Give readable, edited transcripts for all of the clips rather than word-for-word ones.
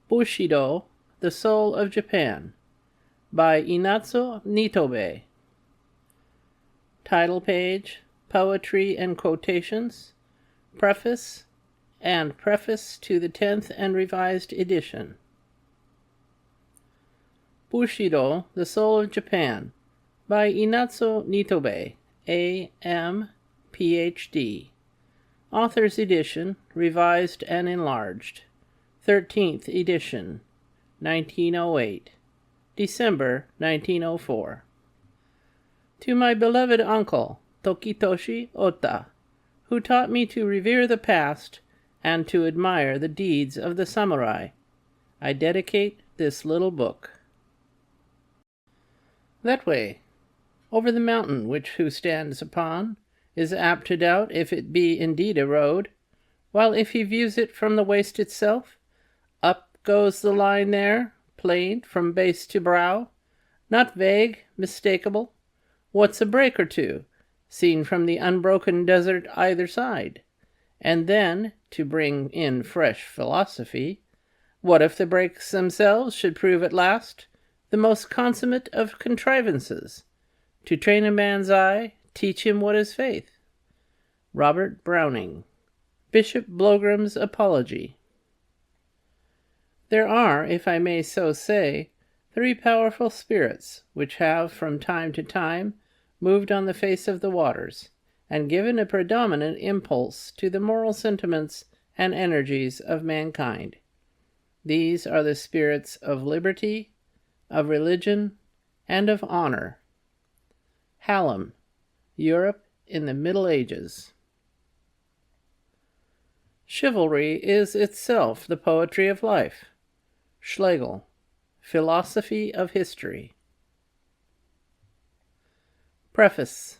Bushido, The Soul of Japan, by Inazo Nitobe. Title page, Poetry and Quotations, Preface, and Preface to the 10th and Revised Edition. Bushido, The Soul of Japan, by Inazo Nitobe, A.M., Ph.D. Author's Edition, Revised and Enlarged. 13th Edition, 1908. December 1904. To my beloved uncle, Tokitoshi Ota, who taught me to revere the past and to admire the deeds of the samurai, I dedicate this little book. That way, over the mountain which who stands upon is apt to doubt if it be indeed a road, while if he views it from the waste itself, up goes the line there, plain from base to brow, not vague, mistakable. What's a break or two, seen from the unbroken desert either side? And then, to bring in fresh philosophy, what if the breaks themselves should prove at last the most consummate of contrivances, to train a man's eye, teach him what is faith? Robert Browning, Bishop Blogram's Apology. There are, if I may so say, 3 powerful spirits which have from time to time moved on the face of the waters, and given a predominant impulse to the moral sentiments and energies of mankind. These are the spirits of liberty, of religion, and of honor. Hallam, Europe in the Middle Ages. Chivalry is itself the poetry of life. Schlegel, Philosophy of History. Preface.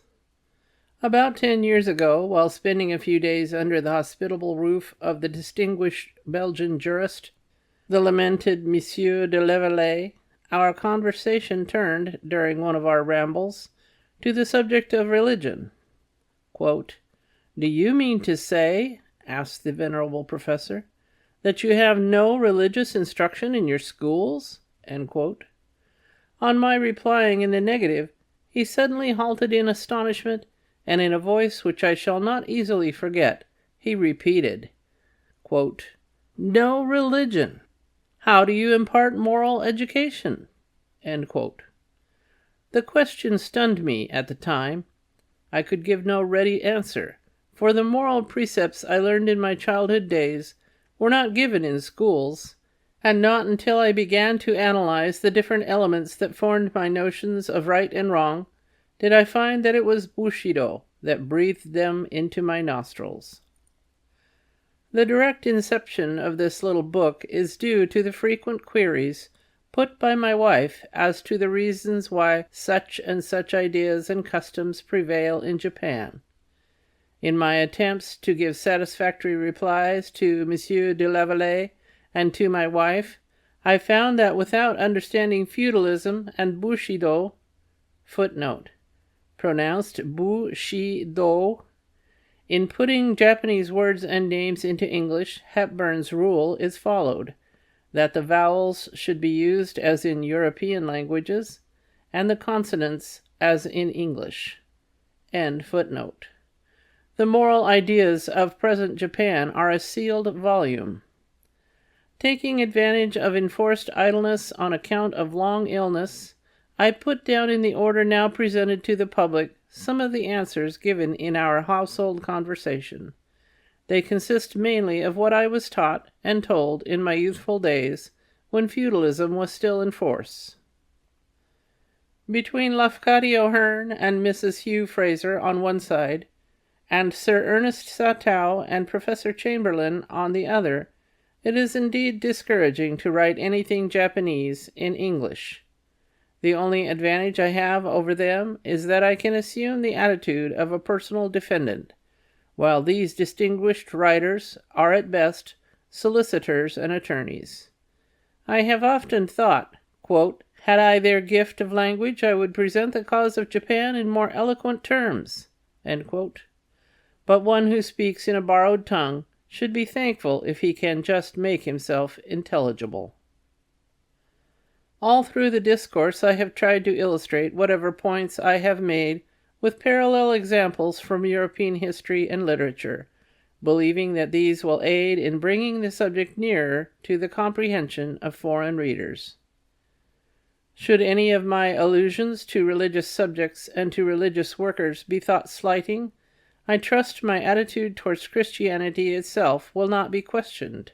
About 10 years ago, while spending a few days under the hospitable roof of the distinguished Belgian jurist, the lamented Monsieur de Leveillé, our conversation turned, during one of our rambles, to the subject of religion. Quote, "Do you mean to say," asked the venerable professor, "that you have no religious instruction in your schools?" End quote. On my replying in the negative, he suddenly halted in astonishment, and in a voice which I shall not easily forget, he repeated, quote, "No religion! How do you impart moral education?" End quote. The question stunned me at the time. I could give no ready answer, for the moral precepts I learned in my childhood days were not given in schools, and not until I began to analyze the different elements that formed my notions of right and wrong did I find that it was Bushido that breathed them into my nostrils. The direct inception of this little book is due to the frequent queries put by my wife as to the reasons why such and such ideas and customs prevail in Japan. In my attempts to give satisfactory replies to Monsieur de Leveillé and to my wife, I found that without understanding feudalism and Bushido, footnote, pronounced Bu-shi-do, in putting Japanese words and names into English, Hepburn's rule is followed, that the vowels should be used as in European languages, and the consonants as in English. End footnote. The moral ideas of present Japan are a sealed volume. Taking advantage of enforced idleness on account of long illness, I put down in the order now presented to the public some of the answers given in our household conversation. They consist mainly of what I was taught and told in my youthful days, when feudalism was still in force. Between Lafcadio Hearn and Mrs. Hugh Fraser on one side, and Sir Ernest Satow and Professor Chamberlain on the other, it is indeed discouraging to write anything Japanese in English. The only advantage I have over them is that I can assume the attitude of a personal defendant, while these distinguished writers are at best solicitors and attorneys. I have often thought, quote, "Had I their gift of language, I would present the cause of Japan in more eloquent terms," end quote. But one who speaks in a borrowed tongue should be thankful if he can just make himself intelligible. All through the discourse I have tried to illustrate whatever points I have made with parallel examples from European history and literature, believing that these will aid in bringing the subject nearer to the comprehension of foreign readers. Should any of my allusions to religious subjects and to religious workers be thought slighting, I trust my attitude towards Christianity itself will not be questioned.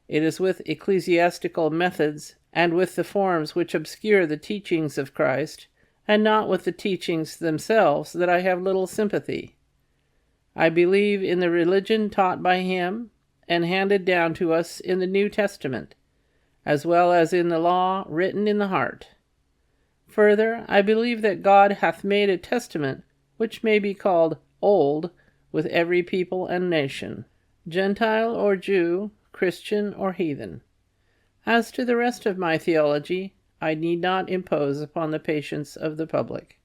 It is with ecclesiastical methods and with the forms which obscure the teachings of Christ, and not with the teachings themselves, that I have little sympathy. I believe in the religion taught by him and handed down to us in the New Testament, as well as in the law written in the heart. Further, I believe that God hath made a testament which may be called old with every people and nation, Gentile or Jew, Christian or heathen. As to the rest of my theology, I need not impose upon the patience of the public.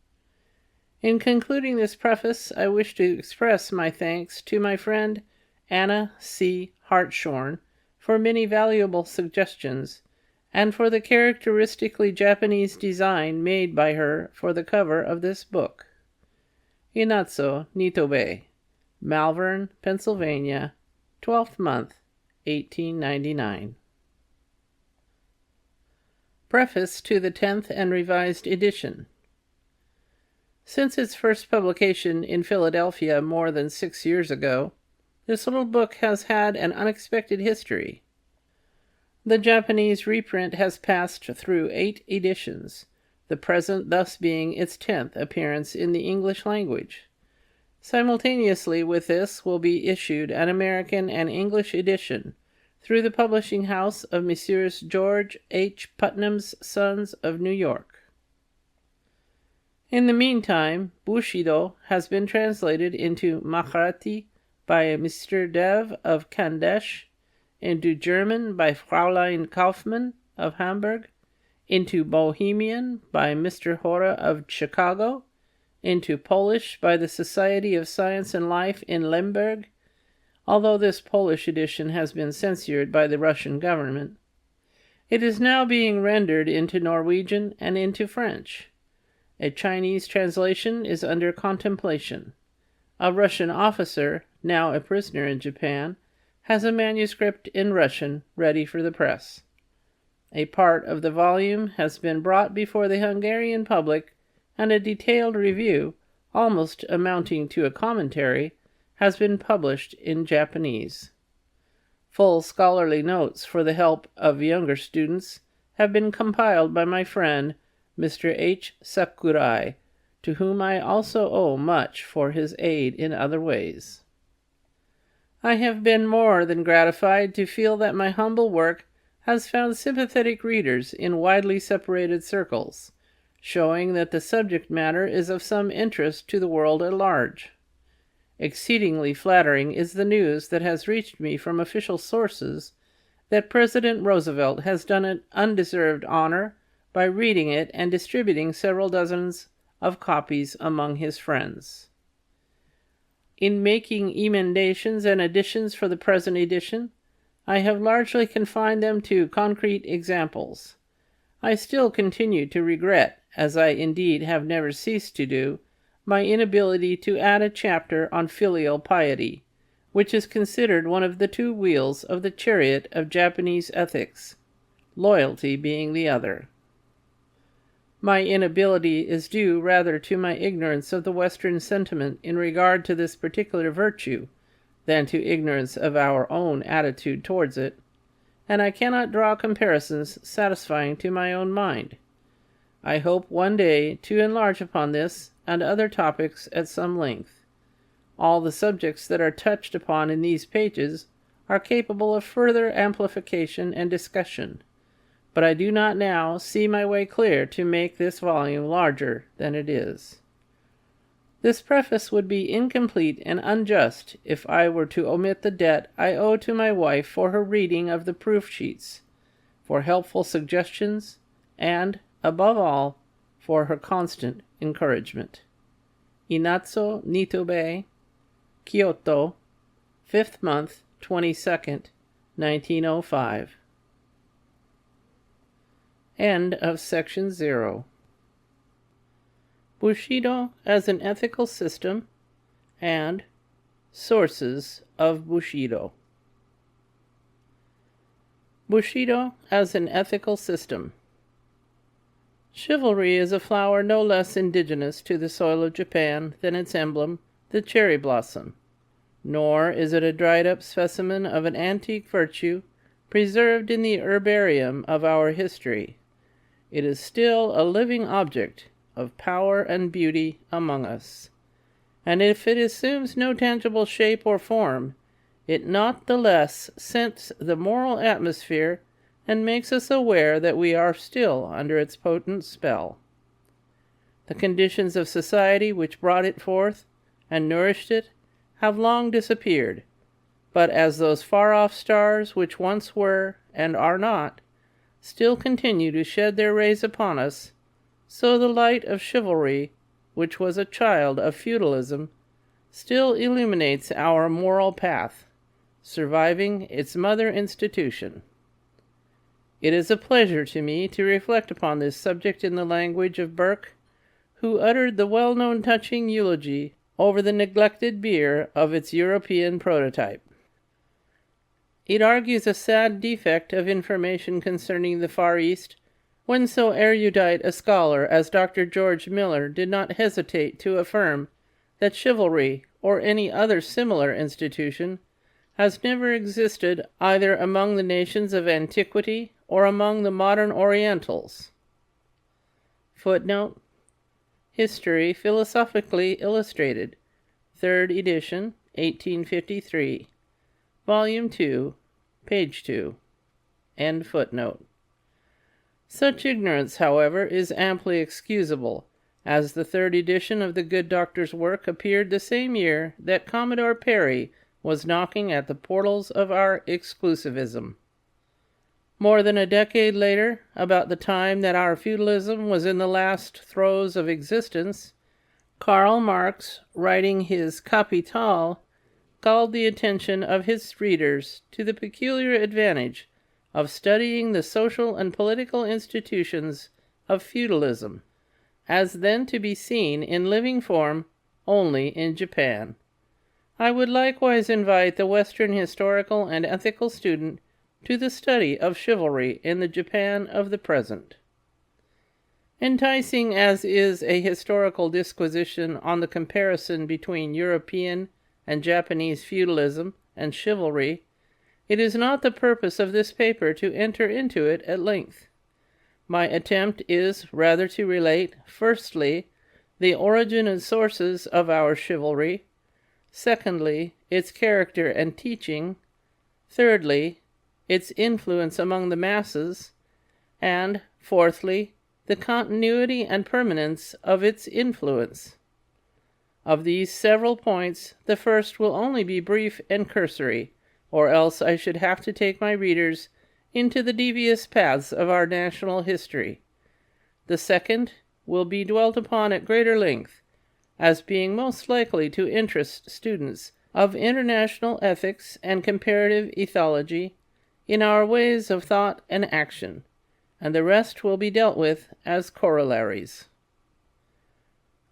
In concluding this preface, I wish to express my thanks to my friend Anna C. Hartshorn for many valuable suggestions, and for the characteristically Japanese design made by her for the cover of this book. Inazo Nitobe, Malvern, Pennsylvania, 12th month, 1899. Preface to the 10th and Revised Edition. Since its first publication in Philadelphia more than 6 years ago, this little book has had an unexpected history. The Japanese reprint has passed through 8 editions, the present thus being its 10th appearance in the English language. Simultaneously with this will be issued an American and English edition through the publishing house of Messrs. George H. Putnam's Sons of New York. In the meantime, Bushido has been translated into Marathi by Mr. Dev of Khandesh, into German by Fräulein Kaufmann of Hamburg, into Bohemian by Mr. Hora of Chicago, into Polish by the Society of Science and Life in Lemberg, although this Polish edition has been censored by the Russian government. It is now being rendered into Norwegian and into French. A Chinese translation is under contemplation. A Russian officer, now a prisoner in Japan, has a manuscript in Russian ready for the press. A part of the volume has been brought before the Hungarian public, and a detailed review, almost amounting to a commentary, has been published in Japanese. Full scholarly notes for the help of younger students have been compiled by my friend, Mr. H. Sakurai, to whom I also owe much for his aid in other ways. I have been more than gratified to feel that my humble work has found sympathetic readers in widely separated circles, showing that the subject matter is of some interest to the world at large. Exceedingly flattering is the news that has reached me from official sources that President Roosevelt has done it undeserved honor by reading it and distributing several dozens of copies among his friends. In making emendations and additions for the present edition, I have largely confined them to concrete examples. I still continue to regret, as I indeed have never ceased to do, my inability to add a chapter on filial piety, which is considered one of the 2 wheels of the chariot of Japanese ethics, loyalty being the other. My inability is due rather to my ignorance of the Western sentiment in regard to this particular virtue than to ignorance of our own attitude towards it, and I cannot draw comparisons satisfying to my own mind. I hope one day to enlarge upon this and other topics at some length. All the subjects that are touched upon in these pages are capable of further amplification and discussion, but I do not now see my way clear to make this volume larger than it is. This preface would be incomplete and unjust if I were to omit the debt I owe to my wife for her reading of the proof sheets, for helpful suggestions, and, above all, for her constant encouragement. Inazo Nitobe, Kyoto, 5th month, 22nd, 1905. End of section 0. Bushido as an ethical system and sources of Bushido. Bushido as an ethical system. Chivalry is a flower no less indigenous to the soil of Japan than its emblem, the cherry blossom. Nor is it a dried-up specimen of an antique virtue preserved in the herbarium of our history. It is still a living object of power and beauty among us. And if it assumes no tangible shape or form, it not the less scents the moral atmosphere and makes us aware that we are still under its potent spell. The conditions of society which brought it forth and nourished it have long disappeared, but as those far-off stars which once were, and are not, still continue to shed their rays upon us, so the light of chivalry, which was a child of feudalism, still illuminates our moral path, surviving its mother institution. It is a pleasure to me to reflect upon this subject in the language of Burke, who uttered the well-known touching eulogy over the neglected beer of its European prototype. It argues a sad defect of information concerning the Far East, when so erudite a scholar as Dr. George Miller did not hesitate to affirm that chivalry, or any other similar institution, has never existed either among the nations of antiquity or among the modern Orientals. Footnote: History Philosophically Illustrated, 3rd edition, 1853, Volume 2, page 2. End footnote. Such ignorance, however, is amply excusable, as the 3rd edition of the good doctor's work appeared the same year that Commodore Perry was knocking at the portals of our exclusivism. More than a decade later, about the time that our feudalism was in the last throes of existence, Karl Marx, writing his Kapital, called the attention of his readers to the peculiar advantage of studying the social and political institutions of feudalism, as then to be seen in living form only in Japan. I would likewise invite the Western historical and ethical student to the study of chivalry in the Japan of the present. Enticing as is a historical disquisition on the comparison between European and Japanese feudalism and chivalry, it is not the purpose of this paper to enter into it at length. My attempt is rather to relate, firstly, the origin and sources of our chivalry, secondly, its character and teaching, thirdly, its influence among the masses, and, fourthly, the continuity and permanence of its influence. Of these several points, the first will only be brief and cursory, or else I should have to take my readers into the devious paths of our national history. The second will be dwelt upon at greater length, as being most likely to interest students of international ethics and comparative ethology in our ways of thought and action, and the rest will be dealt with as corollaries.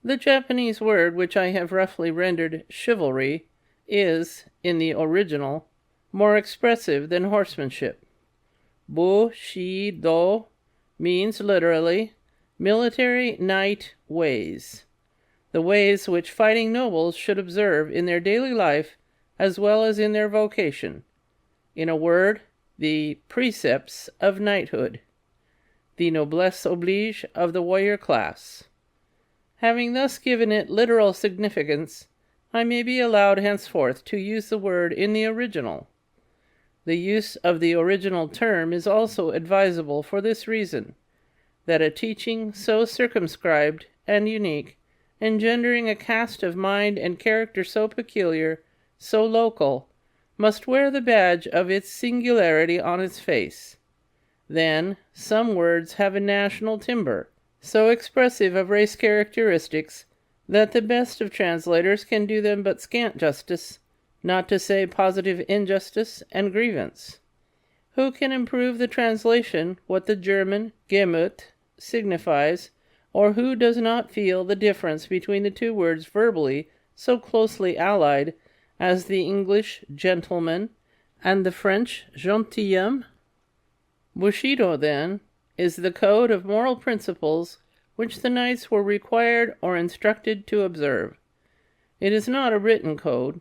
The Japanese word which I have roughly rendered chivalry is, in the original, more expressive than horsemanship. Bushido means literally military knight ways, the ways which fighting nobles should observe in their daily life as well as in their vocation. In a word, the precepts of knighthood, the noblesse oblige of the warrior class. Having thus given it literal significance, I may be allowed henceforth to use the word in the original. The use of the original term is also advisable for this reason, that a teaching so circumscribed and unique, engendering a cast of mind and character so peculiar, so local, must wear the badge of its singularity on its face. Then, some words have a national timbre, so expressive of race characteristics that the best of translators can do them but scant justice, not to say positive injustice and grievance. Who can improve the translation what the German Gemüt signifies, or who does not feel the difference between the two words verbally so closely allied as the English gentleman and the French gentilhomme? Bushido, then, is the code of moral principles which the knights were required or instructed to observe. It is not a written code.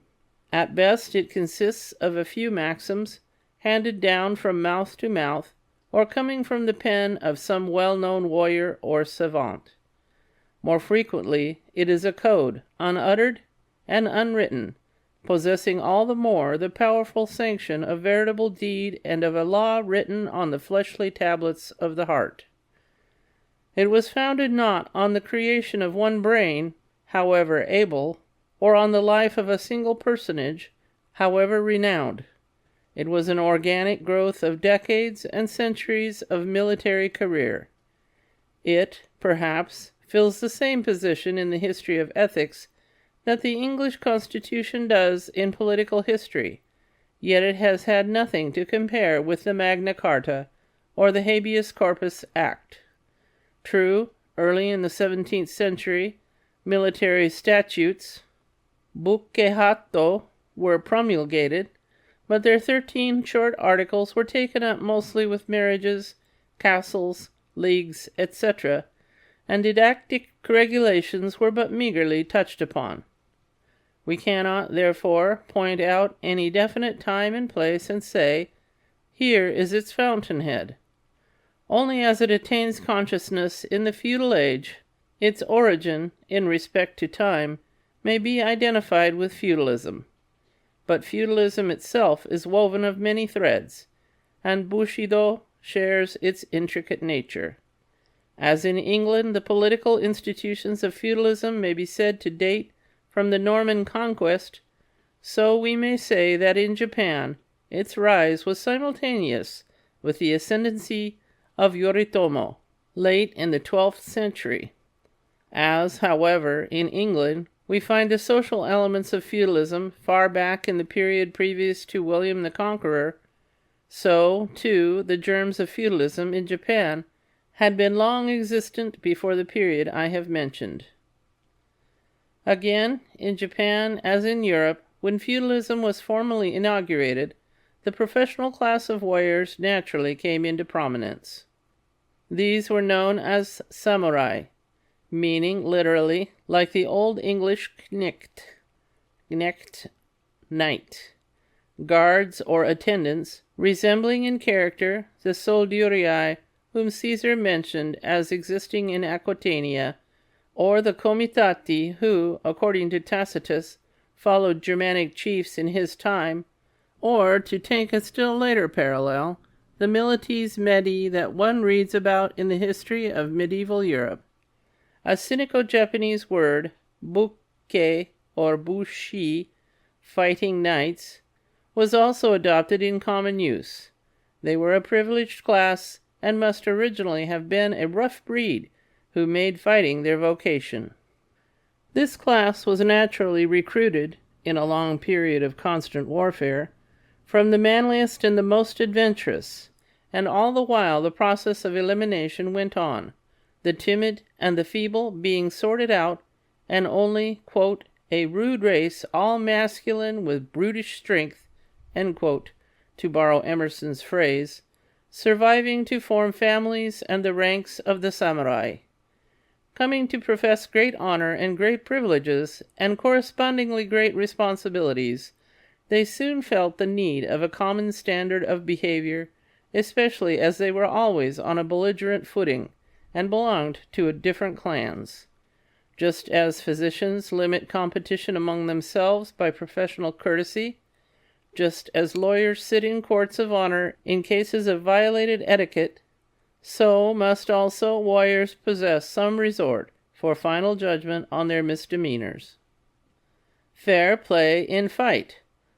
At best it consists of a few maxims handed down from mouth to mouth, or coming from the pen of some well-known warrior or savant. More frequently, it is a code, unuttered and unwritten, possessing all the more the powerful sanction of veritable deed and of a law written on the fleshly tablets of the heart. It was founded not on the creation of one brain, however able, or on the life of a single personage, however renowned. It was an organic growth of decades and centuries of military career. It, perhaps, fills the same position in the history of ethics that the English Constitution does in political history, yet it has had nothing to compare with the Magna Carta or the Habeas Corpus Act. True, early in the 17th century, military statutes, buccehatto, were promulgated, but their 13 short articles were taken up mostly with marriages, castles, leagues, etc., and didactic regulations were but meagerly touched upon. We cannot, therefore, point out any definite time and place and say, here is its fountainhead. Only as it attains consciousness in the feudal age, its origin, in respect to time, may be identified with feudalism. But feudalism itself is woven of many threads, and Bushido shares its intricate nature. As in England the political institutions of feudalism may be said to date from the Norman conquest, so we may say that in Japan its rise was simultaneous with the ascendancy of Yoritomo, late in the 12th century. As, however, in England we find the social elements of feudalism far back in the period previous to William the Conqueror, so, too, the germs of feudalism in Japan had been long existent before the period I have mentioned. Again, in Japan, as in Europe, when feudalism was formally inaugurated, the professional class of warriors naturally came into prominence. These were known as samurai, meaning literally, like the Old English knecht, knight, guards or attendants, resembling in character the soldurii whom Caesar mentioned as existing in Aquitania, or the comitati who, according to Tacitus, followed Germanic chiefs in his time, or, to take a still later parallel, the milites medi that one reads about in the history of medieval Europe. A Sinico-Japanese word, bukke or bushi, fighting knights, was also adopted in common use. They were a privileged class and must originally have been a rough breed who made fighting their vocation. This class was naturally recruited, in a long period of constant warfare, from the manliest and the most adventurous, and all the while the process of elimination went on, the timid and the feeble being sorted out, and only, quote, a rude race, all masculine with brutish strength, end quote, to borrow Emerson's phrase, surviving to form families and the ranks of the samurai. Coming to profess great honor and great privileges, and correspondingly great responsibilities, they soon felt the need of a common standard of behavior, especially as they were always on a belligerent footing, and belonged to different clans. Just as physicians limit competition among themselves by professional courtesy, just as lawyers sit in courts of honor in cases of violated etiquette, so must also warriors possess some resort for final judgment on their misdemeanors. Fair play in fight.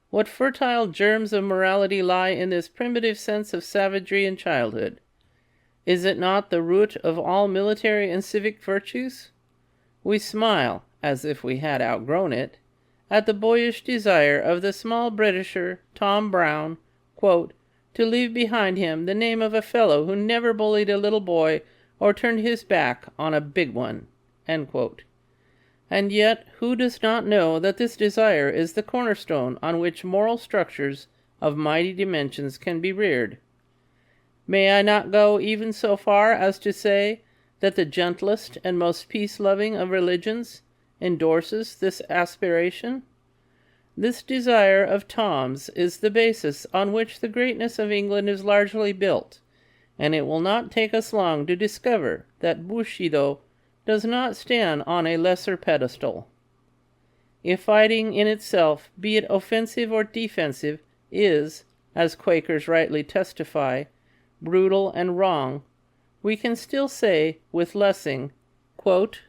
What fertile germs of morality lie in this primitive sense of savagery in childhood? Is it not the root of all military and civic virtues? We smile, as if we had outgrown it, at the boyish desire of the small Britisher, Tom Brown, quote, to leave behind him the name of a fellow who never bullied a little boy or turned his back on a big one." End quote. And yet, who does not know that this desire is the cornerstone on which moral structures of mighty dimensions can be reared? May I not go even so far as to say that the gentlest and most peace-loving of religions endorses this aspiration? This desire of Tom's is the basis on which the greatness of England is largely built, and it will not take us long to discover that Bushido does not stand on a lesser pedestal. If fighting in itself, be it offensive or defensive, is, as Quakers rightly testify, brutal and wrong, we can still say with Lessing, quote,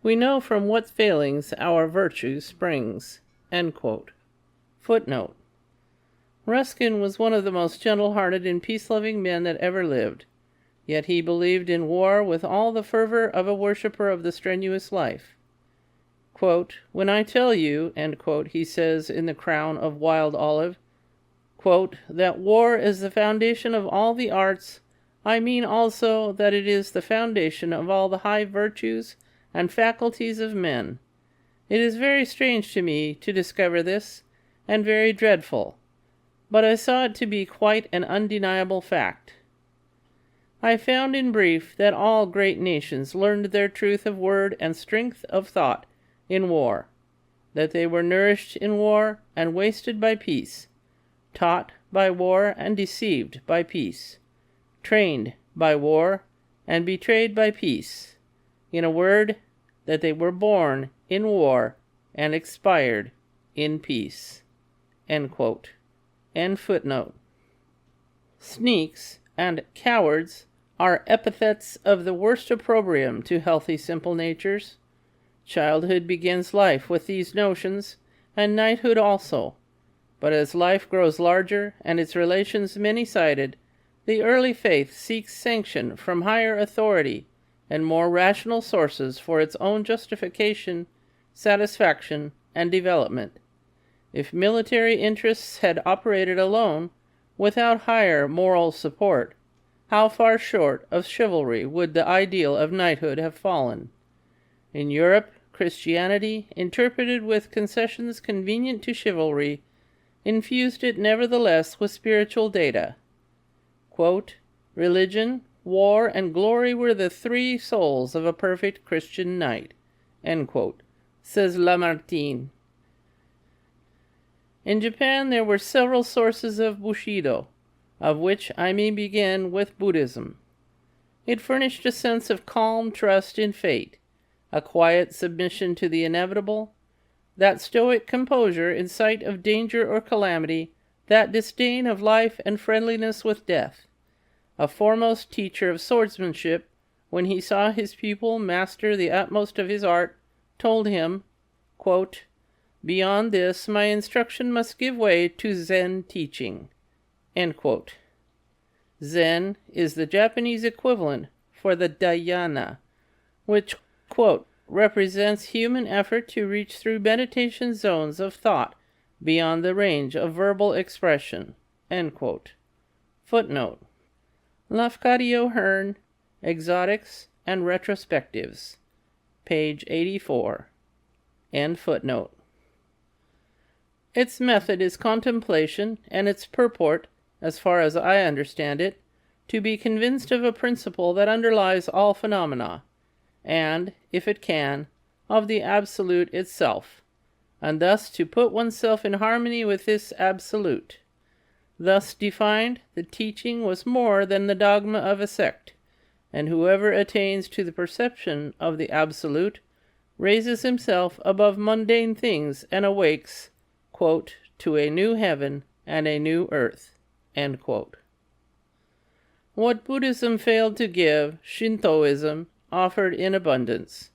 "We know from what failings our virtue springs." End quote. Footnote. Ruskin was one of the most gentle-hearted and peace-loving men that ever lived, yet he believed in war with all the fervor of a worshipper of the strenuous life. Quote, "When I tell you," end quote, he says in The Crown of Wild Olive, quote, "that war is the foundation of all the arts, I mean also that it is the foundation of all the high virtues and faculties of men. It is very strange to me to discover this, and very dreadful, but I saw it to be quite an undeniable fact. I found in brief that all great nations learned their truth of word and strength of thought in war, that they were nourished in war and wasted by peace, taught by war and deceived by peace, trained by war and betrayed by peace. In a word, that they were born in war and expired in peace." End quote. End footnote. Sneaks and cowards are epithets of the worst opprobrium to healthy, simple natures. Childhood begins life with these notions, and knighthood also. But as life grows larger and its relations many-sided, the early faith seeks sanction from higher authority and more rational sources for its own justification, satisfaction, and development. If military interests had operated alone, without higher moral support, how far short of chivalry would the ideal of knighthood have fallen? In Europe, Christianity, interpreted with concessions convenient to chivalry, infused it nevertheless with spiritual data. Quote, "Religion, war, and glory were the three souls of a perfect Christian knight," end quote, says Lamartine. In Japan there were several sources of Bushido, of which I may begin with Buddhism. It furnished a sense of calm trust in fate, a quiet submission to the inevitable, that stoic composure in sight of danger or calamity, that disdain of life and friendliness with death. A foremost teacher of swordsmanship, when he saw his pupil master the utmost of his art, told him, quote, "Beyond this, my instruction must give way to Zen teaching." End quote. Zen is the Japanese equivalent for the dhyana, which, quote, "represents human effort to reach through meditation zones of thought beyond the range of verbal expression." End quote. Footnote. Lafcadio Hearn, Exotics and Retrospectives, page 84. End footnote. Its method is contemplation, and its purport, as far as I understand it, to be convinced of a principle that underlies all phenomena, and, if it can, of the Absolute itself, and thus to put oneself in harmony with this Absolute. Thus defined, the teaching was more than the dogma of a sect, and whoever attains to the perception of the Absolute raises himself above mundane things and awakes, quote, "to a new heaven and a new earth." End quote. What Buddhism failed to give, Shintoism offered in abundance.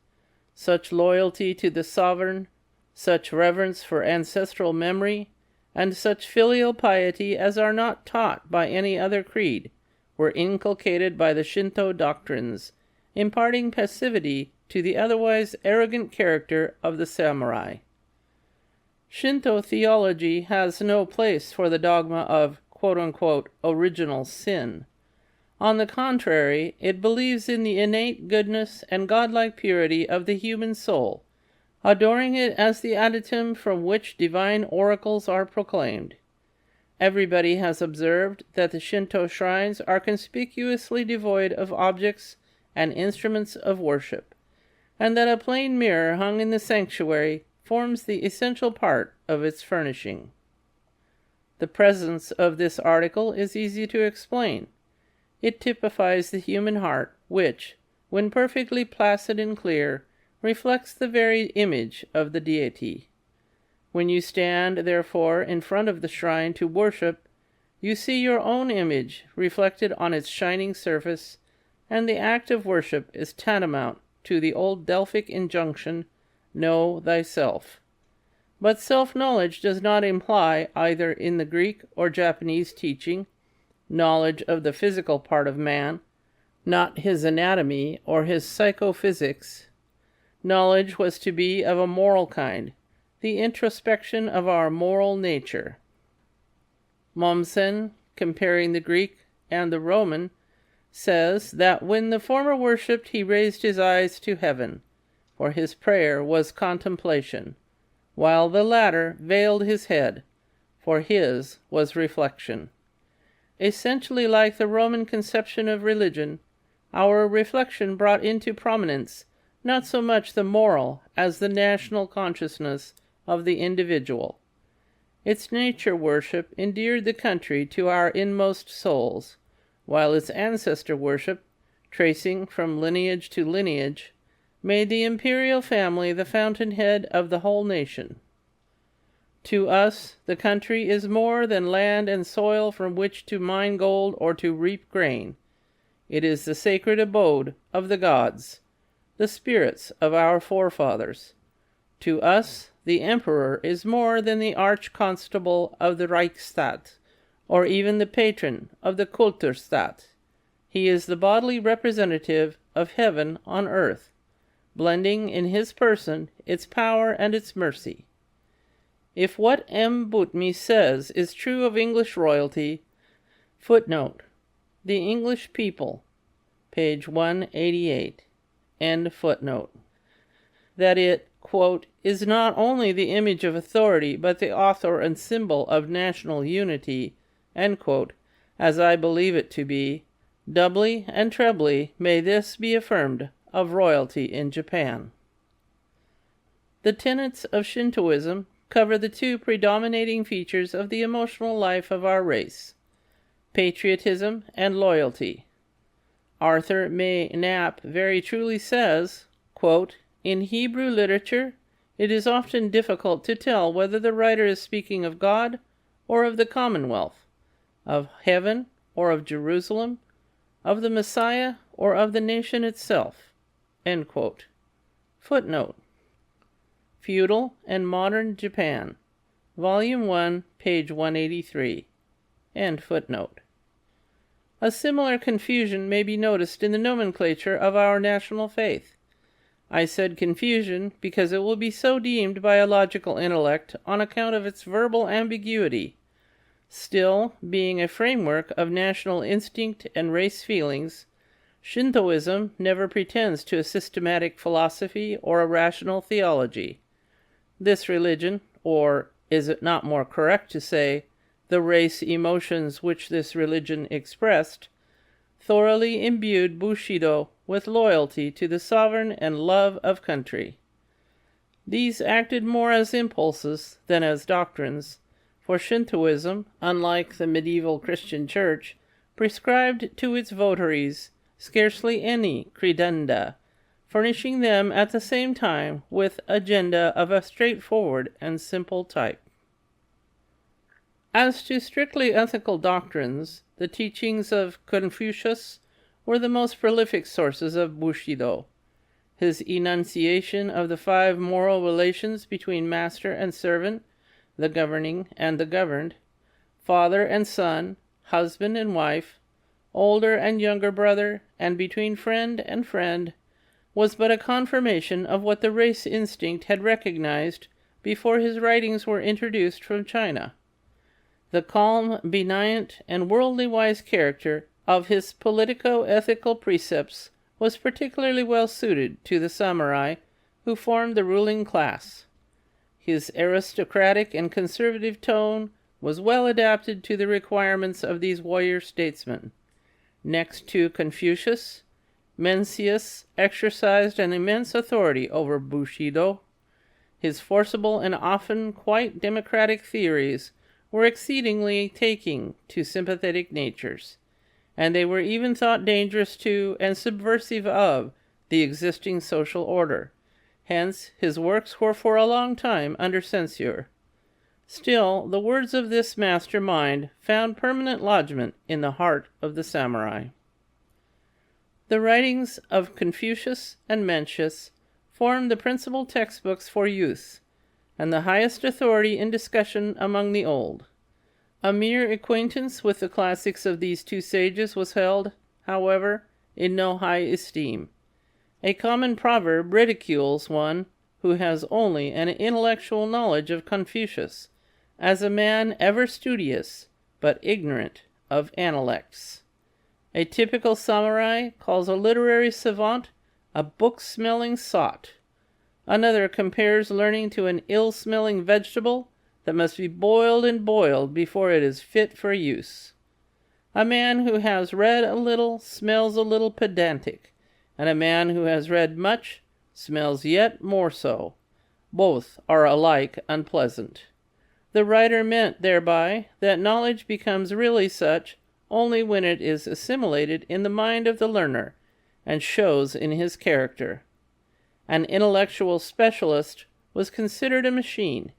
Such loyalty to the sovereign, such reverence for ancestral memory, and such filial piety as are not taught by any other creed, were inculcated by the Shinto doctrines, imparting passivity to the otherwise arrogant character of the samurai. Shinto theology has no place for the dogma of, quote-unquote original sin. On the contrary, it believes in the innate goodness and godlike purity of the human soul, adoring it as the adytum from which divine oracles are proclaimed. Everybody has observed that the Shinto shrines are conspicuously devoid of objects and instruments of worship, and that a plain mirror hung in the sanctuary forms the essential part of its furnishing. The presence of this article is easy to explain. It typifies the human heart, which, when perfectly placid and clear, reflects the very image of the deity. When you stand, therefore, in front of the shrine to worship, you see your own image reflected on its shining surface, and the act of worship is tantamount to the old Delphic injunction, "Know thyself." But self-knowledge does not imply, either in the Greek or Japanese teaching, knowledge of the physical part of man, not his anatomy or his psychophysics. Knowledge was to be of a moral kind, the introspection of our moral nature. Mommsen, comparing the Greek and the Roman, says that when the former worshipped, he raised his eyes to heaven, for his prayer was contemplation, while the latter veiled his head, for his was reflection. Essentially like the Roman conception of religion, our reflection brought into prominence not so much the moral as the national consciousness of the individual. Its nature worship endeared the country to our inmost souls, while its ancestor worship, tracing from lineage to lineage, made the imperial family the fountainhead of the whole nation. To us, the country is more than land and soil from which to mine gold or to reap grain. It is the sacred abode of the gods, the spirits of our forefathers. To us, the emperor is more than the arch-constable of the Reichsstadt, or even the patron of the Kulturstadt. He is the bodily representative of heaven on earth, blending in his person its power and its mercy. If what M. Butmi says is true of English royalty, footnote, the English people, page 188, end footnote, that it, quote, is not only the image of authority, but the author and symbol of national unity, end quote, as I believe it to be, doubly and trebly may this be affirmed of royalty in Japan. The tenets of Shintoism cover the two predominating features of the emotional life of our race, patriotism and loyalty. Arthur May Knapp very truly says, quote, in Hebrew literature, it is often difficult to tell whether the writer is speaking of God or of the Commonwealth, of heaven or of Jerusalem, of the Messiah or of the nation itself. End quote. Footnote. Feudal and Modern Japan, Volume 1, page 183. End footnote. A similar confusion may be noticed in the nomenclature of our national faith. I said confusion because it will be so deemed by a logical intellect on account of its verbal ambiguity. Still, being a framework of national instinct and race feelings, Shintoism never pretends to a systematic philosophy or a rational theology. This religion, or is it not more correct to say, the race emotions which this religion expressed, thoroughly imbued Bushido with loyalty to the sovereign and love of country. These acted more as impulses than as doctrines, for Shintoism, unlike the medieval Christian Church, prescribed to its votaries scarcely any credenda, furnishing them at the same time with agenda of a straightforward and simple type. As to strictly ethical doctrines, the teachings of Confucius were the most prolific sources of Bushido. His enunciation of the 5 moral relations between master and servant, the governing and the governed, father and son, husband and wife, older and younger brother, and between friend and friend, was but a confirmation of what the race instinct had recognized before his writings were introduced from China. The calm, benignant, and worldly-wise character of his politico-ethical precepts was particularly well suited to the samurai who formed the ruling class. His aristocratic and conservative tone was well adapted to the requirements of these warrior statesmen. Next to Confucius, Mencius exercised an immense authority over Bushido. His forcible and often quite democratic theories were exceedingly taking to sympathetic natures, and they were even thought dangerous to and subversive of the existing social order. Hence, his works were for a long time under censure. Still, the words of this master mind found permanent lodgment in the heart of the samurai. The writings of Confucius and Mencius form the principal textbooks for youth, and the highest authority in discussion among the old. A mere acquaintance with the classics of these two sages was held, however, in no high esteem. A common proverb ridicules one who has only an intellectual knowledge of Confucius as a man ever studious, but ignorant of analects. A typical samurai calls a literary savant a book-smelling sot. Another compares learning to an ill-smelling vegetable that must be boiled and boiled before it is fit for use. A man who has read a little smells a little pedantic, and a man who has read much smells yet more so. Both are alike unpleasant. The writer meant thereby that knowledge becomes really such only when it is assimilated in the mind of the learner and shows in his character. An intellectual specialist was considered a machine.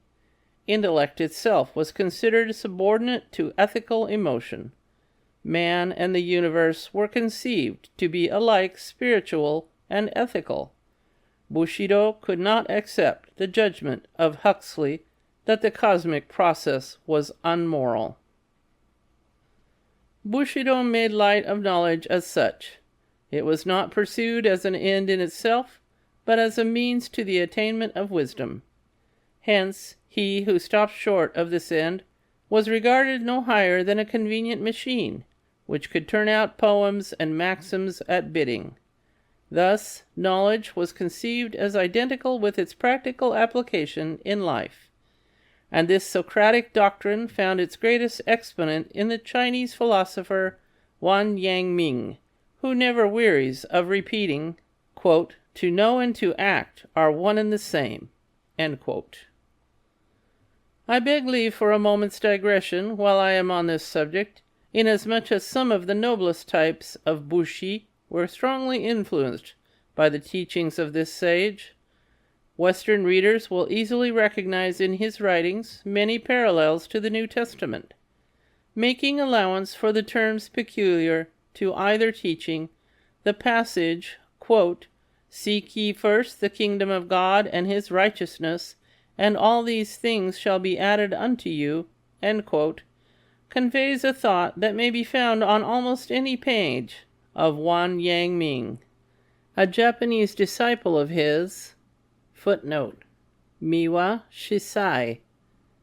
Intellect itself was considered subordinate to ethical emotion. Man and the universe were conceived to be alike spiritual and ethical. Bushido could not accept the judgment of Huxley that the cosmic process was unmoral. Bushido made light of knowledge as such. It was not pursued as an end in itself, but as a means to the attainment of wisdom. Hence, he who stopped short of this end was regarded no higher than a convenient machine, which could turn out poems and maxims at bidding. Thus, knowledge was conceived as identical with its practical application in life. And this Socratic doctrine found its greatest exponent in the Chinese philosopher Wan Yang-ming, who never wearies of repeating, quote, "To know and to act are one and the same." End quote. I beg leave for a moment's digression while I am on this subject, inasmuch as some of the noblest types of Bushi were strongly influenced by the teachings of this sage. Western readers will easily recognize in his writings many parallels to the New Testament. Making allowance for the terms peculiar to either teaching, the passage, quote, "Seek ye first the kingdom of God and his righteousness, and all these things shall be added unto you," end quote, conveys a thought that may be found on almost any page of Wan Yang-ming. A Japanese disciple of his, footnote, Miwa Shisai,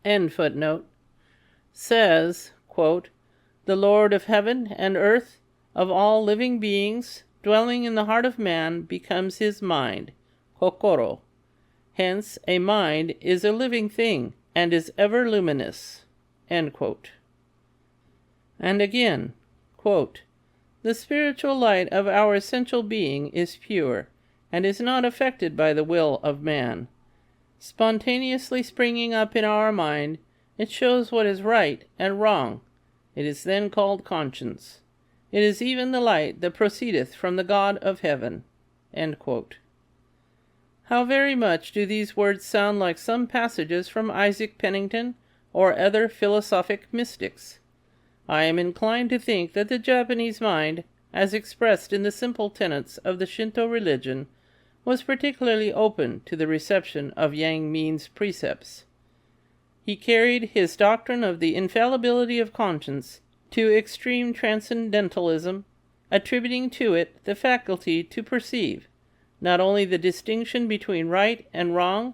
end footnote, says, quote, "The Lord of heaven and earth, of all living beings, dwelling in the heart of man, becomes his mind, kokoro. Hence, a mind is a living thing, and is ever luminous." End quote. And again, quote, "The spiritual light of our essential being is pure, and is not affected by the will of man. Spontaneously springing up in our mind, it shows what is right and wrong. It is then called conscience. It is even the light that proceedeth from the God of heaven." End quote. How very much do these words sound like some passages from Isaac Pennington or other philosophic mystics. I am inclined to think that the Japanese mind, as expressed in the simple tenets of the Shinto religion, was particularly open to the reception of Yang-ming's precepts. He carried his doctrine of the infallibility of conscience to extreme transcendentalism, attributing to it the faculty to perceive not only the distinction between right and wrong,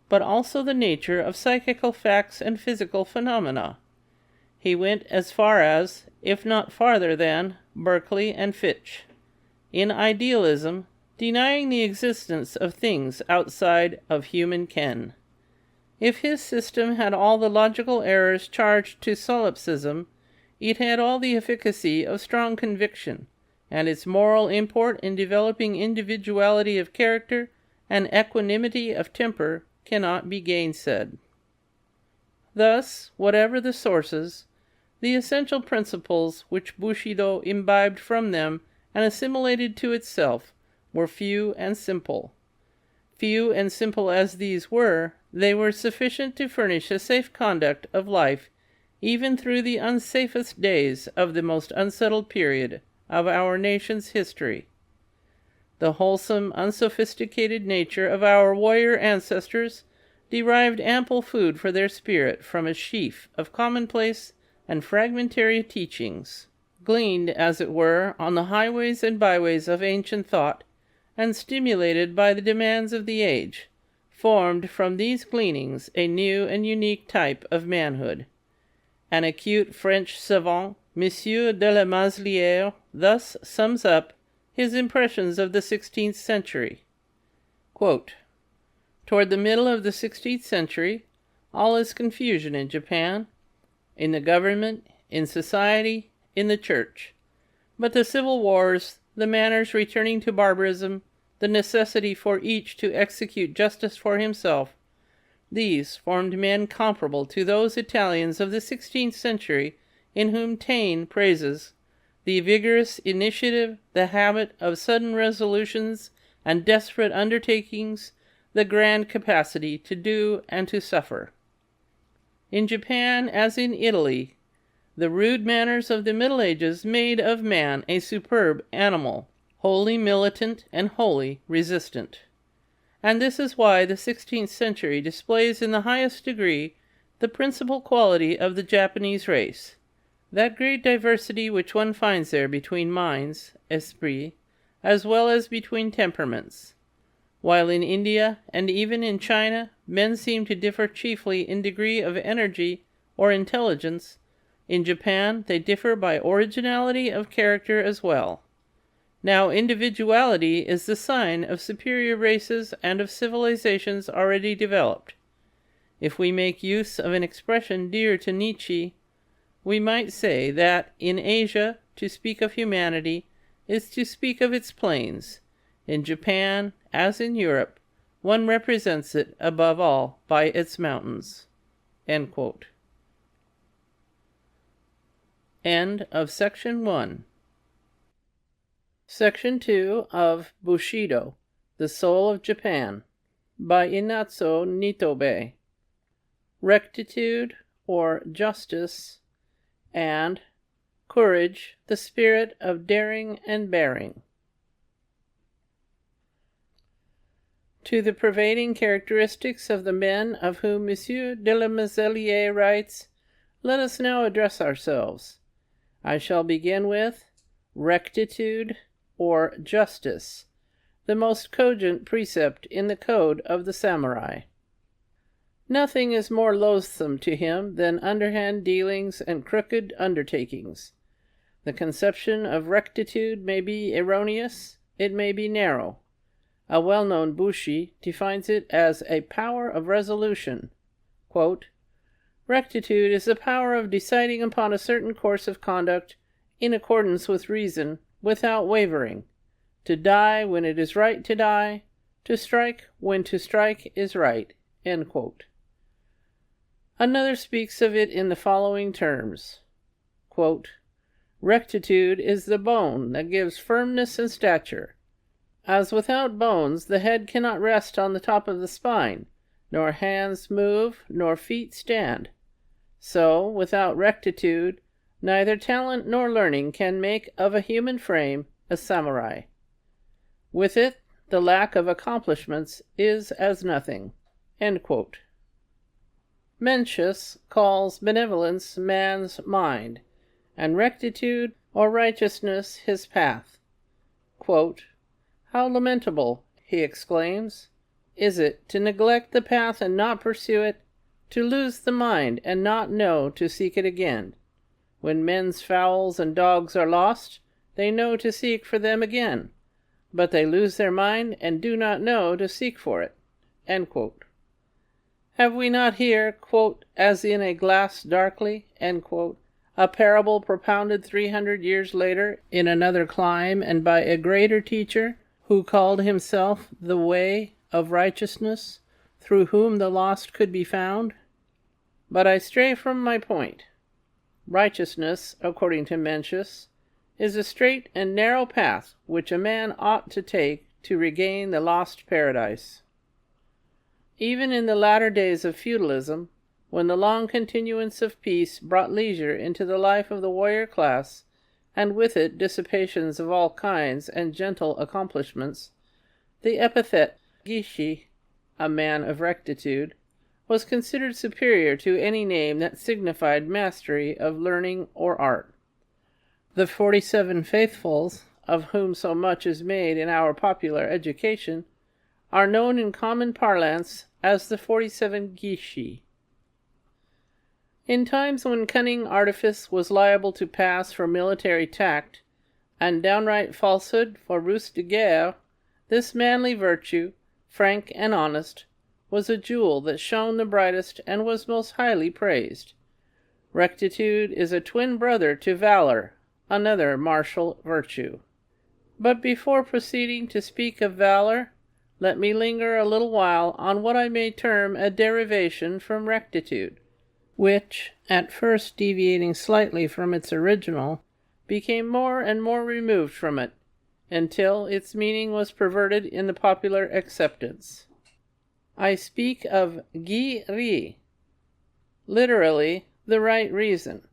but also the nature of psychical facts and physical phenomena. He went as far as, if not farther than, Berkeley and Fichte. In idealism, denying the existence of things outside of human ken. If his system had all the logical errors charged to solipsism, it had all the efficacy of strong conviction, and its moral import in developing individuality of character and equanimity of temper cannot be gainsaid. Thus, whatever the sources, the essential principles which Bushido imbibed from them and assimilated to itself were few and simple. Few and simple as these were, they were sufficient to furnish a safe conduct of life even through the unsafest days of the most unsettled period of our nation's history. The wholesome, unsophisticated nature of our warrior ancestors derived ample food for their spirit from a sheaf of commonplace and fragmentary teachings, gleaned, as it were, on the highways and byways of ancient thought, and stimulated by the demands of the age, formed from these gleanings a new and unique type of manhood. An acute French savant, Monsieur de la Mazelière, thus sums up his impressions of the 16th century. Quote, "Toward the middle of the 16th century, all is confusion in Japan, in the government, in society, in the church. But the civil wars, the manners returning to barbarism, the necessity for each to execute justice for himself, these formed men comparable to those Italians of the 16th century in whom Taine praises the vigorous initiative, the habit of sudden resolutions and desperate undertakings, the grand capacity to do and to suffer. In Japan, as in Italy, the rude manners of the Middle Ages made of man a superb animal, wholly militant and wholly resistant. And this is why the 16th century displays in the highest degree the principal quality of the Japanese race, that great diversity which one finds there between minds, esprit, as well as between temperaments. While in India, and even in China, men seem to differ chiefly in degree of energy or intelligence, in Japan they differ by originality of character as well. Now individuality is the sign of superior races and of civilizations already developed. If we make use of an expression dear to Nietzsche, we might say that in Asia, to speak of humanity is to speak of its plains. In Japan, as in Europe, one represents it above all by its mountains." End quote. End of Section 1. Section 2 of Bushido, The Soul of Japan, by Inazo Nitobe. Rectitude, or Justice, and Courage, the Spirit of Daring and Bearing. To the pervading characteristics of the men of whom Monsieur de la Mazelière writes, let us now address ourselves. I shall begin with Rectitude, or Justice, the most cogent precept in the code of the samurai. Nothing is more loathsome to him than underhand dealings and crooked undertakings. The conception of rectitude may be erroneous, it may be narrow. A well-known Bushi defines it as a power of resolution. Quote, "Rectitude is the power of deciding upon a certain course of conduct in accordance with reason, without wavering, to die when it is right to die, to strike when to strike is right." End quote. Another speaks of it in the following terms. Quote, "Rectitude is the bone that gives firmness and stature. As without bones the head cannot rest on the top of the spine, nor hands move, nor feet stand, so without rectitude neither talent nor learning can make of a human frame a samurai. With it the lack of accomplishments is as nothing." End quote. Mencius calls benevolence man's mind, and rectitude or righteousness his path. Quote, "How lamentable," he exclaims, "is it to neglect the path and not pursue it, to lose the mind and not know to seek it again." When men's fowls and dogs are lost, they know to seek for them again, but they lose their mind and do not know to seek for it." End quote. Have we not here, quote, "as in a glass darkly," end quote, a parable propounded 300 years later in another clime and by a greater teacher who called himself the way of righteousness, through whom the lost could be found? But I stray from my point. Righteousness, according to Mencius, is a straight and narrow path which a man ought to take to regain the lost paradise. Even in the latter days of feudalism, when the long continuance of peace brought leisure into the life of the warrior class, and with it dissipations of all kinds and gentle accomplishments, the epithet Gishi, a man of rectitude, was considered superior to any name that signified mastery of learning or art. The 47 faithfuls, of whom so much is made in our popular education, are known in common parlance as the 47 Gishi. In times when cunning artifice was liable to pass for military tact, and downright falsehood for ruse de guerre, this manly virtue, frank and honest, was a jewel that shone the brightest and was most highly praised. Rectitude is a twin brother to valor, another martial virtue. But before proceeding to speak of valor, let me linger a little while on what I may term a derivation from rectitude, which, at first deviating slightly from its original, became more and more removed from it, until its meaning was perverted in the popular acceptance. I speak of gi-ri, literally the right reason,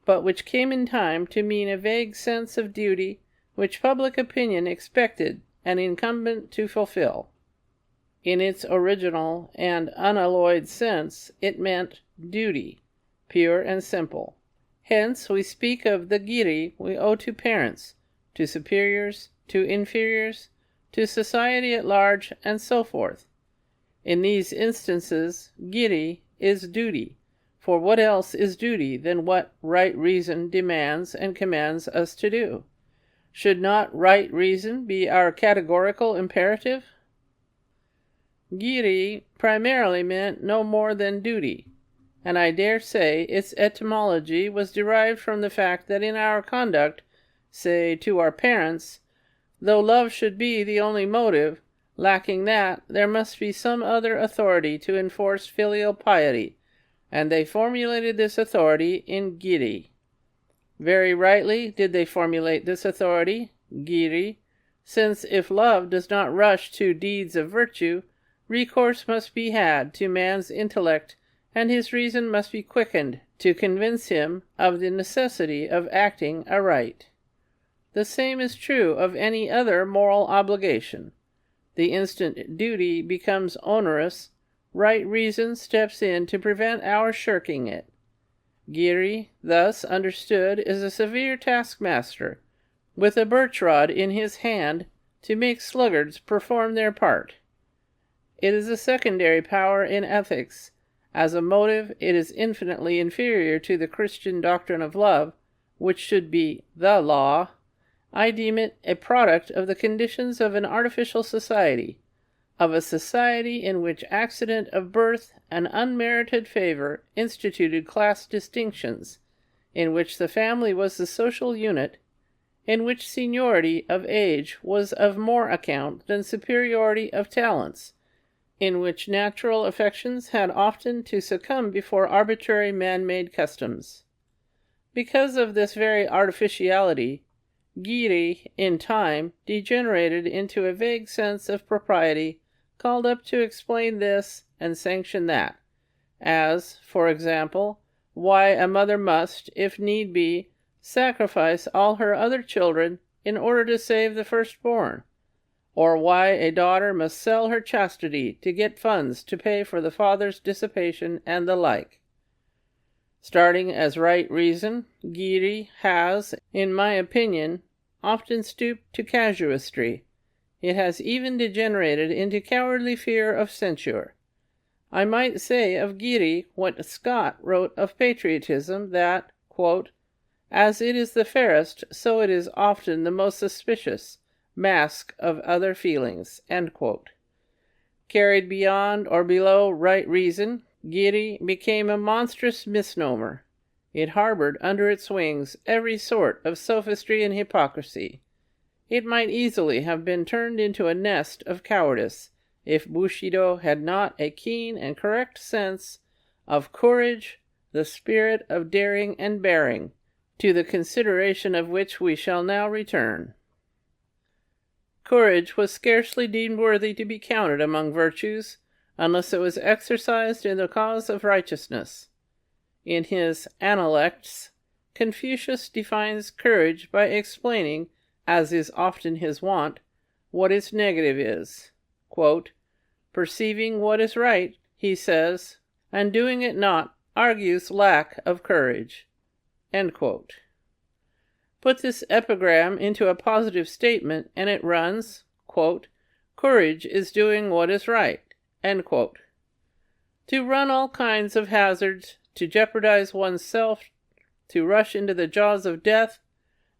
but which came in time to mean a vague sense of duty which public opinion expected and incumbent to fulfill. In its original and unalloyed sense, it meant duty, pure and simple. Hence we speak of the giri we owe to parents, to superiors, to inferiors, to society at large, and so forth. In these instances, giri is duty, for what else is duty than what right reason demands and commands us to do? Should not right reason be our categorical imperative? Giri primarily meant no more than duty, and I dare say its etymology was derived from the fact that in our conduct, say to our parents, though love should be the only motive, lacking that, there must be some other authority to enforce filial piety, and they formulated this authority in giri. Very rightly did they formulate this authority, giri, since if love does not rush to deeds of virtue, recourse must be had to man's intellect, and his reason must be quickened to convince him of the necessity of acting aright. The same is true of any other moral obligation. The instant duty becomes onerous, right reason steps in to prevent our shirking it. Giri, thus understood, is a severe taskmaster, with a birch rod in his hand to make sluggards perform their part. It is a secondary power in ethics. As a motive, it is infinitely inferior to the Christian doctrine of love, which should be the law. I deem it a product of the conditions of an artificial society, of a society in which accident of birth and unmerited favor instituted class distinctions, in which the family was the social unit, in which seniority of age was of more account than superiority of talents, in which natural affections had often to succumb before arbitrary man-made customs. Because of this very artificiality, giri, in time, degenerated into a vague sense of propriety, called up to explain this and sanction that, as, for example, why a mother must, if need be, sacrifice all her other children in order to save the firstborn, or why a daughter must sell her chastity to get funds to pay for the father's dissipation, and the like. Starting as right reason, giri has, in my opinion, often stooped to casuistry. It has even degenerated into cowardly fear of censure. I might say of giri what Scott wrote of patriotism, that, quote, As it is the fairest, so it is often the most suspicious mask of other feelings." End quote. Carried beyond or below right reason, giri became a monstrous misnomer. It harbored under its wings every sort of sophistry and hypocrisy. It might easily have been turned into a nest of cowardice if Bushido had not a keen and correct sense of courage, the spirit of daring and bearing, to the consideration of which we shall now return. Courage was scarcely deemed worthy to be counted among virtues, unless it was exercised in the cause of righteousness. In his Analects, Confucius defines courage by explaining, as is often his wont, what its negative is. Quote, "Perceiving what is right," he says, "and doing it not, argues lack of courage." End quote. Put this epigram into a positive statement, and it runs, quote, "Courage is doing what is right." End quote. To run all kinds of hazards, to jeopardize oneself, to rush into the jaws of death,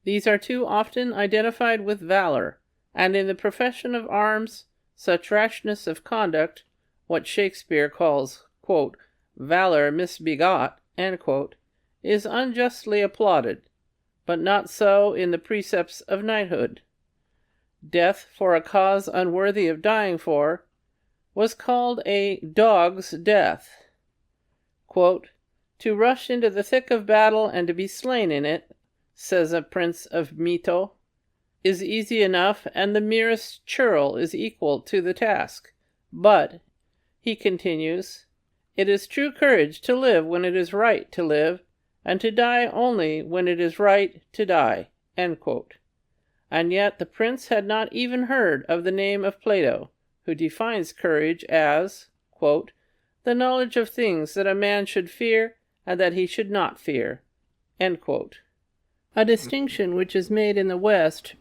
these are too often identified with valor, and in the profession of arms, such rashness of conduct, what Shakespeare calls, quote, "valor misbegot," end quote, is unjustly applauded, but not so in the precepts of knighthood. Death for a cause unworthy of dying for was called a dog's death. Quote, "To rush into the thick of battle and to be slain in it," says a prince of Mito, "is easy enough, and the merest churl is equal to the task. But," he continues, "it is true courage to live when it is right to live, and to die only when it is right to die." End quote. And yet the prince had not even heard of the name of Plato, who defines courage as, quote, "the knowledge of things that a man should fear and that he should not fear." End quote. A distinction which is made in the West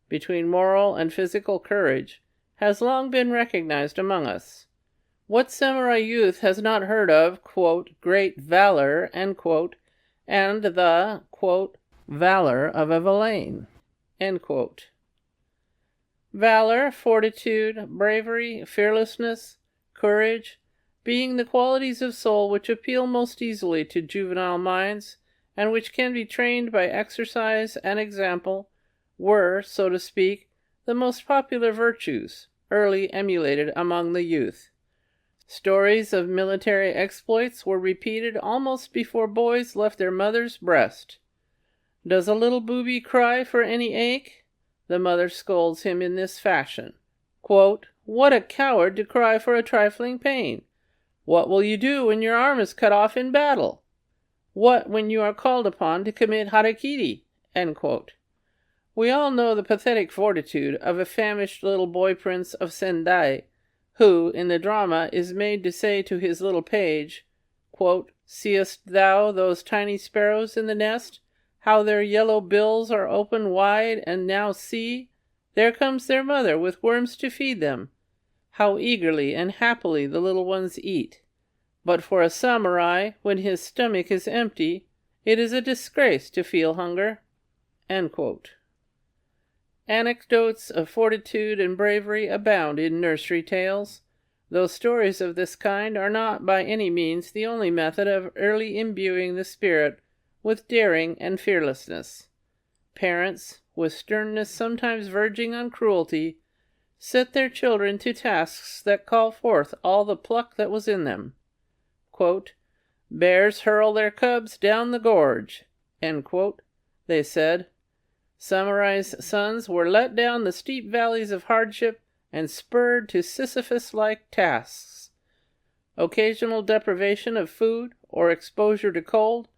between moral and physical courage has long been recognized among us. What samurai youth has not heard of, quote, "great valor," end quote, and the, quote, "valor of a villein," end quote. Valor, fortitude, bravery, fearlessness, courage, being the qualities of soul which appeal most easily to juvenile minds, and which can be trained by exercise and example, were, so to speak, the most popular virtues, early emulated among the youth. Stories of military exploits were repeated almost before boys left their mother's breast. Does a little booby cry for any ache? The mother scolds him in this fashion, quote, "What a coward to cry for a trifling pain! What will you do when your arm is cut off in battle? What when you are called upon to commit harakiri?" End quote. We all know the pathetic fortitude of a famished little boy prince of Sendai, who, in the drama, is made to say to his little page, quote, "Seest thou those tiny sparrows in the nest? How their yellow bills are open wide, and now see, there comes their mother with worms to feed them. How eagerly and happily the little ones eat. But for a samurai, when his stomach is empty, it is a disgrace to feel hunger." End quote. Anecdotes of fortitude and bravery abound in nursery tales, though stories of this kind are not by any means the only method of early imbuing the spirit with daring and fearlessness. Parents, with sternness sometimes verging on cruelty, set their children to tasks that call forth all the pluck that was in them. Quote, "Bears hurl their cubs down the gorge," end quote, they said. Samurai's sons were let down the steep valleys of hardship and spurred to Sisyphus-like tasks. Occasional deprivation of food or exposure to cold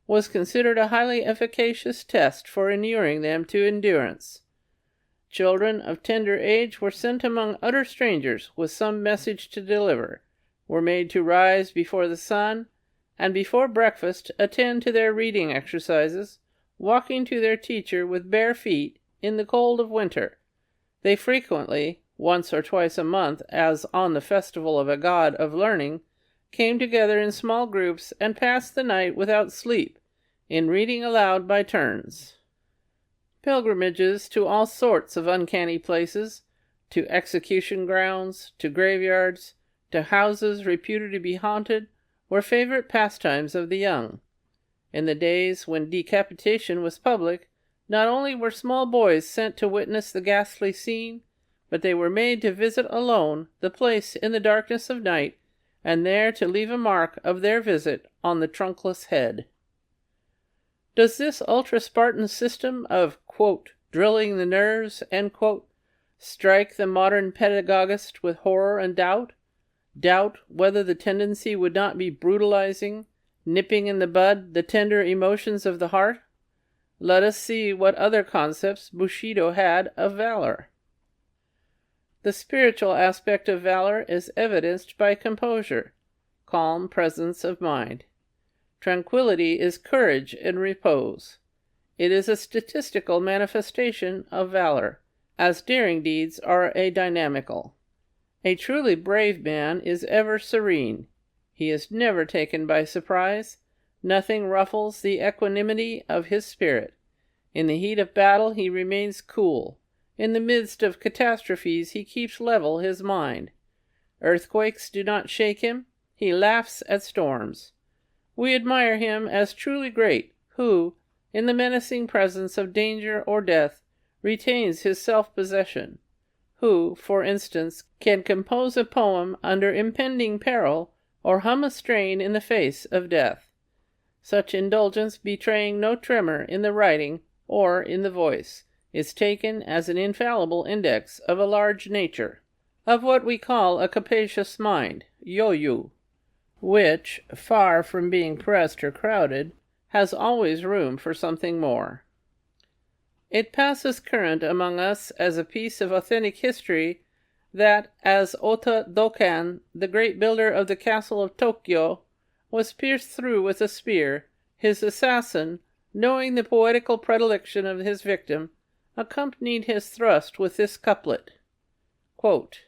was considered a highly efficacious test for inuring them to endurance. Children of tender age were sent among utter strangers with some message to deliver, were made to rise before the sun, and before breakfast attend to their reading exercises, walking to their teacher with bare feet in the cold of winter. They frequently, once or twice a month, as on the festival of a god of learning, came together in small groups and passed the night without sleep, in reading aloud by turns. Pilgrimages to all sorts of uncanny places, to execution grounds, to graveyards, to houses reputed to be haunted, were favorite pastimes of the young. In the days when decapitation was public, not only were small boys sent to witness the ghastly scene, but they were made to visit alone the place in the darkness of night, and there to leave a mark of their visit on the trunkless head. Does this ultra-Spartan system of, quote, drilling the nerves, end quote, strike the modern pedagogist with horror and doubt? Doubt whether the tendency would not be brutalizing, nipping in the bud the tender emotions of the heart? Let us see what other concepts Bushido had of valor. The spiritual aspect of valor is evidenced by composure, calm presence of mind. Tranquility is courage in repose. It is a statistical manifestation of valor, as daring deeds are a dynamical. A truly brave man is ever serene. He is never taken by surprise. Nothing ruffles the equanimity of his spirit. In the heat of battle he remains cool. In the midst of catastrophes he keeps level his mind. Earthquakes do not shake him. He laughs at storms. We admire him as truly great, who, in the menacing presence of danger or death, retains his self-possession, who, for instance, can compose a poem under impending peril, or hum a strain in the face of death, such indulgence betraying no tremor in the writing or in the voice, is taken as an infallible index of a large nature, of what we call a capacious mind, yo-yu, which, far from being pressed or crowded, has always room for something more. It passes current among us as a piece of authentic history that, as Ota Dokan, the great builder of the castle of Tokyo, was pierced through with a spear, his assassin, knowing the poetical predilection of his victim, accompanied his thrust with this couplet, quote,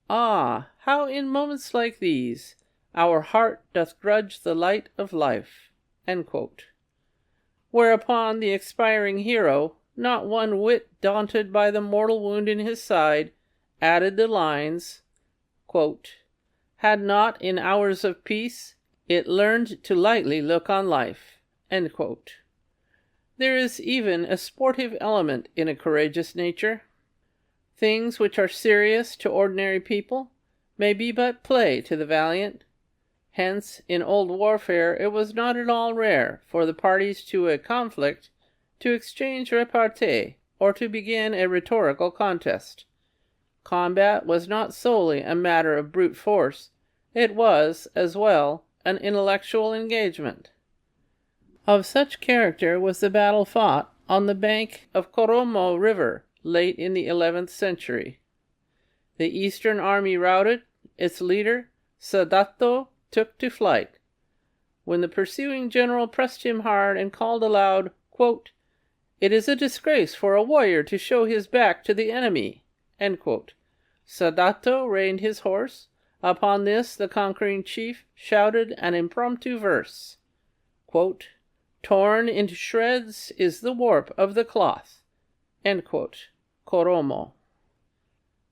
"Ah, how in moments like these our heart doth grudge the light of life," end quote. Whereupon the expiring hero, not one whit daunted by the mortal wound in his side, added the lines, quote, "Had not in hours of peace it learned to lightly look on life," end quote. There is even a sportive element in a courageous nature. Things which are serious to ordinary people may be but play to the valiant. Hence, in old warfare it was not at all rare for the parties to a conflict to exchange repartee, or to begin a rhetorical contest. Combat was not solely a matter of brute force, it was, as well, an intellectual engagement. Of such character was the battle fought on the bank of Koromo River late in the 11th century. The Eastern army routed, its leader, Sadato, took to flight, when the pursuing general pressed him hard and called aloud, quote, "It is a disgrace for a warrior to show his back to the enemy," end quote. Sadato reined his horse. Upon this the conquering chief shouted an impromptu verse, quote, "Torn into shreds is the warp of the cloth," end quote. Koromo.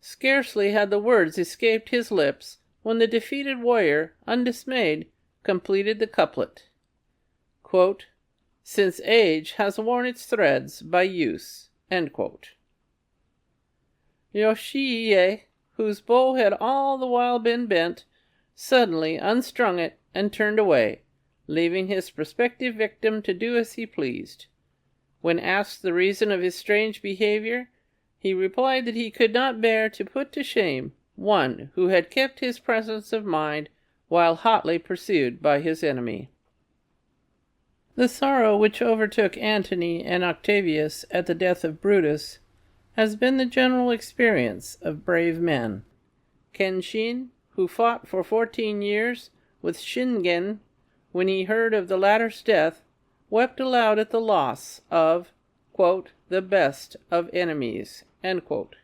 Scarcely had the words escaped his lips when the defeated warrior, undismayed, completed the couplet, quote, "Since age has worn its threads by use," end quote. Yoshiie, whose bow had all the while been bent, suddenly unstrung it and turned away, leaving his prospective victim to do as he pleased. When asked the reason of his strange behavior, he replied that he could not bear to put to shame one who had kept his presence of mind while hotly pursued by his enemy. The sorrow which overtook Antony and Octavius at the death of Brutus has been the general experience of brave men. Kenshin, who fought for 14 years with Shingen, when he heard of the latter's death, wept aloud at the loss of, quote, "the best of enemies," end quote.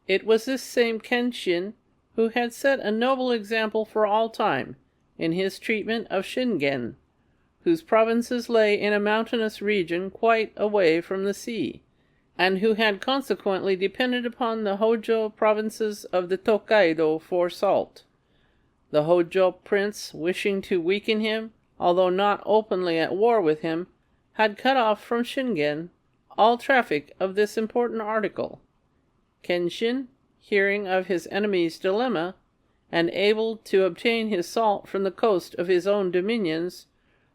It was this same Kenshin who had set a noble example for all time in his treatment of Shingen, whose provinces lay in a mountainous region quite away from the sea, and who had consequently depended upon the Hojo provinces of the Tokaido for salt. The Hojo prince, wishing to weaken him, although not openly at war with him, had cut off from Shingen all traffic of this important article. Kenshin, hearing of his enemy's dilemma, and able to obtain his salt from the coast of his own dominions,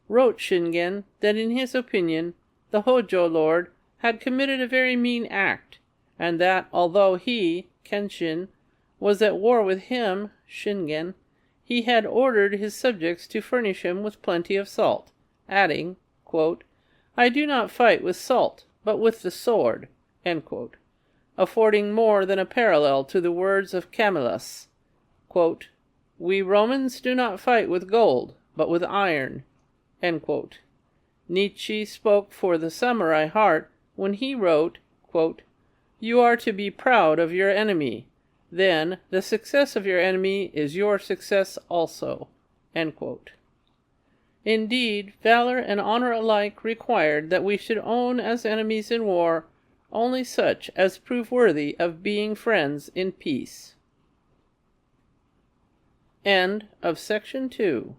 wrote Shingen that in his opinion the Hojo lord had committed a very mean act, and that although he, Kenshin, was at war with him, Shingen, he had ordered his subjects to furnish him with plenty of salt, adding, quote, "I do not fight with salt, but with the sword," end quote, affording more than a parallel to the words of Camillus, quote, "We Romans do not fight with gold, but with iron," end quote. Nietzsche spoke for the samurai heart when he wrote, quote, "You are to be proud of your enemy. Then the success of your enemy is your success also," end quote. Indeed, valor and honor alike required that we should own as enemies in war only such as prove worthy of being friends in peace. End of Section 2.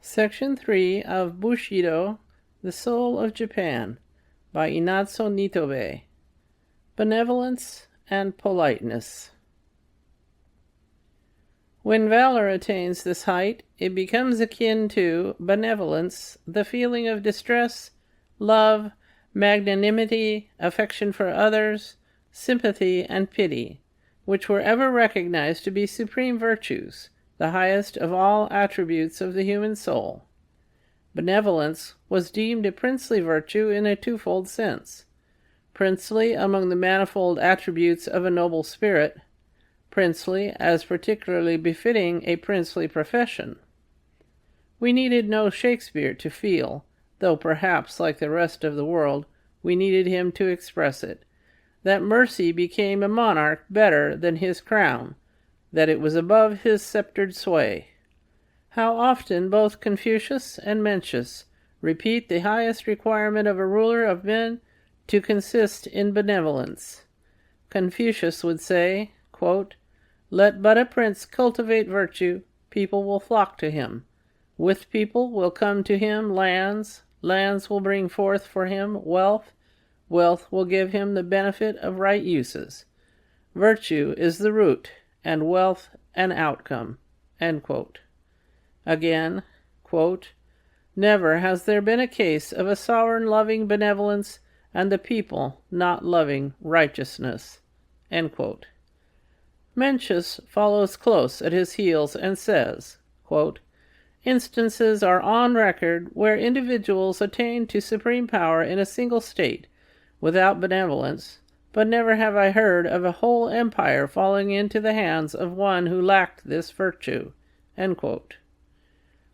Section 3 of Bushido, The Soul of Japan, by Inazo Nitobe. Benevolence and Politeness. When valor attains this height, it becomes akin to benevolence, the feeling of distress, love, magnanimity, affection for others, sympathy, and pity, which were ever recognized to be supreme virtues, the highest of all attributes of the human soul. Benevolence was deemed a princely virtue in a twofold sense: princely among the manifold attributes of a noble spirit, princely as particularly befitting a princely profession. We needed no Shakespeare to feel, though perhaps, like the rest of the world, we needed him to express it, that mercy became a monarch better than his crown, that it was above his sceptred sway. How often both Confucius and Mencius repeat the highest requirement of a ruler of men to consist in benevolence. Confucius would say, quote, "Let but a prince cultivate virtue, people will flock to him. With people will come to him lands, lands will bring forth for him wealth, wealth will give him the benefit of right uses. Virtue is the root, and wealth an outcome." End quote. Again, quote, "Never has there been a case of a sovereign loving benevolence and the people not loving righteousness." End quote. Mencius follows close at his heels and says, quote, "Instances are on record where individuals attained to supreme power in a single state without benevolence, but never have I heard of a whole empire falling into the hands of one who lacked this virtue." End quote.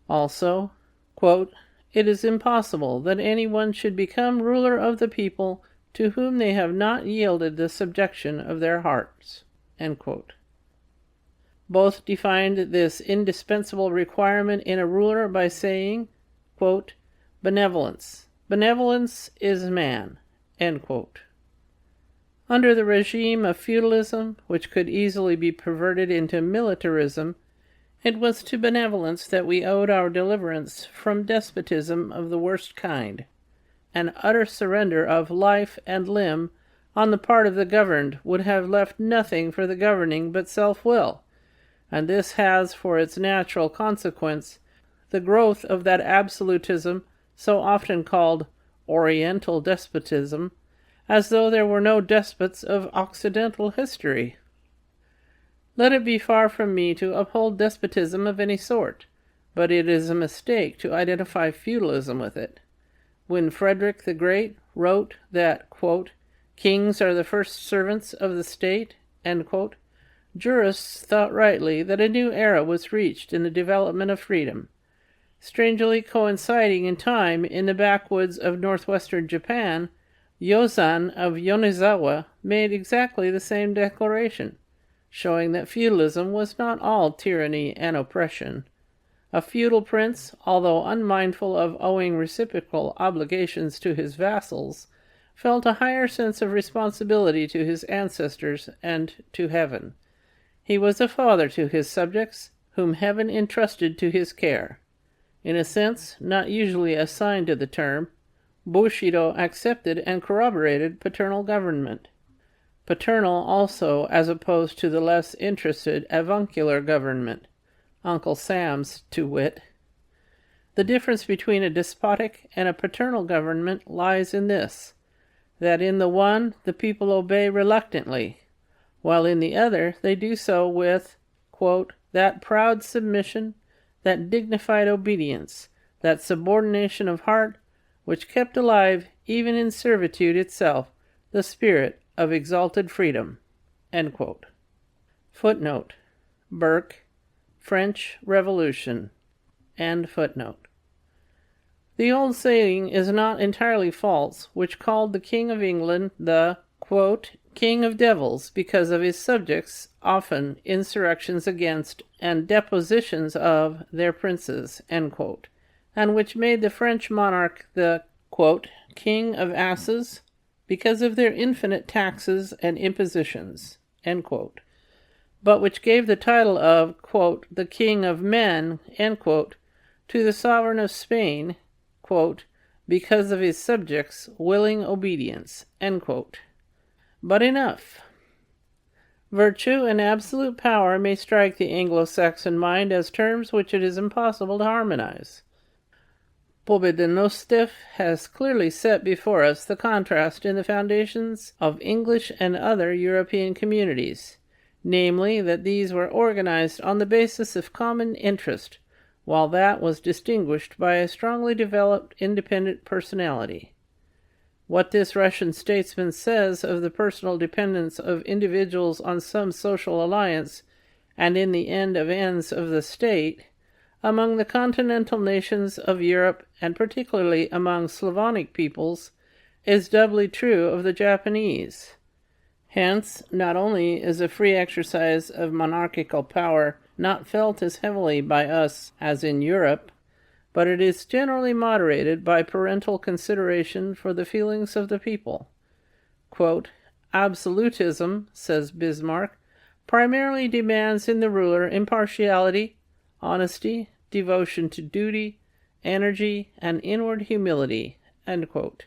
Also, quote, "It is impossible that anyone should become ruler of the people to whom they have not yielded the subjection of their hearts." End quote. Both defined this indispensable requirement in a ruler by saying, quote, "Benevolence. Benevolence is man." End quote. Under the regime of feudalism, which could easily be perverted into militarism, it was to benevolence that we owed our deliverance from despotism of the worst kind. An utter surrender of life and limb on the part of the governed would have left nothing for the governing but self-will, and this has for its natural consequence the growth of that absolutism so often called Oriental despotism, as though there were no despots of Occidental history. Let it be far from me to uphold despotism of any sort, but it is a mistake to identify feudalism with it. When Frederick the Great wrote that, quote, "Kings are the first servants of the state," end quote, jurists thought rightly that a new era was reached in the development of freedom. Strangely coinciding in time in the backwoods of northwestern Japan, Yozan of Yonezawa made exactly the same declaration, showing that feudalism was not all tyranny and oppression. A feudal prince, although unmindful of owing reciprocal obligations to his vassals, felt a higher sense of responsibility to his ancestors and to heaven. He was a father to his subjects, whom heaven entrusted to his care. In a sense not usually assigned to the term, Bushido accepted and corroborated paternal government. Paternal also as opposed to the less interested avuncular government, Uncle Sam's to wit. The difference between a despotic and a paternal government lies in this, that in the one the people obey reluctantly, while in the other they do so with, quote, that proud submission, that dignified obedience, that subordination of heart, which kept alive, even in servitude itself, the spirit of exalted freedom. End quote. Footnote. Burke, French Revolution. End footnote. The old saying is not entirely false, which called the King of England the, quote, King of Devils, because of his subjects, often insurrections against and depositions of their princes, end quote, and which made the French monarch the, quote, King of Asses, because of their infinite taxes and impositions, end quote, but which gave the title of, quote, the King of Men, end quote, to the sovereign of Spain, quote, because of his subjects' willing obedience, end quote. But enough. Virtue and absolute power may strike the Anglo-Saxon mind as terms which it is impossible to harmonize. Pobedonostsev has clearly set before us the contrast in the foundations of English and other European communities, namely that these were organized on the basis of common interest, while that was distinguished by a strongly developed independent personality. What this Russian statesman says of the personal dependence of individuals on some social alliance, and in the end of ends of the state, among the continental nations of Europe, and particularly among Slavonic peoples, is doubly true of the Japanese. Hence, not only is a free exercise of monarchical power not felt as heavily by us as in Europe, but it is generally moderated by parental consideration for the feelings of the people. Quote, absolutism, says Bismarck, primarily demands in the ruler impartiality, honesty, devotion to duty, energy, and inward humility. End quote.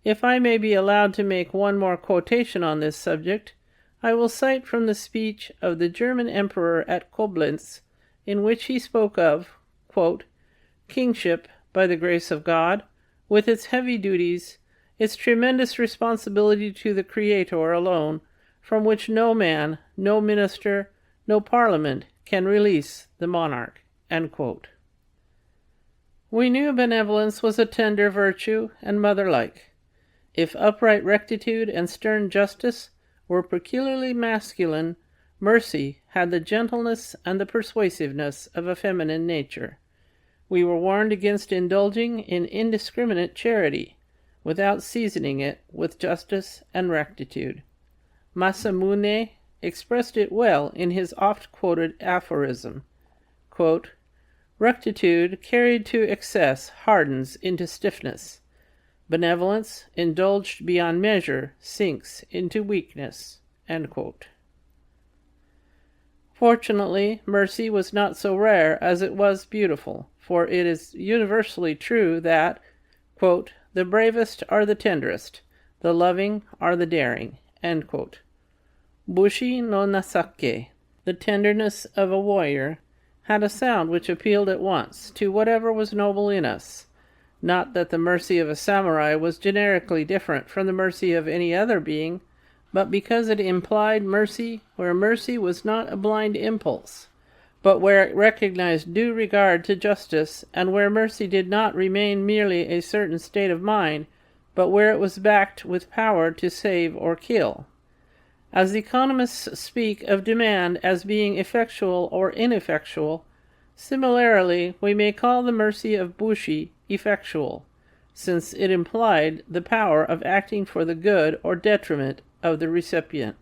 If I may be allowed to make one more quotation on this subject, I will cite from the speech of the German Emperor at Koblenz, in which he spoke of, quote, kingship, by the grace of God, with its heavy duties, its tremendous responsibility to the Creator alone, from which no man, no minister, no parliament can release the monarch. End quote. We knew benevolence was a tender virtue and mother-like. If upright rectitude and stern justice were peculiarly masculine, mercy had the gentleness and the persuasiveness of a feminine nature. We were warned against indulging in indiscriminate charity, without seasoning it with justice and rectitude. Masamune expressed it well in his oft-quoted aphorism, quote, rectitude carried to excess hardens into stiffness. Benevolence, indulged beyond measure, sinks into weakness. End quote. Fortunately, mercy was not so rare as it was beautiful, for it is universally true that, quote, the bravest are the tenderest, the loving are the daring. End quote. Bushi no Nasake, the tenderness of a warrior, had a sound which appealed at once to whatever was noble in us. Not that the mercy of a samurai was generically different from the mercy of any other being, but because it implied mercy where mercy was not a blind impulse, but where it recognized due regard to justice, and where mercy did not remain merely a certain state of mind, but where it was backed with power to save or kill. As the economists speak of demand as being effectual or ineffectual, similarly we may call the mercy of Bushi effectual, since it implied the power of acting for the good or detriment of the recipient.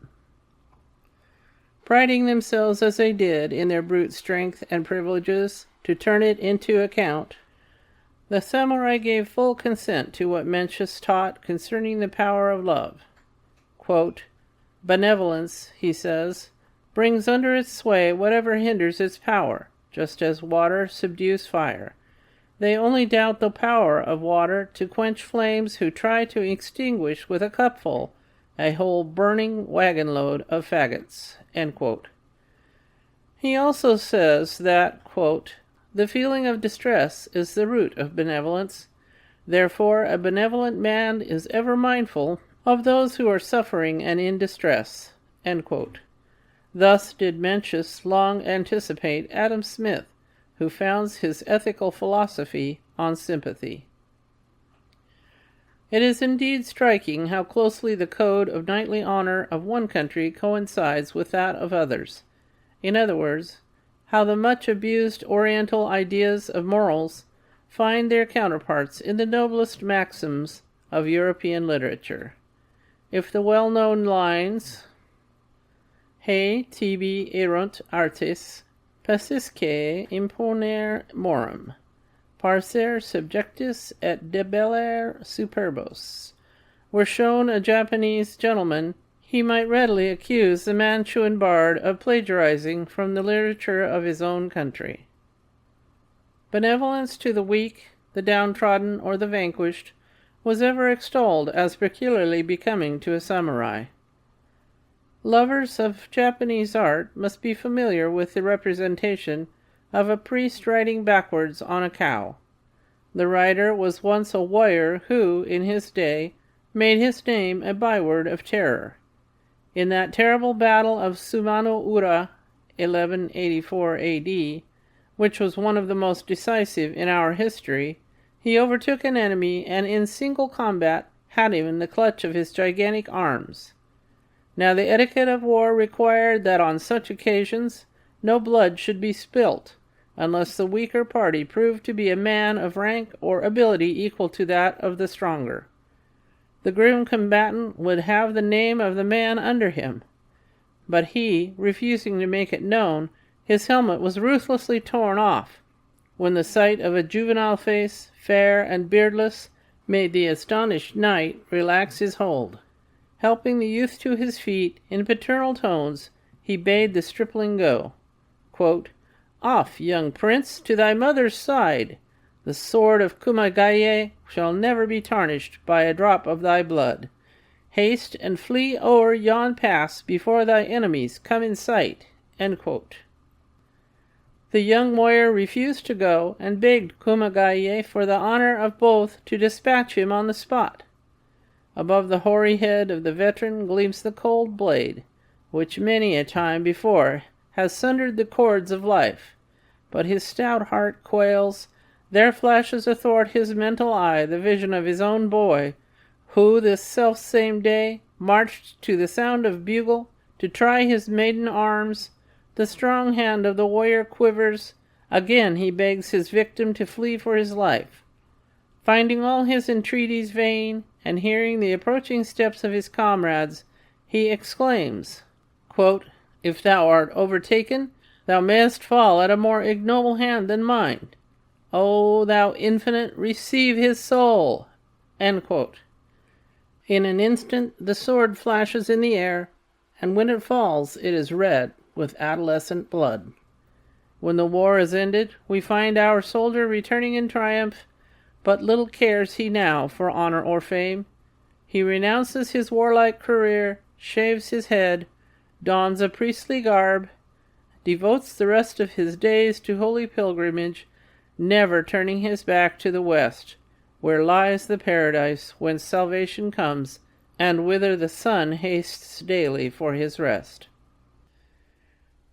Priding themselves as they did in their brute strength and privileges, to turn it into account, the samurai gave full consent to what Mencius taught concerning the power of love. Quote, "Benevolence," he says, "brings under its sway whatever hinders its power, just as water subdues fire. They only doubt the power of water to quench flames who try to extinguish with a cupful a whole burning wagon-load of faggots." End quote. He also says that, quote, "The feeling of distress is the root of benevolence. Therefore, a benevolent man is ever mindful of those who are suffering and in distress." End quote. Thus did Mencius long anticipate Adam Smith, who founds his ethical philosophy on sympathy. It is indeed striking how closely the code of knightly honor of one country coincides with that of others. In other words, how the much abused Oriental ideas of morals find their counterparts in the noblest maxims of European literature. If the well-known lines, "He tibi erunt artes, pacisque imponere morum, parser subjectus et debellere superbos," were shown a Japanese gentleman, he might readily accuse the Mantuan bard of plagiarizing from the literature of his own country. Benevolence to the weak, the downtrodden, or the vanquished was ever extolled as peculiarly becoming to a samurai. Lovers of Japanese art must be familiar with the representation of a priest riding backwards on a cow. The rider was once a warrior who, in his day, made his name a byword of terror. In that terrible battle of Sumano-ura, 1184 A.D., which was one of the most decisive in our history, he overtook an enemy and in single combat had him in the clutch of his gigantic arms. Now the etiquette of war required that on such occasions no blood should be spilt, unless the weaker party proved to be a man of rank or ability equal to that of the stronger. The grim combatant would have the name of the man under him, but he, refusing to make it known, his helmet was ruthlessly torn off, when the sight of a juvenile face, fair and beardless, made the astonished knight relax his hold. Helping the youth to his feet, in paternal tones, he bade the stripling go. Quote, "Off, young prince, to thy mother's side. The sword of Kumagaye shall never be tarnished by a drop of thy blood. Haste and flee o'er yon pass before thy enemies come in sight." End quote. The young warrior refused to go and begged Kumagaye for the honor of both to dispatch him on the spot. Above the hoary head of the veteran gleams the cold blade, which many a time before has sundered the cords of life, but his stout heart quails. There flashes athwart his mental eye the vision of his own boy, who this self-same day marched to the sound of bugle to try his maiden arms. The strong hand of the warrior quivers. Again he begs his victim to flee for his life. Finding all his entreaties vain, and hearing the approaching steps of his comrades, he exclaims, quote, "If thou art overtaken, thou mayest fall at a more ignoble hand than mine. O thou infinite, receive his soul." End quote. In an instant the sword flashes in the air, and when it falls it is red with adolescent blood. When the war is ended, we find our soldier returning in triumph, but little cares he now for honor or fame. He renounces his warlike career, shaves his head, dons a priestly garb, devotes the rest of his days to holy pilgrimage, never turning his back to the west, where lies the paradise whence salvation comes, and whither the sun hastes daily for his rest.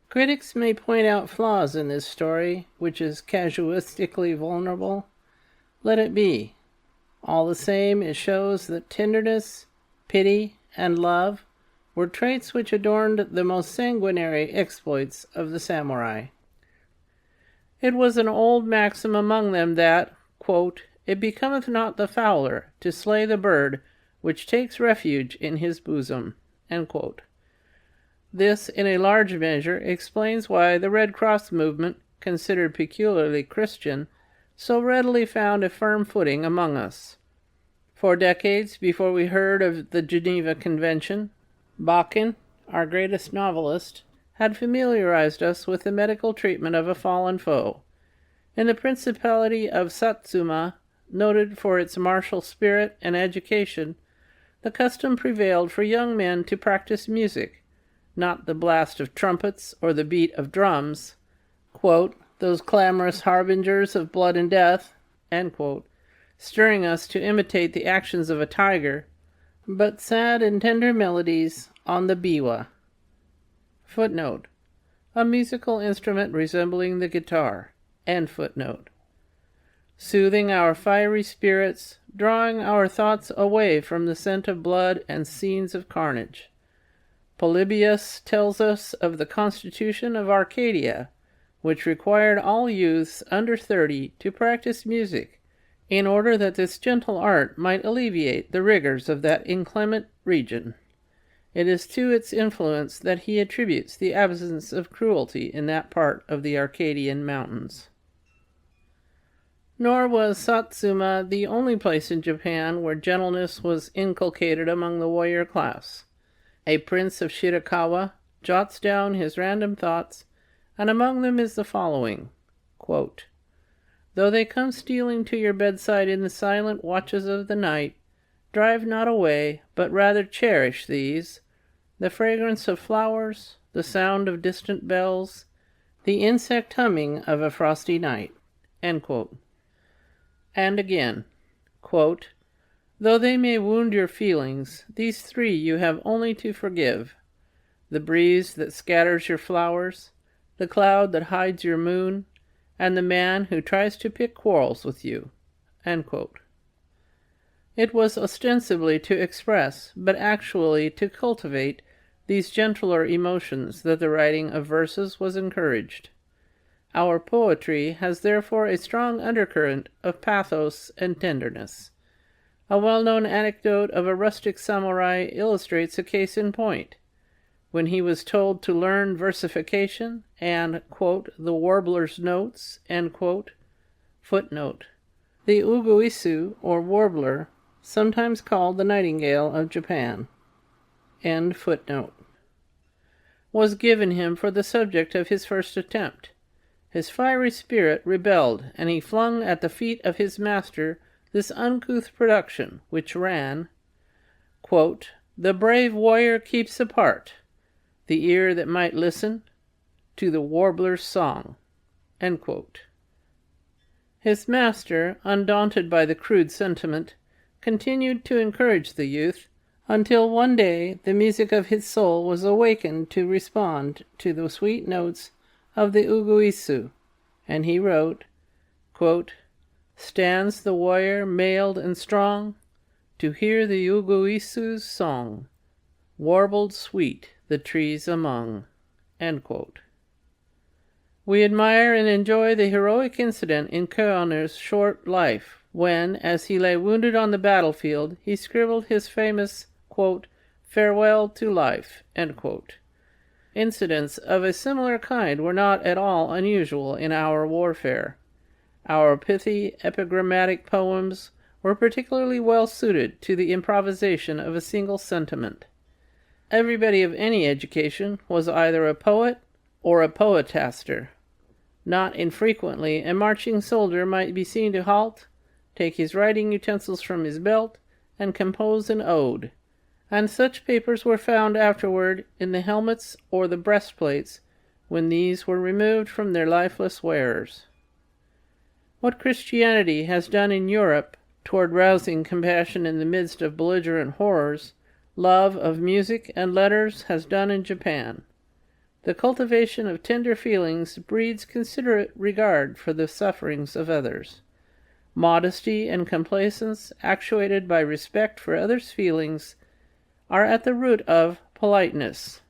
Critics may point out flaws in this story, which is casuistically vulnerable. Let it be. All the same, it shows that tenderness, pity, and love were traits which adorned the most sanguinary exploits of the samurai. It was an old maxim among them that, quote, "It becometh not the fowler to slay the bird which takes refuge in his bosom." End quote. This, in a large measure, explains why the Red Cross movement considered peculiarly Christian, so readily found a firm footing among us. For decades before we heard of the Geneva Convention, Bakken, our greatest novelist, had familiarized us with the medical treatment of a fallen foe. In the Principality of Satsuma, noted for its martial spirit and education, the custom prevailed for young men to practice music, not the blast of trumpets or the beat of drums, quote, those clamorous harbingers of blood and death, end quote, stirring us to imitate the actions of a tiger, but sad and tender melodies on the biwa. Footnote, a musical instrument resembling the guitar, end footnote. Soothing our fiery spirits, drawing our thoughts away from the scent of blood and scenes of carnage. Polybius tells us of the constitution of Arcadia, which required all youths under 30 to practice music, in order that this gentle art might alleviate the rigors of that inclement region. It is to its influence that he attributes the absence of cruelty in that part of the Arcadian mountains. Nor was Satsuma the only place in Japan where gentleness was inculcated among the warrior class. A prince of Shirakawa jots down his random thoughts, and among them is the following, quote, though they come stealing to your bedside in the silent watches of the night, drive not away, but rather cherish these, the fragrance of flowers, the sound of distant bells, the insect humming of a frosty night, end quote. And again, quote, though they may wound your feelings, these three you have only to forgive, the breeze that scatters your flowers, the cloud that hides your moon, and the man who tries to pick quarrels with you, end quote. It was ostensibly to express, but actually to cultivate, these gentler emotions that the writing of verses was encouraged. Our poetry has therefore a strong undercurrent of pathos and tenderness. A well-known anecdote of a rustic samurai illustrates a case in point. When he was told to learn versification and, quote, the warbler's notes, end quote, footnote, the uguisu, or warbler, sometimes called the nightingale of Japan, end footnote, was given him for the subject of his first attempt. His fiery spirit rebelled, and he flung at the feet of his master this uncouth production, which ran, quote, the brave warrior keeps apart, the ear that might listen to the warbler's song, end quote. His master, undaunted by the crude sentiment, continued to encourage the youth, until one day the music of his soul was awakened to respond to the sweet notes of the uguisu, and he wrote, quote, stands the warrior mailed and strong to hear the uguisu's song, warbled sweet the trees among, end quote. We admire and enjoy the heroic incident in Koerner's short life, when, as he lay wounded on the battlefield, he scribbled his famous, quote, farewell to life, end quote. Incidents of a similar kind were not at all unusual in our warfare. Our pithy, epigrammatic poems were particularly well suited to the improvisation of a single sentiment. Everybody of any education was either a poet or a poetaster. Not infrequently a marching soldier might be seen to halt, take his writing utensils from his belt, and compose an ode, and such papers were found afterward in the helmets or the breastplates when these were removed from their lifeless wearers. What Christianity has done in Europe toward rousing compassion in the midst of belligerent horrors, love of music and letters has done in Japan. The cultivation of tender feelings breeds considerate regard for the sufferings of others. Modesty and complacence, actuated by respect for others' feelings, are at the root of politeness,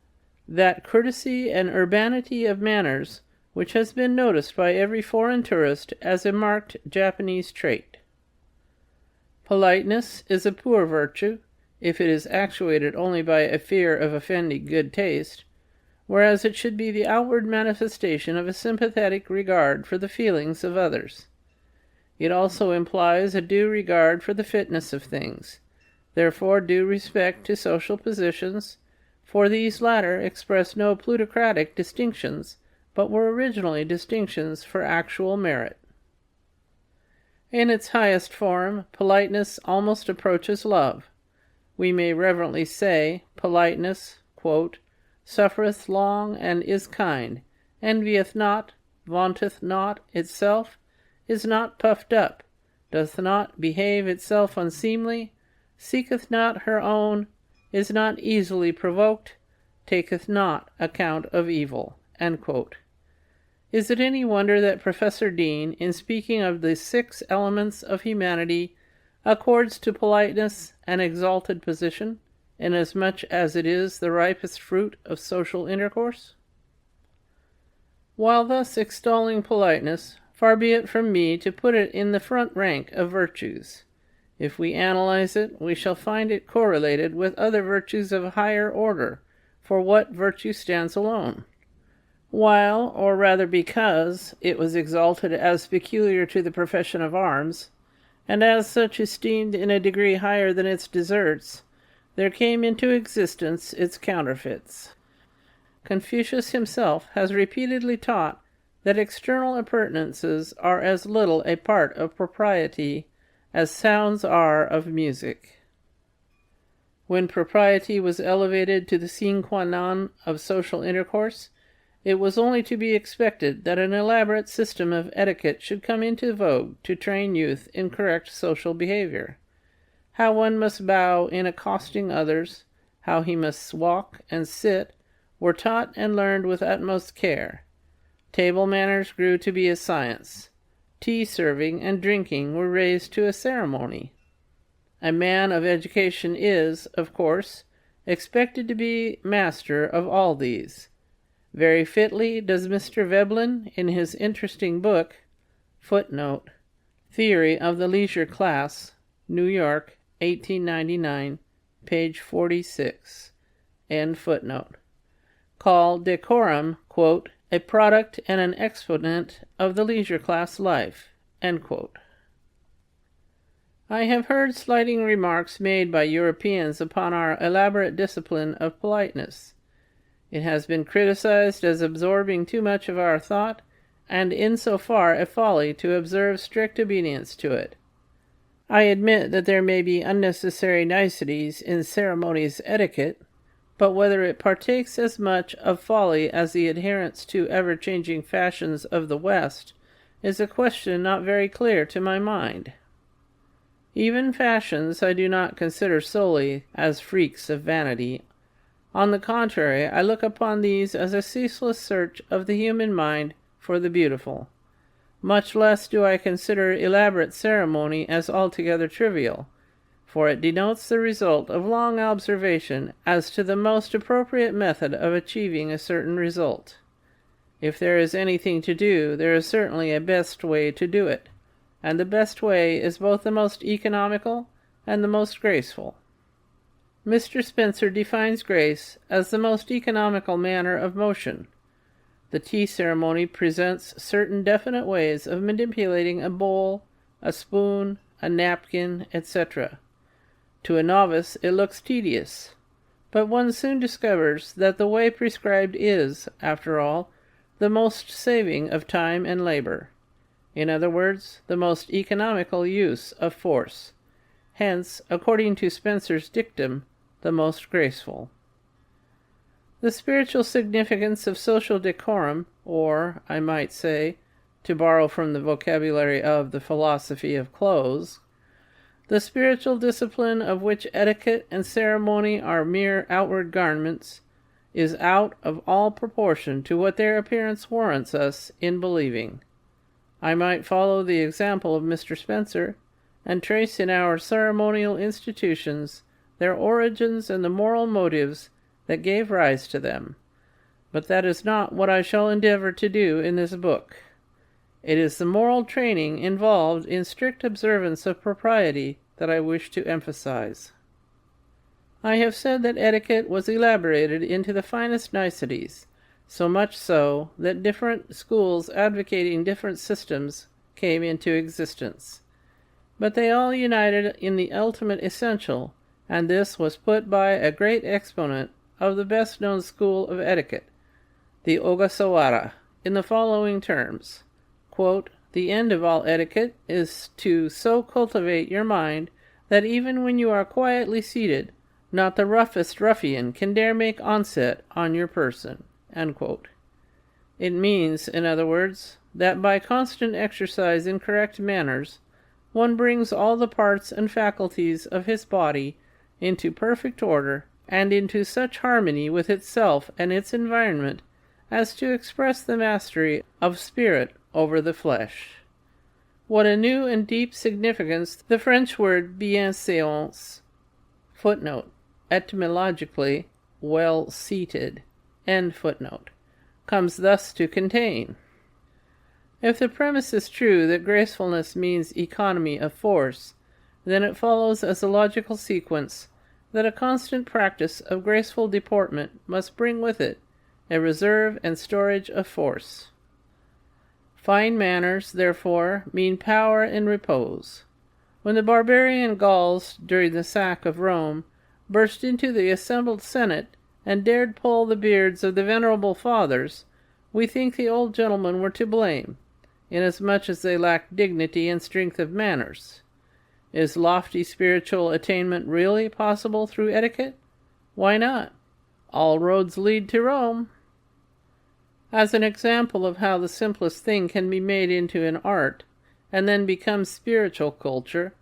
that courtesy and urbanity of manners which has been noticed by every foreign tourist as a marked Japanese trait. Politeness is a poor virtue, if it is actuated only by a fear of offending good taste, whereas it should be the outward manifestation of a sympathetic regard for the feelings of others. It also implies a due regard for the fitness of things, therefore due respect to social positions, for these latter express no plutocratic distinctions, but were originally distinctions for actual merit. In its highest form, politeness almost approaches love. We may reverently say, politeness, quote, suffereth long and is kind, envieth not, vaunteth not itself, is not puffed up, doth not behave itself unseemly, seeketh not her own, is not easily provoked, taketh not account of evil. End quote. Is it any wonder that Professor Dean, in speaking of the 6 elements of humanity, accords to politeness an exalted position, inasmuch as it is the ripest fruit of social intercourse? While thus extolling politeness, far be it from me to put it in the front rank of virtues. If we analyze it, we shall find it correlated with other virtues of a higher order, for what virtue stands alone? While, or rather because, it was exalted as peculiar to the profession of arms, and as such esteemed in a degree higher than its deserts, there came into existence its counterfeits. Confucius himself has repeatedly taught that external appurtenances are as little a part of propriety as sounds are of music. When propriety was elevated to the sine qua non of social intercourse, it was only to be expected that an elaborate system of etiquette should come into vogue to train youth in correct social behavior. How one must bow in accosting others, how he must walk and sit, were taught and learned with utmost care. Table manners grew to be a science. Tea serving and drinking were raised to a ceremony. A man of education is, of course, expected to be master of all these. Very fitly does Mr. Veblen, in his interesting book, footnote, Theory of the Leisure Class, New York, 1899, page 46, end footnote, call decorum, quote, a product and an exponent of the leisure class life, end quote. I have heard slighting remarks made by Europeans upon our elaborate discipline of politeness. It has been criticized as absorbing too much of our thought, and in so far a folly to observe strict obedience to it. I admit that there may be unnecessary niceties in ceremonies etiquette, but whether it partakes as much of folly as the adherence to ever-changing fashions of the West is a question not very clear to my mind. Even fashions I do not consider solely as freaks of vanity. On the contrary, I look upon these as a ceaseless search of the human mind for the beautiful. Much less do I consider elaborate ceremony as altogether trivial, for it denotes the result of long observation as to the most appropriate method of achieving a certain result. If there is anything to do, there is certainly a best way to do it, and the best way is both the most economical and the most graceful. Mr. Spencer defines grace as the most economical manner of motion. The tea ceremony presents certain definite ways of manipulating a bowl, a spoon, a napkin, etc. To a novice it looks tedious, but one soon discovers that the way prescribed is, after all, the most saving of time and labor. In other words, the most economical use of force. Hence, according to Spencer's dictum, the most graceful. The spiritual significance of social decorum, or, I might say, to borrow from the vocabulary of the philosophy of clothes, the spiritual discipline of which etiquette and ceremony are mere outward garments, is out of all proportion to what their appearance warrants us in believing. I might follow the example of Mr. Spencer, and trace in our ceremonial institutions their origins and the moral motives that gave rise to them. But that is not what I shall endeavor to do in this book. It is the moral training involved in strict observance of propriety that I wish to emphasize. I have said that etiquette was elaborated into the finest niceties, so much so that different schools advocating different systems came into existence. But they all united in the ultimate essential, and this was put by a great exponent of the best-known school of etiquette, the Ogasawara, in the following terms, quote, "The end of all etiquette is to so cultivate your mind that even when you are quietly seated, not the roughest ruffian can dare make onset on your person." End quote. It means, in other words, that by constant exercise in correct manners, one brings all the parts and faculties of his body into perfect order and into such harmony with itself and its environment as to express the mastery of spirit over the flesh. What a new and deep significance the French word bienséance, footnote, etymologically, well-seated, end footnote, comes thus to contain. If the premise is true that gracefulness means economy of force, then it follows as a logical sequence that a constant practice of graceful deportment must bring with it a reserve and storage of force. Fine manners, therefore, mean power and repose. When the barbarian Gauls, during the sack of Rome, burst into the assembled Senate and dared pull the beards of the venerable fathers, we think the old gentlemen were to blame, inasmuch as they lacked dignity and strength of manners. Is lofty spiritual attainment really possible through etiquette? Why not? All roads lead to Rome. As an example of how the simplest thing can be made into an art, and then become spiritual culture,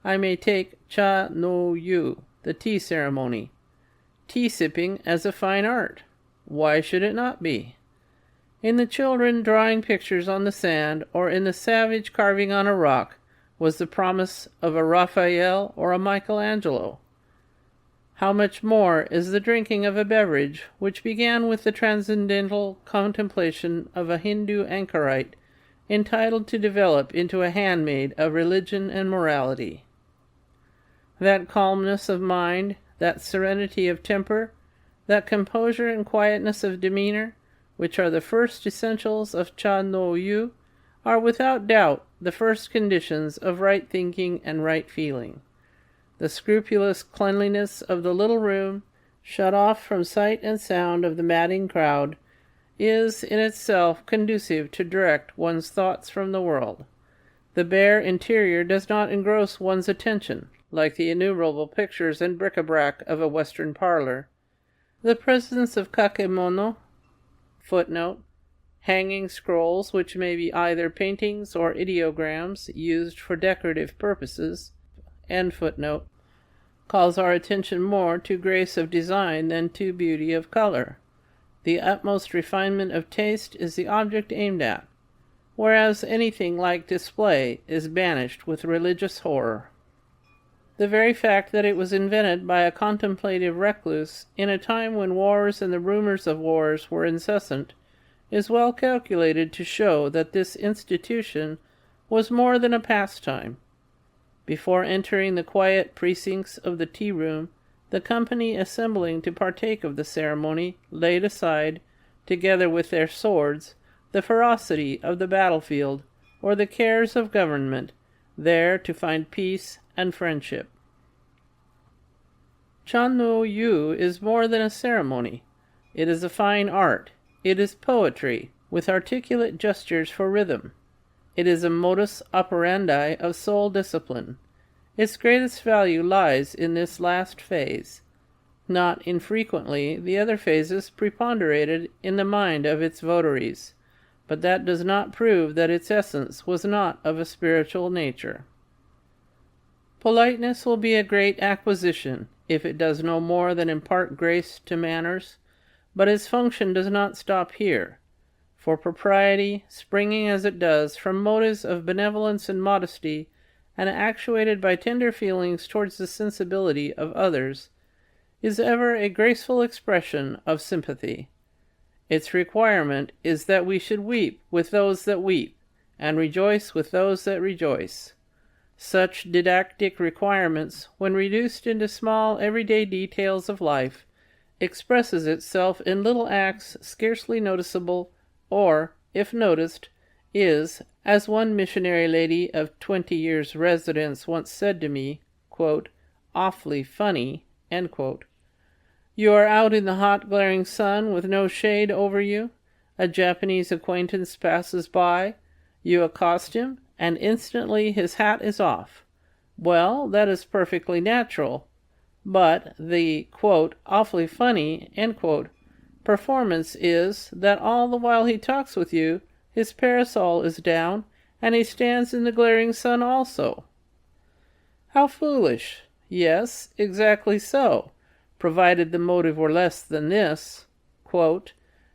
I may take cha no yu, the tea ceremony. Tea-sipping as a fine art. Why should it not be? In the children drawing pictures on the sand, or in the savage carving on a rock, was the promise of a Raphael or a Michelangelo. How much more is the drinking of a beverage which began with the transcendental contemplation of a Hindu anchorite, entitled to develop into a handmaid of religion and morality. That calmness of mind, that serenity of temper, that composure and quietness of demeanor, which are the first essentials of cha no yu, are without doubt the first conditions of right thinking and right feeling. The scrupulous cleanliness of the little room, shut off from sight and sound of the madding crowd, is in itself conducive to direct one's thoughts from the world. The bare interior does not engross one's attention, like the innumerable pictures and bric-a-brac of a Western parlor. The presence of kakemono, footnote, hanging scrolls which may be either paintings or ideograms used for decorative purposes, end footnote, calls our attention more to grace of design than to beauty of color. The utmost refinement of taste is the object aimed at, whereas anything like display is banished with religious horror. The very fact that it was invented by a contemplative recluse in a time when wars and the rumors of wars were incessant is well calculated to show that this institution was more than a pastime. Before entering the quiet precincts of the tea-room, the company assembling to partake of the ceremony laid aside, together with their swords, the ferocity of the battlefield or the cares of government, there to find peace and friendship. Cha no yu is more than a ceremony. It is a fine art. It is poetry, with articulate gestures for rhythm. It is a modus operandi of soul discipline. Its greatest value lies in this last phase. Not infrequently, the other phases preponderated in the mind of its votaries, but that does not prove that its essence was not of a spiritual nature. Politeness will be a great acquisition if it does no more than impart grace to manners, but its function does not stop here, for propriety, springing as it does from motives of benevolence and modesty, and actuated by tender feelings towards the sensibility of others, is ever a graceful expression of sympathy. Its requirement is that we should weep with those that weep, and rejoice with those that rejoice. Such didactic requirements, when reduced into small everyday details of life, expresses itself in little acts scarcely noticeable, or, if noticed, is, as one missionary lady of 20 years' residence once said to me, quote, awfully funny, end quote. You are out in the hot glaring sun with no shade over you. A Japanese acquaintance passes by. You accost him, and instantly his hat is off. Well, that is perfectly natural. But the, quote, awfully funny, end quote, performance is that all the while he talks with you, his parasol is down, and he stands in the glaring sun also. How foolish! Yes, exactly so, provided the motive were less than this. Quote,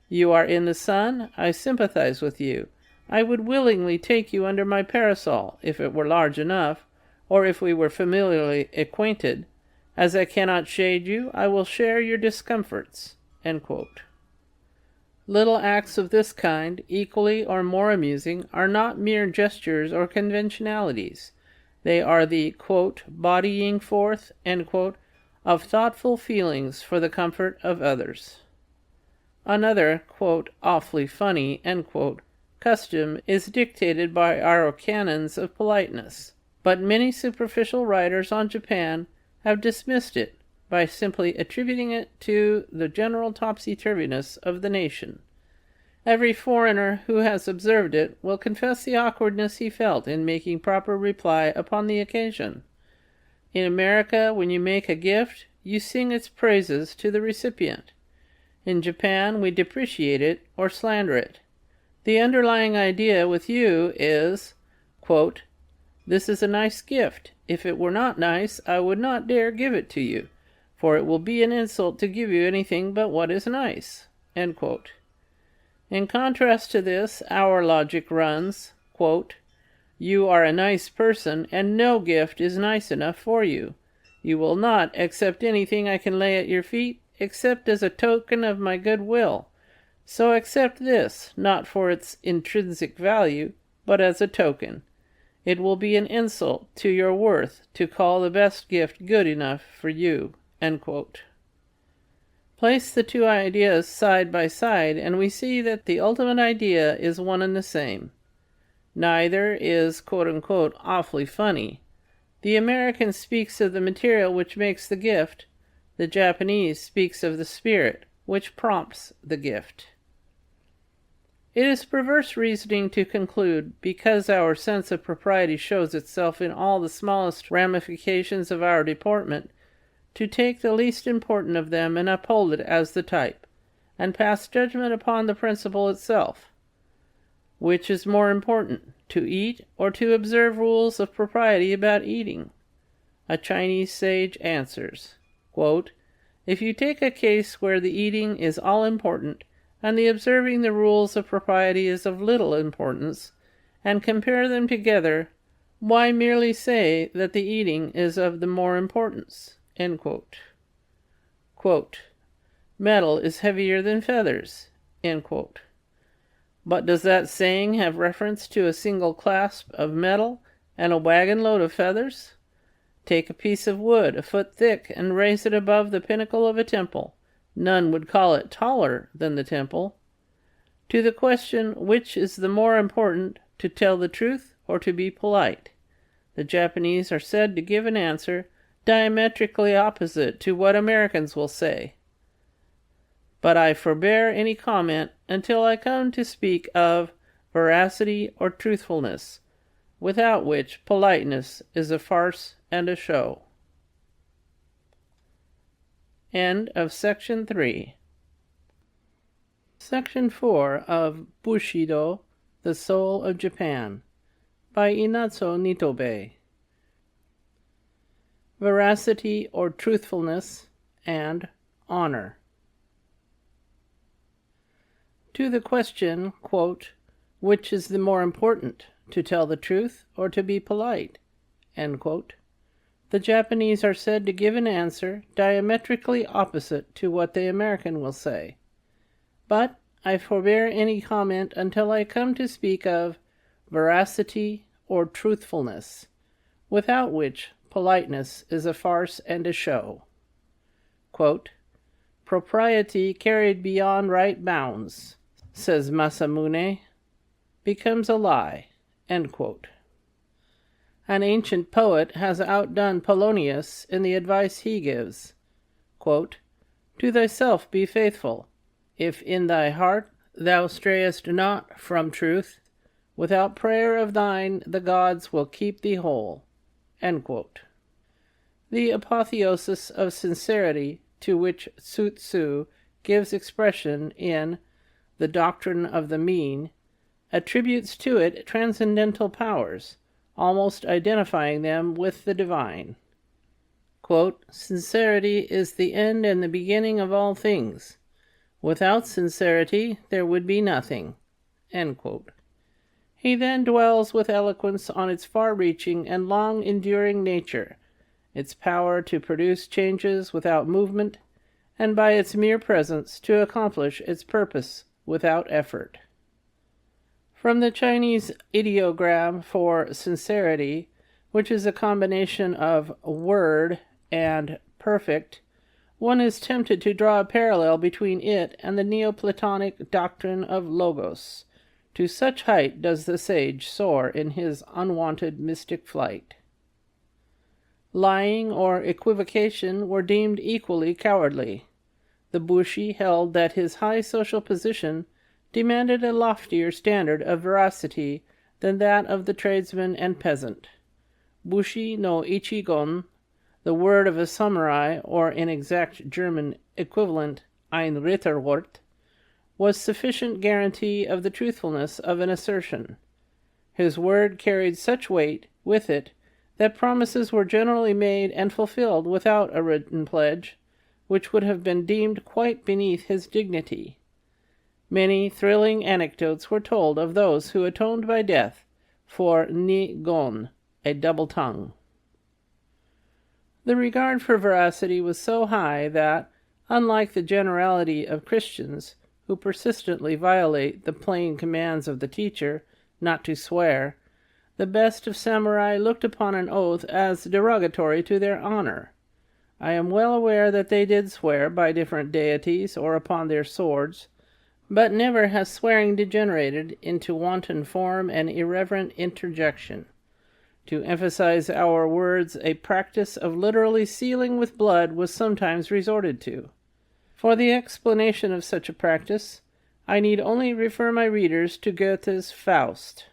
you are in the sun, I sympathize with you. I would willingly take you under my parasol, if it were large enough, or if we were familiarly acquainted. As I cannot shade you, I will share your discomforts. End quote. Little acts of this kind, equally or more amusing, are not mere gestures or conventionalities. They are the, quote, bodying forth, end quote, of thoughtful feelings for the comfort of others. Another, quote, awfully funny, end quote, custom is dictated by our canons of politeness, but many superficial writers on Japan have dismissed it by simply attributing it to the general topsy-turviness of the nation. Every foreigner who has observed it will confess the awkwardness he felt in making proper reply upon the occasion. In America, when you make a gift, you sing its praises to the recipient. In Japan, we depreciate it or slander it. The underlying idea with you is, quote, this is a nice gift. If it were not nice, I would not dare give it to you, for it will be an insult to give you anything but what is nice. End quote. In contrast to this, our logic runs, quote, you are a nice person, and no gift is nice enough for you. You will not accept anything I can lay at your feet, except as a token of my good will. So accept this, not for its intrinsic value, but as a token. It will be an insult to your worth to call the best gift good enough for you. End quote. Place the two ideas side by side, and we see that the ultimate idea is one and the same. Neither is, quote-unquote, awfully funny. The American speaks of the material which makes the gift. The Japanese speaks of the spirit which prompts the gift. It is perverse reasoning to conclude, because our sense of propriety shows itself in all the smallest ramifications of our deportment, to take the least important of them and uphold it as the type, and pass judgment upon the principle itself. Which is more important, to eat or to observe rules of propriety about eating? A Chinese sage answers, quote, if you take a case where the eating is all important, and the observing the rules of propriety is of little importance, and compare them together, why merely say that the eating is of the more importance? End quote. Quote, metal is heavier than feathers. End quote. But does that saying have reference to a single clasp of metal and a wagon load of feathers? Take a piece of wood a foot thick and raise it above the pinnacle of a temple. None would call it taller than the temple. To the question, which is the more important, to tell the truth or to be polite, the Japanese are said to give an answer diametrically opposite to what Americans will say. But I forbear any comment until I come to speak of veracity or truthfulness, without which politeness is a farce and a show. End of Section 3. Section 4 of Bushido, The Soul of Japan, by Inazo Nitobe. Veracity or truthfulness, and honor. To the question, quote, which is the more important, to tell the truth or to be polite, end quote, the Japanese are said to give an answer diametrically opposite to what the American will say. But I forbear any comment until I come to speak of veracity or truthfulness, without which politeness is a farce and a show. Quote, propriety carried beyond right bounds, says Masamune, becomes a lie." End quote. An ancient poet has outdone Polonius in the advice he gives. Quote, "To thyself be faithful. If in thy heart thou strayest not from truth, without prayer of thine the gods will keep thee whole." End quote. The apotheosis of sincerity, to which Tzu Tzu gives expression in The Doctrine of the Mean, attributes to it transcendental powers, almost identifying them with the divine. Quote, "Sincerity is the end and the beginning of all things. Without sincerity there would be nothing." End quote. He then dwells with eloquence on its far-reaching and long-enduring nature, its power to produce changes without movement, and by its mere presence to accomplish its purpose without effort. From the Chinese ideogram for sincerity, which is a combination of word and perfect, one is tempted to draw a parallel between it and the Neoplatonic doctrine of logos. To such height does the sage soar in his unwonted mystic flight. Lying or equivocation were deemed equally cowardly. The Bushi held that his high social position demanded a loftier standard of veracity than that of the tradesman and peasant. Bushi no Ichigon, the word of a samurai, or in exact German equivalent ein Ritterwort, was sufficient guarantee of the truthfulness of an assertion. His word carried such weight with it that promises were generally made and fulfilled without a written pledge, which would have been deemed quite beneath his dignity. Many thrilling anecdotes were told of those who atoned by death for ni gon, a double tongue. The regard for veracity was so high that, unlike the generality of Christians, who persistently violate the plain commands of the teacher not to swear, the best of samurai looked upon an oath as derogatory to their honor. I am well aware that they did swear by different deities or upon their swords, but never has swearing degenerated into wanton form and irreverent interjection. To emphasize our words, a practice of literally sealing with blood was sometimes resorted to. For the explanation of such a practice, I need only refer my readers to Goethe's Faust.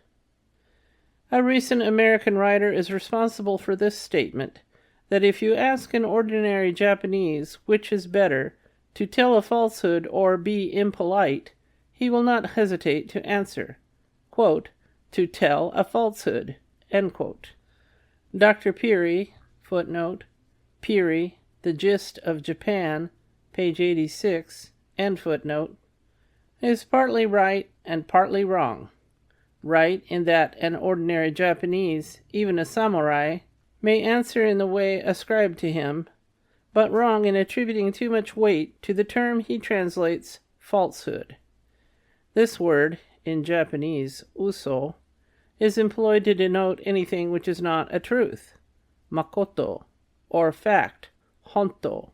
A recent American writer is responsible for this statement, that if you ask an ordinary Japanese which is better, to tell a falsehood or be impolite, he will not hesitate to answer, quote, "to tell a falsehood." End quote. Dr. Peary, footnote, Peary, The Gist of Japan, page 86, end footnote, is partly right and partly wrong. Right in that an ordinary Japanese, even a samurai, may answer in the way ascribed to him, but wrong in attributing too much weight to the term he translates falsehood. This word, in Japanese, uso, is employed to denote anything which is not a truth, makoto, or fact, honto.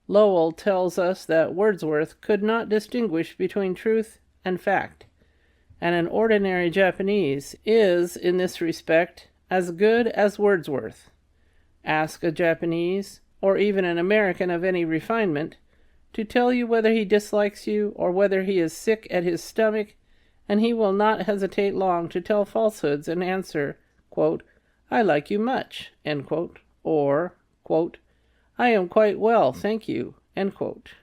Lowell tells us that Wordsworth could not distinguish between truth and fact, and an ordinary Japanese is, in this respect, as good as Wordsworth. Ask a Japanese, or even an American of any refinement, to tell you whether he dislikes you or whether he is sick at his stomach, and he will not hesitate long to tell falsehoods and answer, quote, "I like you much," end quote, or, quote, "I am quite well, thank you," end quote.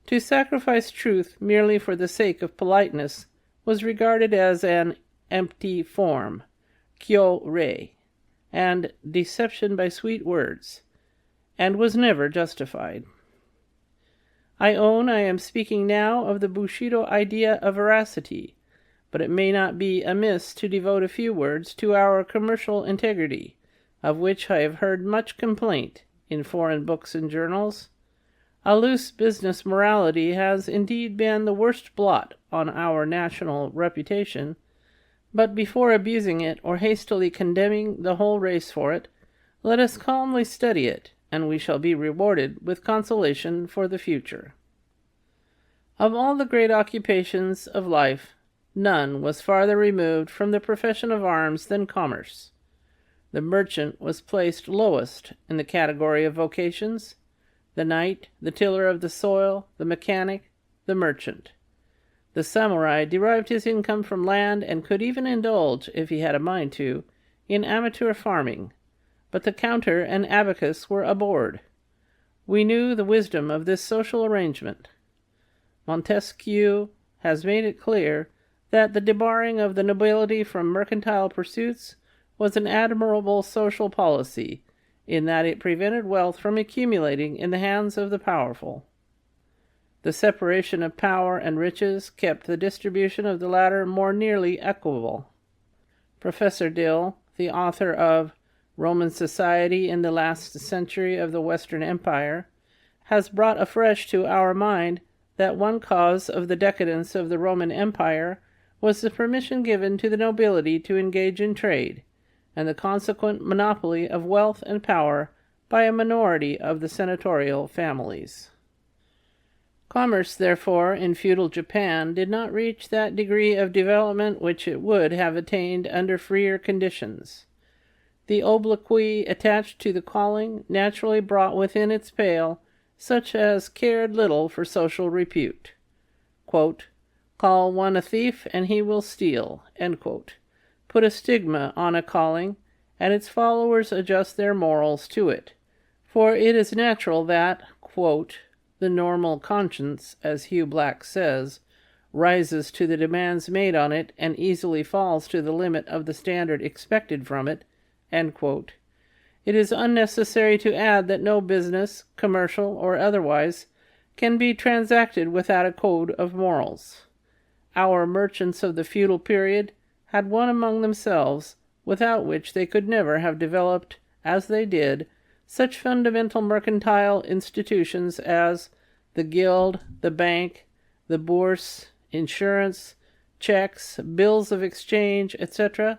To sacrifice truth merely for the sake of politeness was regarded as an empty form, kyo-rei, and deception by sweet words, and was never justified. I own I am speaking now of the Bushido idea of veracity, but it may not be amiss to devote a few words to our commercial integrity, of which I have heard much complaint in foreign books and journals. A loose business morality has indeed been the worst blot on our national reputation, but before abusing it or hastily condemning the whole race for it, let us calmly study it and we shall be rewarded with consolation for the future. Of all the great occupations of life, none was farther removed from the profession of arms than commerce. The merchant was placed lowest in the category of vocations: the knight, the tiller of the soil, the mechanic, the merchant. The samurai derived his income from land and could even indulge, if he had a mind to, in amateur farming, but the counter and abacus were abhorred. We knew the wisdom of this social arrangement. Montesquieu has made it clear that the debarring of the nobility from mercantile pursuits was an admirable social policy, in that it prevented wealth from accumulating in the hands of the powerful. The separation of power and riches kept the distribution of the latter more nearly equable. Professor Dill, the author of Roman Society in the Last Century of the Western Empire, has brought afresh to our mind that one cause of the decadence of the Roman Empire was the permission given to the nobility to engage in trade, and the consequent monopoly of wealth and power by a minority of the senatorial families. Commerce, therefore, in feudal Japan did not reach that degree of development which it would have attained under freer conditions. The obloquy attached to the calling naturally brought within its pale such as cared little for social repute. Quote, "Call one a thief, and he will steal," end quote. Put a stigma on a calling, and its followers adjust their morals to it. For it is natural that, quote, "the normal conscience," as Hugh Black says, rises to the demands made on it and easily falls to the limit of the standard expected from it, end quote. It is unnecessary to add that no business, commercial or otherwise, can be transacted without a code of morals. Our merchants of the feudal period had one among themselves, without which they could never have developed, as they did, such fundamental mercantile institutions as the guild, the bank, the bourse, insurance, checks, bills of exchange, etc.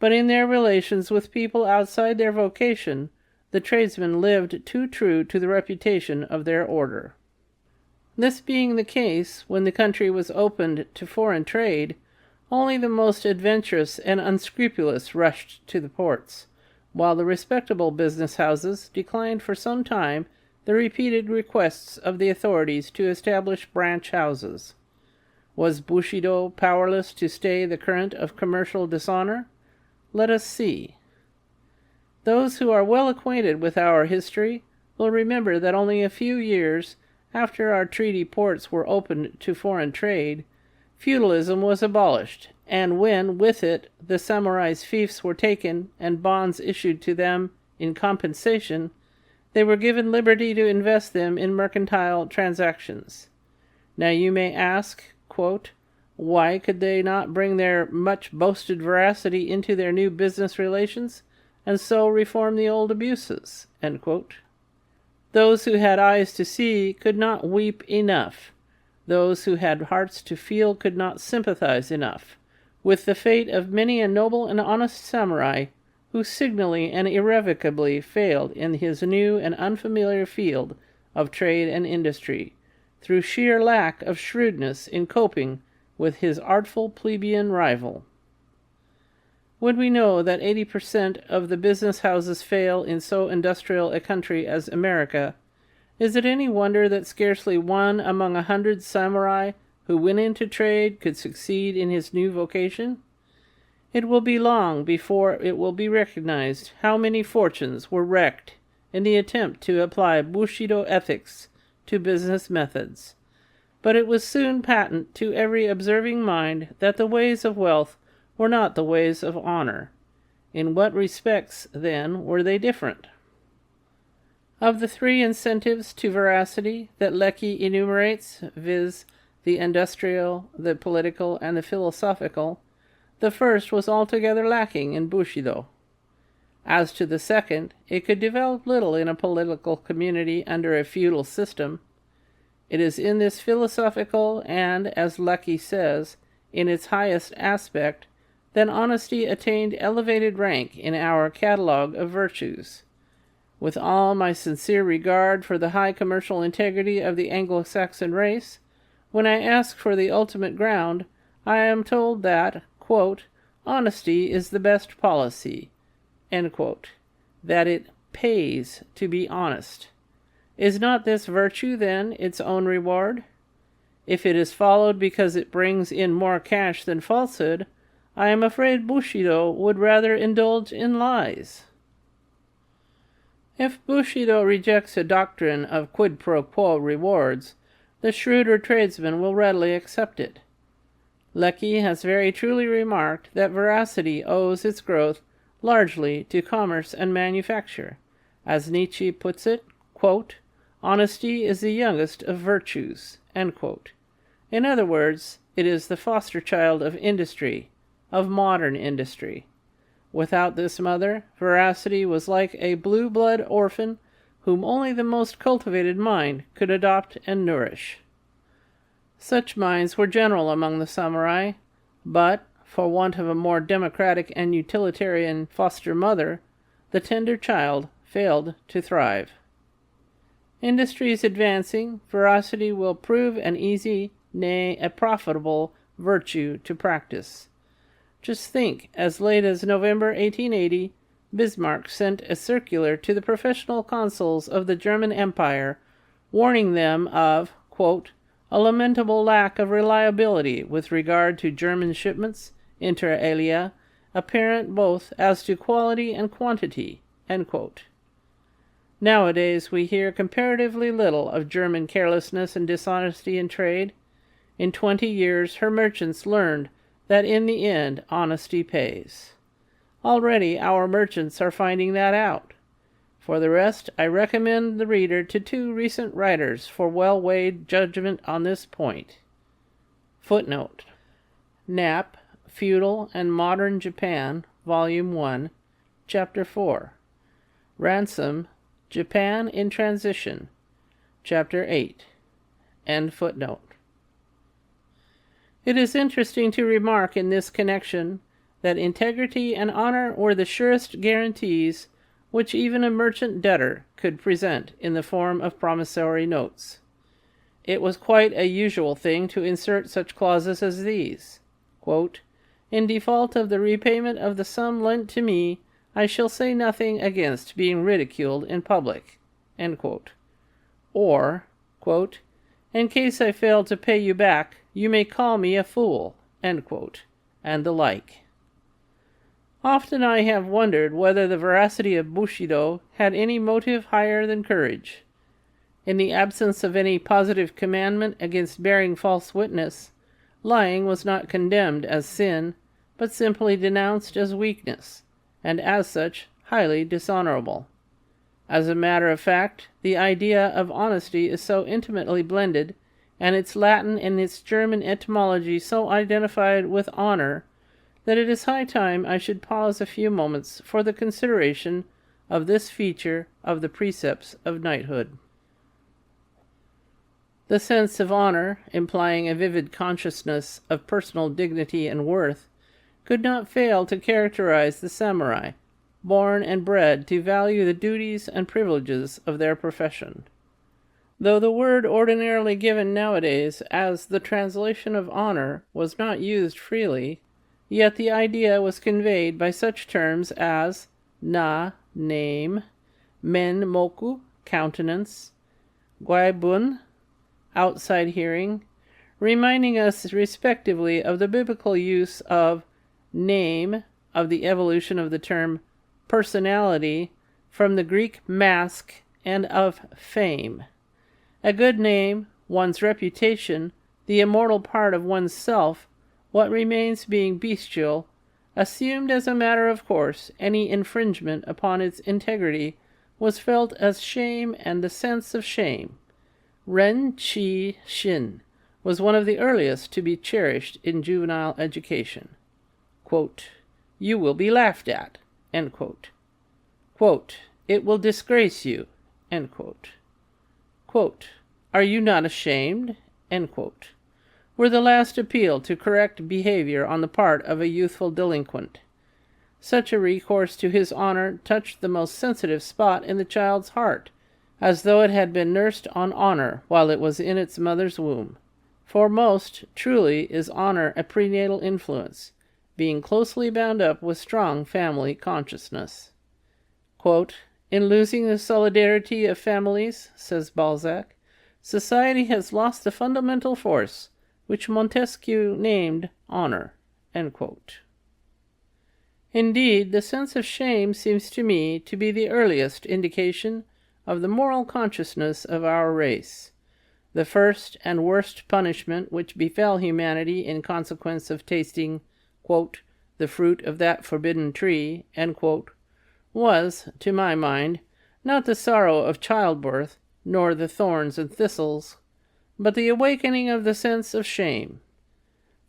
But in their relations with people outside their vocation, the tradesmen lived too true to the reputation of their order. This being the case, when the country was opened to foreign trade, only the most adventurous and unscrupulous rushed to the ports, while the respectable business houses declined for some time the repeated requests of the authorities to establish branch houses. Was Bushido powerless to stay the current of commercial dishonor? Let us see. Those who are well acquainted with our history will remember that only a few years after our treaty ports were opened to foreign trade, feudalism was abolished, and when with it the samurai's fiefs were taken and bonds issued to them in compensation, they were given liberty to invest them in mercantile transactions. Now you may ask, quote, why could they not bring their much boasted veracity into their new business relations, and so reform the old abuses? End quote. Those who had eyes to see could not weep enough. Those who had hearts to feel could not sympathize enough with the fate of many a noble and honest samurai who signally and irrevocably failed in his new and unfamiliar field of trade and industry, through sheer lack of shrewdness in coping with his artful plebeian rival. When we know that 80% of the business houses fail in so industrial a country as America, is it any wonder that scarcely one among 100 samurai who went into trade could succeed in his new vocation? It will be long before it will be recognized how many fortunes were wrecked in the attempt to apply Bushido ethics to business methods. But it was soon patent to every observing mind that the ways of wealth were not the ways of honor. In what respects, then, were they different? Of the three incentives to veracity that Lecky enumerates, viz., the industrial, the political, and the philosophical, the first was altogether lacking in Bushido. As to the second, it could develop little in a political community under a feudal system. It is in this philosophical and, as Lecky says, in its highest aspect, that honesty attained elevated rank in our catalogue of virtues. With all my sincere regard for the high commercial integrity of the Anglo-Saxon race, when I ask for the ultimate ground, I am told that, quote, honesty is the best policy, end quote, that it pays to be honest. Is not this virtue, then, its own reward? If it is followed because it brings in more cash than falsehood, I am afraid Bushido would rather indulge in lies. If Bushido rejects a doctrine of quid pro quo rewards, the shrewder tradesman will readily accept it. Lecky has very truly remarked that Veracity owes its growth largely to commerce and manufacture. As Nietzsche puts it, quote, honesty is the youngest of virtues, end quote. In other words, it is the foster child of industry, of modern industry. Without this mother, Veracity was like a blue-blood orphan whom only the most cultivated mind could adopt and nourish. Such minds were general among the samurai, but, for want of a more democratic and utilitarian foster mother, the tender child failed to thrive. Industries advancing, Veracity will prove an easy, nay, a profitable virtue to practice. Just think, as late as November 1880, Bismarck sent a circular to the professional consuls of the German Empire, warning them of, quote, a lamentable lack of reliability with regard to German shipments, inter alia, apparent both as to quality and quantity, end quote. Nowadays we hear comparatively little of German carelessness and dishonesty in trade. In 20 years her merchants learned that in the end honesty pays. Already our merchants are finding that out. For the rest, I recommend the reader to 2 recent writers for well-weighed judgment on this point. Footnote. Knapp, Feudal and Modern Japan, Volume 1, Chapter 4. Ransom, Japan in Transition, Chapter 8. End footnote. It is interesting to remark in this connection that integrity and honor were the surest guarantees which even a merchant debtor could present in the form of promissory notes. It was quite a usual thing to insert such clauses as these, quote, in default of the repayment of the sum lent to me, I shall say nothing against being ridiculed in public, end quote. Or, quote, in case I fail to pay you back, you may call me a fool, end quote, and the like. Often I have wondered whether the veracity of Bushido had any motive higher than courage. In the absence of any positive commandment against bearing false witness, lying was not condemned as sin, but simply denounced as weakness, and as such highly dishonorable. As a matter of fact, the idea of honesty is so intimately blended, and its Latin and its German etymology so identified with honor, that it is high time I should pause a few moments for the consideration of this feature of the precepts of knighthood. The sense of honor, implying a vivid consciousness of personal dignity and worth, could not fail to characterize the samurai, born and bred to value the duties and privileges of their profession. Though the word ordinarily given nowadays as the translation of honor was not used freely, yet the idea was conveyed by such terms as na, name, men moku, countenance, guaibun, outside hearing, reminding us respectively of the biblical use of name, of the evolution of the term personality from the Greek mask, and of fame. A good name, one's reputation, the immortal part of one's self, what remains being bestial, assumed as a matter of course, any infringement upon its integrity was felt as shame and the sense of shame. Ren Chi Shin was one of the earliest to be cherished in juvenile education. Quote, you will be laughed at, end quote. Quote, it will disgrace you, end quote. Quote, are you not ashamed, end quote, were the last appeal to correct behavior on the part of a youthful delinquent. Such a recourse to his honor touched the most sensitive spot in the child's heart, as though it had been nursed on honor while it was in its mother's womb. For most, truly, is honor a prenatal influence, being closely bound up with strong family consciousness. Quote, "In losing the solidarity of families," says Balzac, "society has lost the fundamental force which Montesquieu named honor." End quote. Indeed, the sense of shame seems to me to be the earliest indication of the moral consciousness of our race. The first and worst punishment which befell humanity in consequence of tasting, quote, "the fruit of that forbidden tree," end quote, was, to my mind, not the sorrow of childbirth, nor the thorns and thistles, but the awakening of the sense of shame.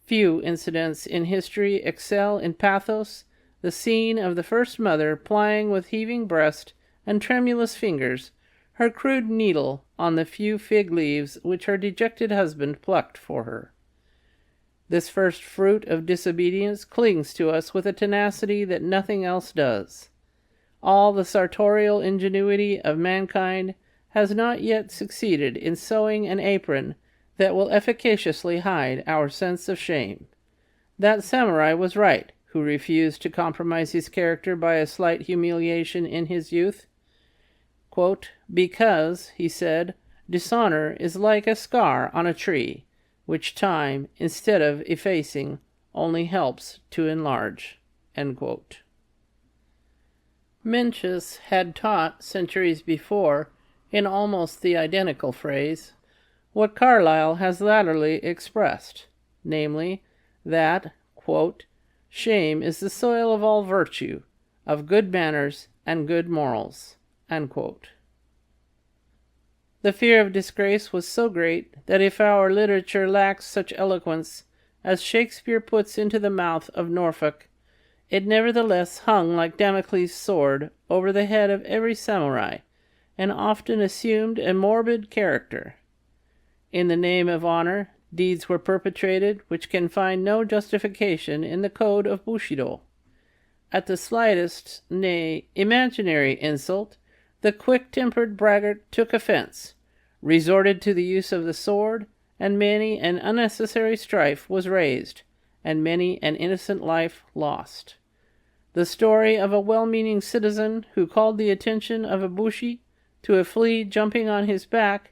Few incidents in history excel in pathos the scene of the first mother plying with heaving breast and tremulous fingers her crude needle on the few fig leaves which her dejected husband plucked for her. This first fruit of disobedience clings to us with a tenacity that nothing else does. All the sartorial ingenuity of mankind has not yet succeeded in sewing an apron that will efficaciously hide our sense of shame. That samurai was right who refused to compromise his character by a slight humiliation in his youth. Quote, "Because," he said, "dishonor is like a scar on a tree, which time, instead of effacing, only helps to enlarge." End quote. Mencius had taught, centuries before, in almost the identical phrase, what Carlyle has latterly expressed, namely, that, quote, "shame is the soil of all virtue, of good manners and good morals." End quote. The fear of disgrace was so great that if our literature lacks such eloquence as Shakespeare puts into the mouth of Norfolk, it nevertheless hung like Damocles' sword over the head of every samurai, and often assumed a morbid character. In the name of honor, deeds were perpetrated which can find no justification in the code of Bushido. At the slightest, nay, imaginary insult, the quick-tempered braggart took offense, resorted to the use of the sword, and many an unnecessary strife was raised, and many an innocent life lost. The story of a well-meaning citizen who called the attention of a bushi to a flea jumping on his back,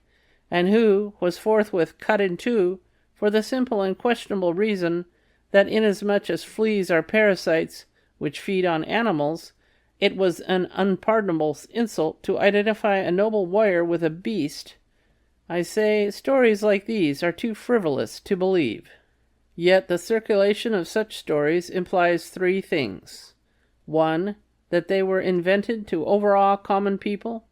and who was forthwith cut in two for the simple and questionable reason that inasmuch as fleas are parasites which feed on animals, it was an unpardonable insult to identify a noble warrior with a beast. I say, stories like these are too frivolous to believe. Yet the circulation of such stories implies three things. 1. That they were invented to overawe common people.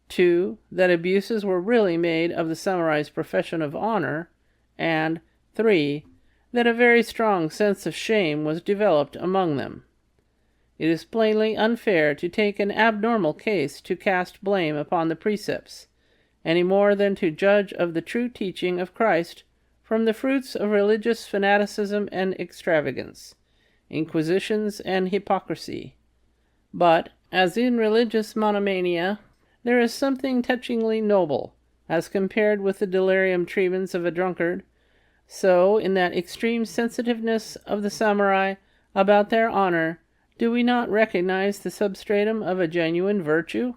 2. That abuses were really made of the samurai's profession of honor. And 3. That a very strong sense of shame was developed among them. It is plainly unfair to take an abnormal case to cast blame upon the precepts, any more than to judge of the true teaching of Christ from the fruits of religious fanaticism and extravagance, inquisitions and hypocrisy. But, as in religious monomania, there is something touchingly noble, as compared with the delirium tremens of a drunkard, so in that extreme sensitiveness of the samurai about their honor, do we not recognize the substratum of a genuine virtue?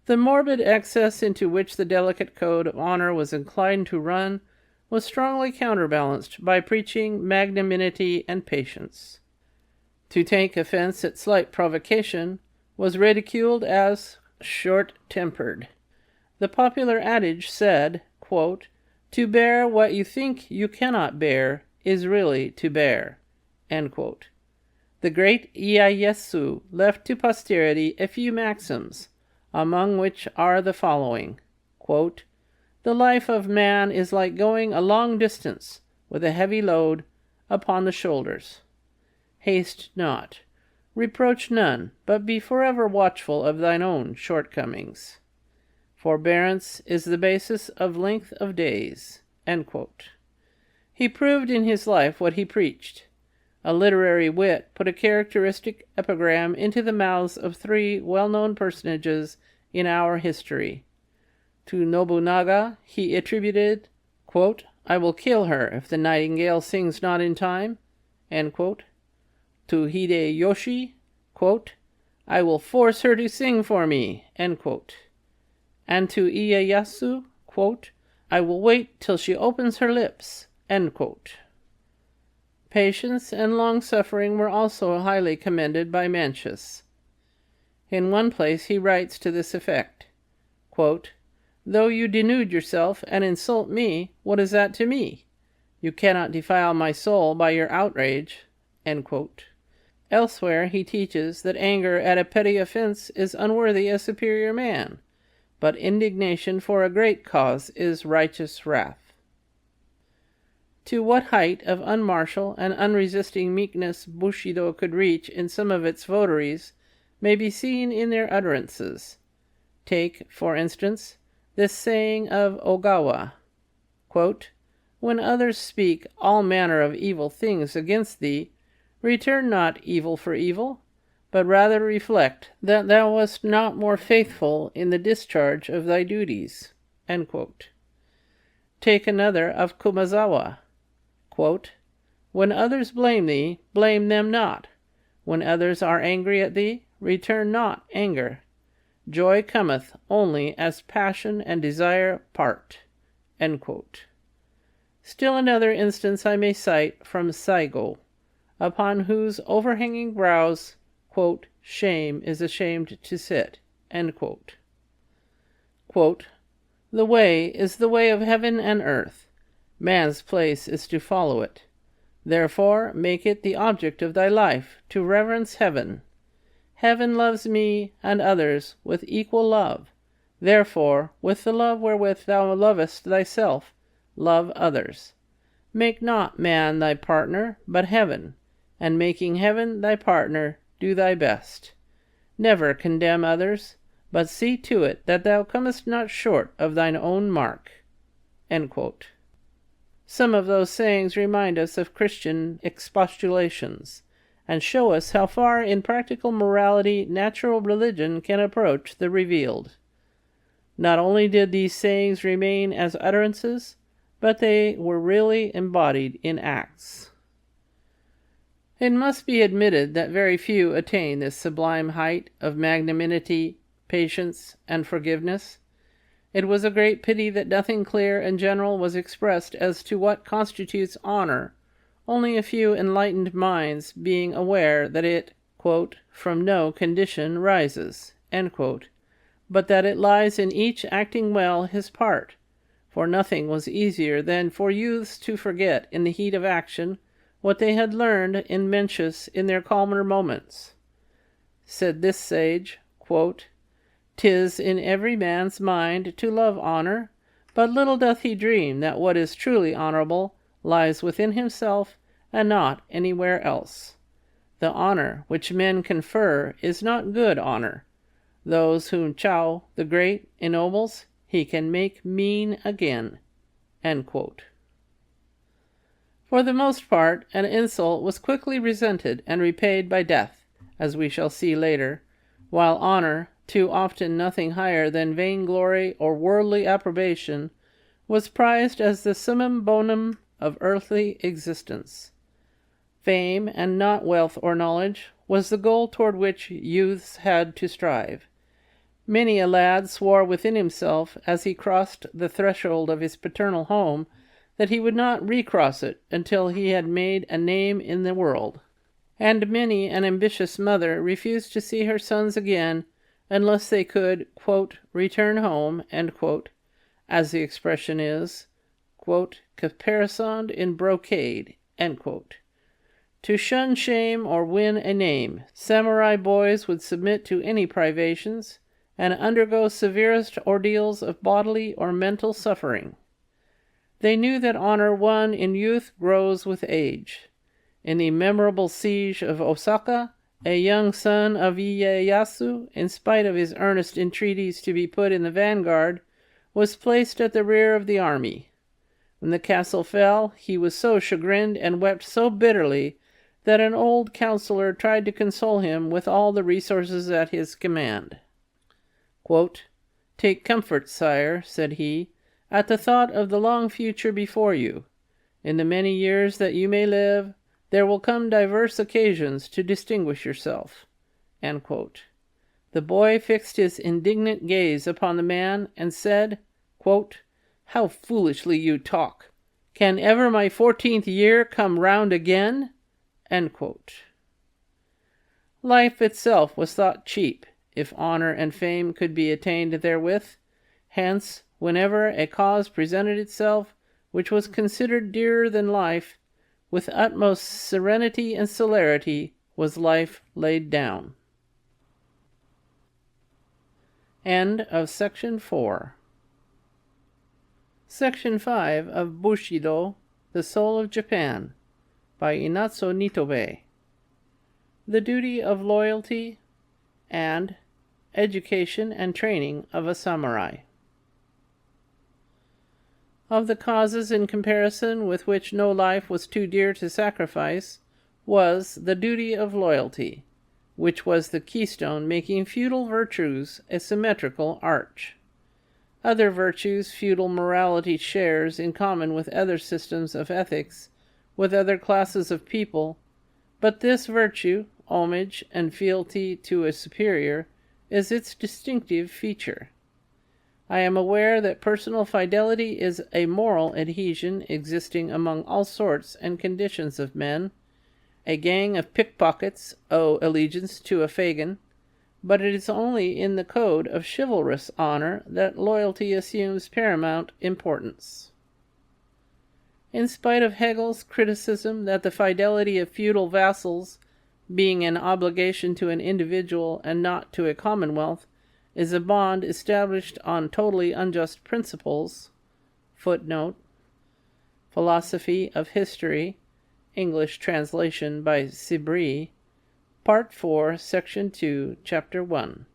The morbid excess into which the delicate code of honor was inclined to run was strongly counterbalanced by preaching magnanimity and patience. To take offense at slight provocation was ridiculed as short-tempered. The popular adage said, quote, "To bear what you think you cannot bear is really to bear." End quote. The great Ieyasu left to posterity a few maxims, among which are the following, quote, "The life of man is like going a long distance with a heavy load upon the shoulders. Haste not, reproach none, but be forever watchful of thine own shortcomings. Forbearance is the basis of length of days." End quote. He proved in his life what he preached. a literary wit, put a characteristic epigram into the mouths of three well-known personages in our history. To Nobunaga he attributed, quote, "I will kill her if the nightingale sings not in time," end quote. To Hideyoshi, quote, "I will force her to sing for me," end quote. And to Ieyasu, quote, "I will wait till she opens her lips," end quote. Patience and long-suffering were also highly commended by Mencius. In one place he writes to this effect, quote, "Though you denude yourself and insult me, what is that to me? You cannot defile my soul by your outrage," end quote. Elsewhere he teaches that anger at a petty offense is unworthy a superior man, but indignation for a great cause is righteous wrath. To what height of unmartial and unresisting meekness Bushido could reach in some of its votaries may be seen in their utterances. Take, for instance, this saying of Ogawa, quote, "When others speak all manner of evil things against thee, return not evil for evil, but rather reflect that thou wast not more faithful in the discharge of thy duties." End quote. Take another of Kumazawa, quote, "When others blame thee, blame them not. When others are angry at thee, return not anger. Joy cometh only as passion and desire part." End quote. Still another instance I may cite from Saigo, upon whose overhanging brows, quote, "shame is ashamed to sit," end quote. Quote, "The way is the way of heaven and earth. Man's place is to follow it. Therefore make it the object of thy life to reverence heaven. Heaven loves me and others with equal love. Therefore, with the love wherewith thou lovest thyself, love others. Make not man thy partner, but heaven, and making heaven thy partner, do thy best. Never condemn others, but see to it that thou comest not short of thine own mark." End quote. Some of those sayings remind us of Christian expostulations, and show us how far in practical morality natural religion can approach the revealed. Not only did these sayings remain as utterances, but they were really embodied in acts. It must be admitted that very few attain this sublime height of magnanimity, patience, and forgiveness. It was a great pity that nothing clear and general was expressed as to what constitutes honor, only a few enlightened minds being aware that it, quote, "from no condition rises," end quote, but that it lies in each acting well his part, for nothing was easier than for youths to forget in the heat of action what they had learned in Mencius in their calmer moments. Said this sage, quote, "'Tis in every man's mind to love honor, but little doth he dream that what is truly honorable lies within himself and not anywhere else. The honor which men confer is not good honor. Those whom Chow the Great ennobles, he can make mean again." End quote. For the most part, an insult was quickly resented and repaid by death, as we shall see later, while honor, too often nothing higher than vainglory or worldly approbation, was prized as the summum bonum of earthly existence. Fame, and not wealth or knowledge, was the goal toward which youths had to strive. Many a lad swore within himself as he crossed the threshold of his paternal home that he would not recross it until he had made a name in the world. And many an ambitious mother refused to see her sons again unless they could, quote, "return home," end quote, as the expression is, quote, "caparisoned in brocade," end quote. To shun shame or win a name, samurai boys would submit to any privations and undergo severest ordeals of bodily or mental suffering. They knew that honor won in youth grows with age. In the memorable siege of Osaka, a young son of Ieyasu, in spite of his earnest entreaties to be put in the vanguard, was placed at the rear of the army. When the castle fell, he was so chagrined and wept so bitterly that an old counselor tried to console him with all the resources at his command. Quote, "Take comfort, sire," said he, "at the thought of the long future before you. In the many years that you may live, there will come diverse occasions to distinguish yourself." End quote. The boy fixed his indignant gaze upon the man and said, quote, "How foolishly you talk! Can ever my 14th year come round again?" End quote. Life itself was thought cheap, if honor and fame could be attained therewith. Hence, whenever a cause presented itself which was considered dearer than life, with utmost serenity and celerity was life laid down. End of Section 4. Section 5 of Bushido, The Soul of Japan, by Inazo Nitobe. The Duty of Loyalty and Education and Training of a Samurai. Of the causes in comparison with which no life was too dear to sacrifice was the duty of loyalty, which was the keystone making feudal virtues a symmetrical arch. Other virtues feudal morality shares in common with other systems of ethics, with other classes of people, but this virtue, homage and fealty to a superior, is its distinctive feature. I am aware that personal fidelity is a moral adhesion existing among all sorts and conditions of men. A gang of pickpockets owe allegiance to a Fagin, but it is only in the code of chivalrous honor that loyalty assumes paramount importance. In spite of Hegel's criticism that the fidelity of feudal vassals, being an obligation to an individual and not to a commonwealth, is a bond established on totally unjust principles, footnote, Philosophy of History, English translation by Sibri, Part 4, Section 2, Chapter 1,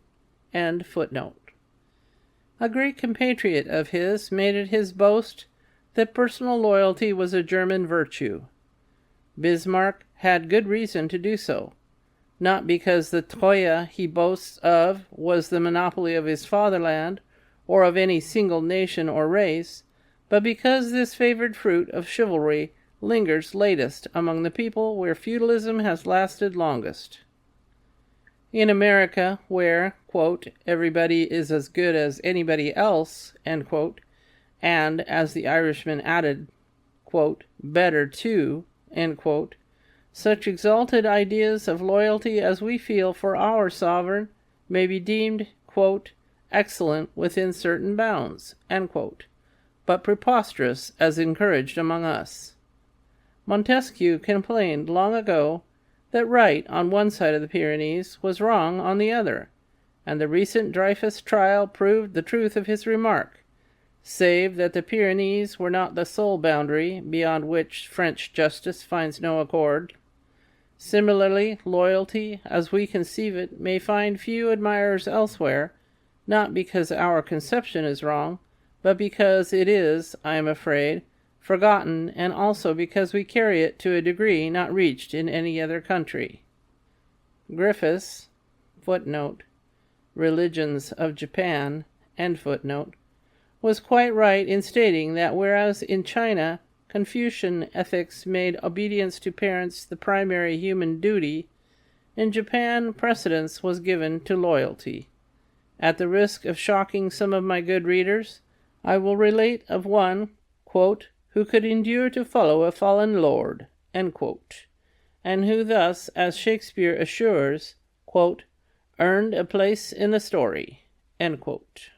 end footnote. A great compatriot of his made it his boast that personal loyalty was a German virtue. Bismarck had good reason to do so, not because the Treue he boasts of was the monopoly of his fatherland or of any single nation or race, but because this favored fruit of chivalry lingers latest among the people where feudalism has lasted longest. In America, where, quote, everybody is as good as anybody else, end quote, and, as the Irishman added, quote, better too, end quote, such exalted ideas of loyalty as we feel for our sovereign may be deemed, quote, excellent within certain bounds, end quote, but preposterous as encouraged among us. Montesquieu complained long ago that right on one side of the Pyrenees was wrong on the other, and the recent Dreyfus trial proved the truth of his remark, save that the Pyrenees were not the sole boundary beyond which French justice finds no accord. Similarly, loyalty, as we conceive it, may find few admirers elsewhere, not because our conception is wrong, but because it is, I am afraid, forgotten, and also because we carry it to a degree not reached in any other country. Griffiths, footnote, Religions of Japan, end footnote, was quite right in stating that whereas in China Confucian ethics made obedience to parents the primary human duty, in Japan precedence was given to loyalty. At the risk of shocking some of my good readers, I will relate of one, quote, who could endure to follow a fallen lord, end quote, and who thus, as Shakespeare assures, quote, earned a place in the story, end quote.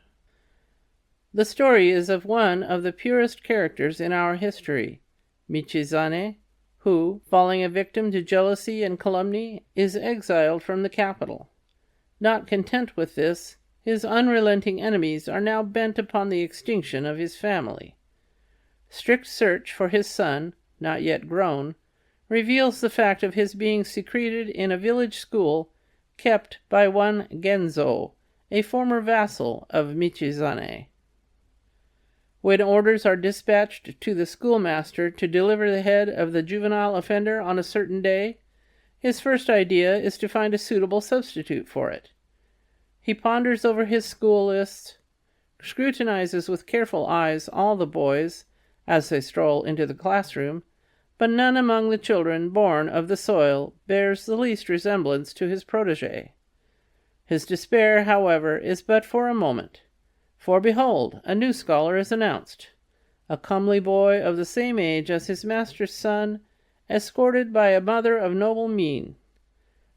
The story is of one of the purest characters in our history, Michizane, who, falling a victim to jealousy and calumny, is exiled from the capital. Not content with this, his unrelenting enemies are now bent upon the extinction of his family. Strict search for his son, not yet grown, reveals the fact of his being secreted in a village school kept by one Genzo, a former vassal of Michizane. When orders are dispatched to the schoolmaster to deliver the head of the juvenile offender on a certain day, His first idea is to find a suitable substitute for it. He ponders over his school list, scrutinizes with careful eyes all the boys as they stroll into the classroom, but none among the children born of the soil bears the least resemblance to his protege. His despair, however, is but for a moment, for behold, a new scholar is announced, a comely boy of the same age as his master's son, escorted by a mother of noble mien.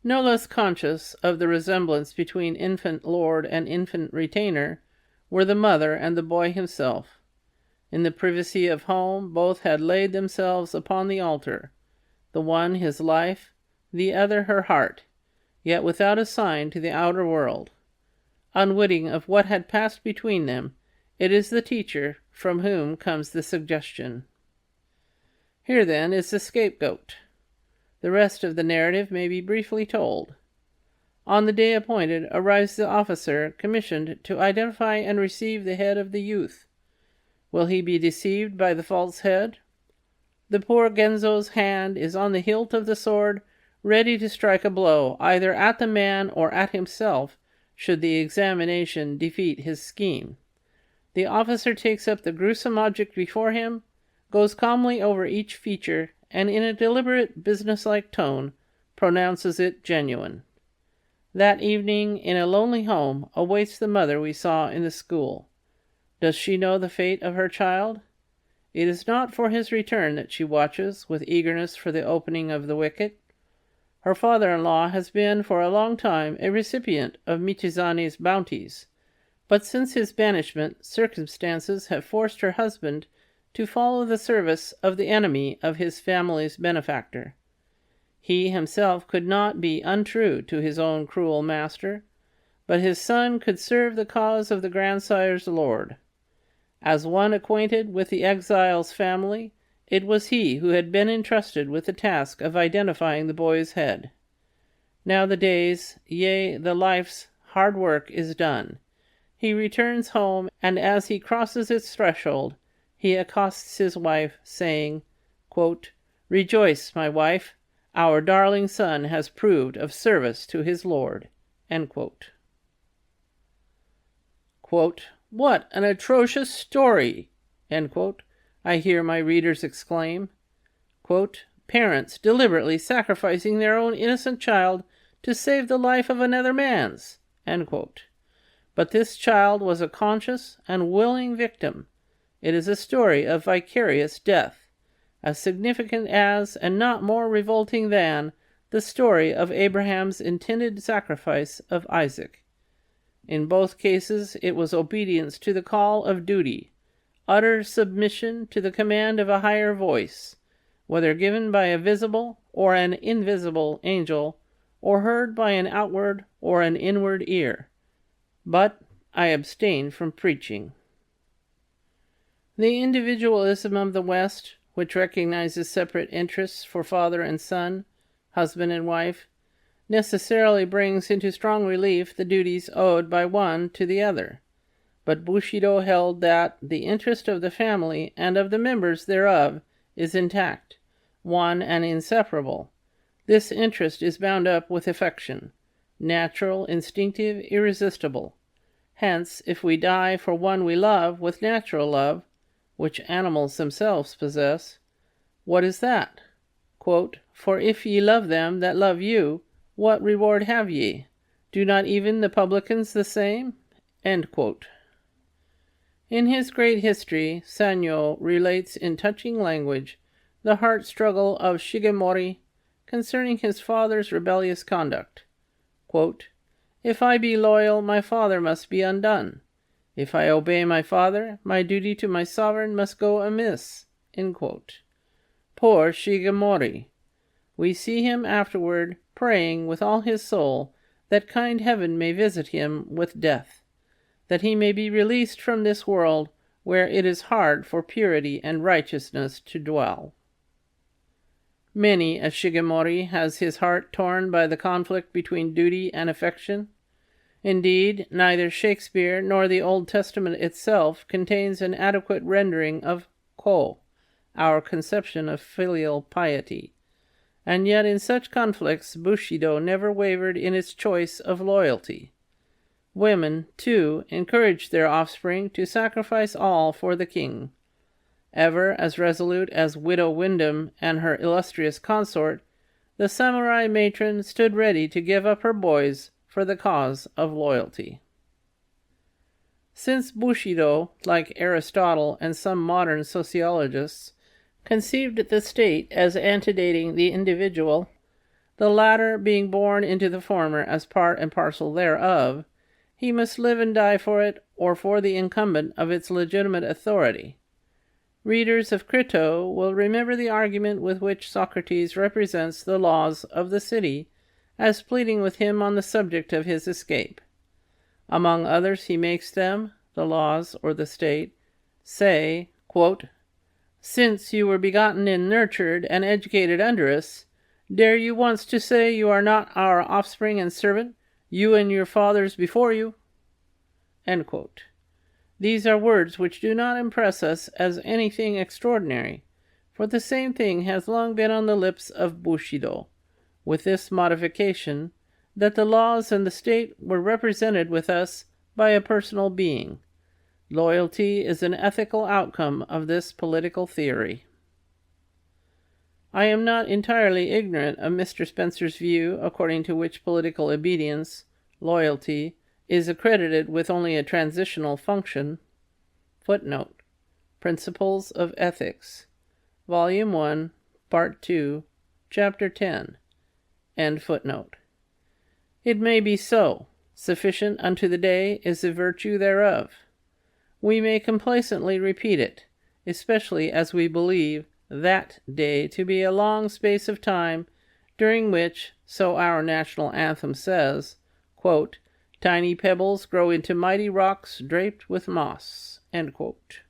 No less conscious of the resemblance between infant lord and infant retainer were the mother and the boy himself. In the privacy of home, both had laid themselves upon the altar, the one his life, the other her heart, yet without a sign to the outer world. Unwitting of what had passed between them, it is the teacher from whom comes the suggestion. Here, then, is the scapegoat. The rest of the narrative may be briefly told. On the day appointed arrives the officer commissioned to identify and receive the head of the youth. Will he be deceived by the false head? The poor Genzo's hand is on the hilt of the sword, ready to strike a blow either at the man or at himself, should the examination defeat his scheme. The officer takes up the gruesome object before him, goes calmly over each feature, and in a deliberate, businesslike tone, pronounces it genuine. That evening, in a lonely home, awaits the mother we saw in the school. Does she know the fate of her child? It is not for his return that she watches with eagerness for the opening of the wicket. Her father-in-law has been for a long time a recipient of Michizane's bounties, but since his banishment, circumstances have forced her husband to follow the service of the enemy of his family's benefactor. He himself could not be untrue to his own cruel master, but his son could serve the cause of the grandsire's lord. As one acquainted with the exile's family, it was he who had been entrusted with the task of identifying the boy's head. Now the day's, yea, the life's, hard work is done. He returns home, and as he crosses its threshold, he accosts his wife, saying, quote, "Rejoice, my wife, our darling son has proved of service to his lord." End quote. Quote, "What an atrocious story!" End quote, I hear my readers exclaim. Quote, "Parents deliberately sacrificing their own innocent child to save the life of another man's." End quote. But this child was a conscious and willing victim. It is a story of vicarious death, as significant as, and not more revolting than, the story of Abraham's intended sacrifice of Isaac. In both cases it was obedience to the call of duty, utter submission to the command of a higher voice, whether given by a visible or an invisible angel, or heard by an outward or an inward ear. But I abstain from preaching. The individualism of the West, which recognizes separate interests for father and son, husband and wife, necessarily brings into strong relief the duties owed by one to the other. But Bushido held that the interest of the family and of the members thereof is intact, one and inseparable. This interest is bound up with affection, natural, instinctive, irresistible. Hence, if we die for one we love with natural love, which animals themselves possess, what is that? Quote, "For if ye love them that love you, what reward have ye? Do not even the publicans the same?" End quote. In his great history, Sanyo relates in touching language the heart struggle of Shigemori concerning his father's rebellious conduct. Quote, "If I be loyal, my father must be undone. If I obey my father, my duty to my sovereign must go amiss." End quote. Poor Shigemori! We see him afterward praying with all his soul that kind heaven may visit him with death, that he may be released from this world where it is hard for purity and righteousness to dwell. Many a Shigemori has his heart torn by the conflict between duty and affection. Indeed, neither Shakespeare nor the Old Testament itself contains an adequate rendering of ko, our conception of filial piety. and yet in such conflicts Bushido never wavered in its choice of loyalty. Women, too, encouraged their offspring to sacrifice all for the king. Ever as resolute as Widow Wyndham and her illustrious consort, the samurai matron stood ready to give up her boys for the cause of loyalty. Since Bushido, like Aristotle and some modern sociologists, conceived the state as antedating the individual, the latter being born into the former as part and parcel thereof, he must live and die for it or for the incumbent of its legitimate authority. Readers of Crito will remember the argument with which Socrates represents the laws of the city as pleading with him on the subject of his escape. Among others, he makes them, the laws or the state, say, quote, "Since you were begotten and nurtured and educated under us, dare you once to say you are not our offspring and servant, you and your fathers before you?" End quote. These are words which do not impress us as anything extraordinary, for the same thing has long been on the lips of Bushido, with this modification, that the laws and the state were represented with us by a personal being. Loyalty is an ethical outcome of this political theory. I am not entirely ignorant of Mr. Spencer's view, according to which political obedience, loyalty, is accredited with only a transitional function. Footnote: Principles of Ethics, Volume 1, Part 2, Chapter 10. End footnote. It may be so. Sufficient unto the day is the virtue thereof. We may complacently repeat it, especially as we believe that day to be a long space of time, during which, so our national anthem says, quote, "tiny pebbles grow into mighty rocks draped with moss." End quote.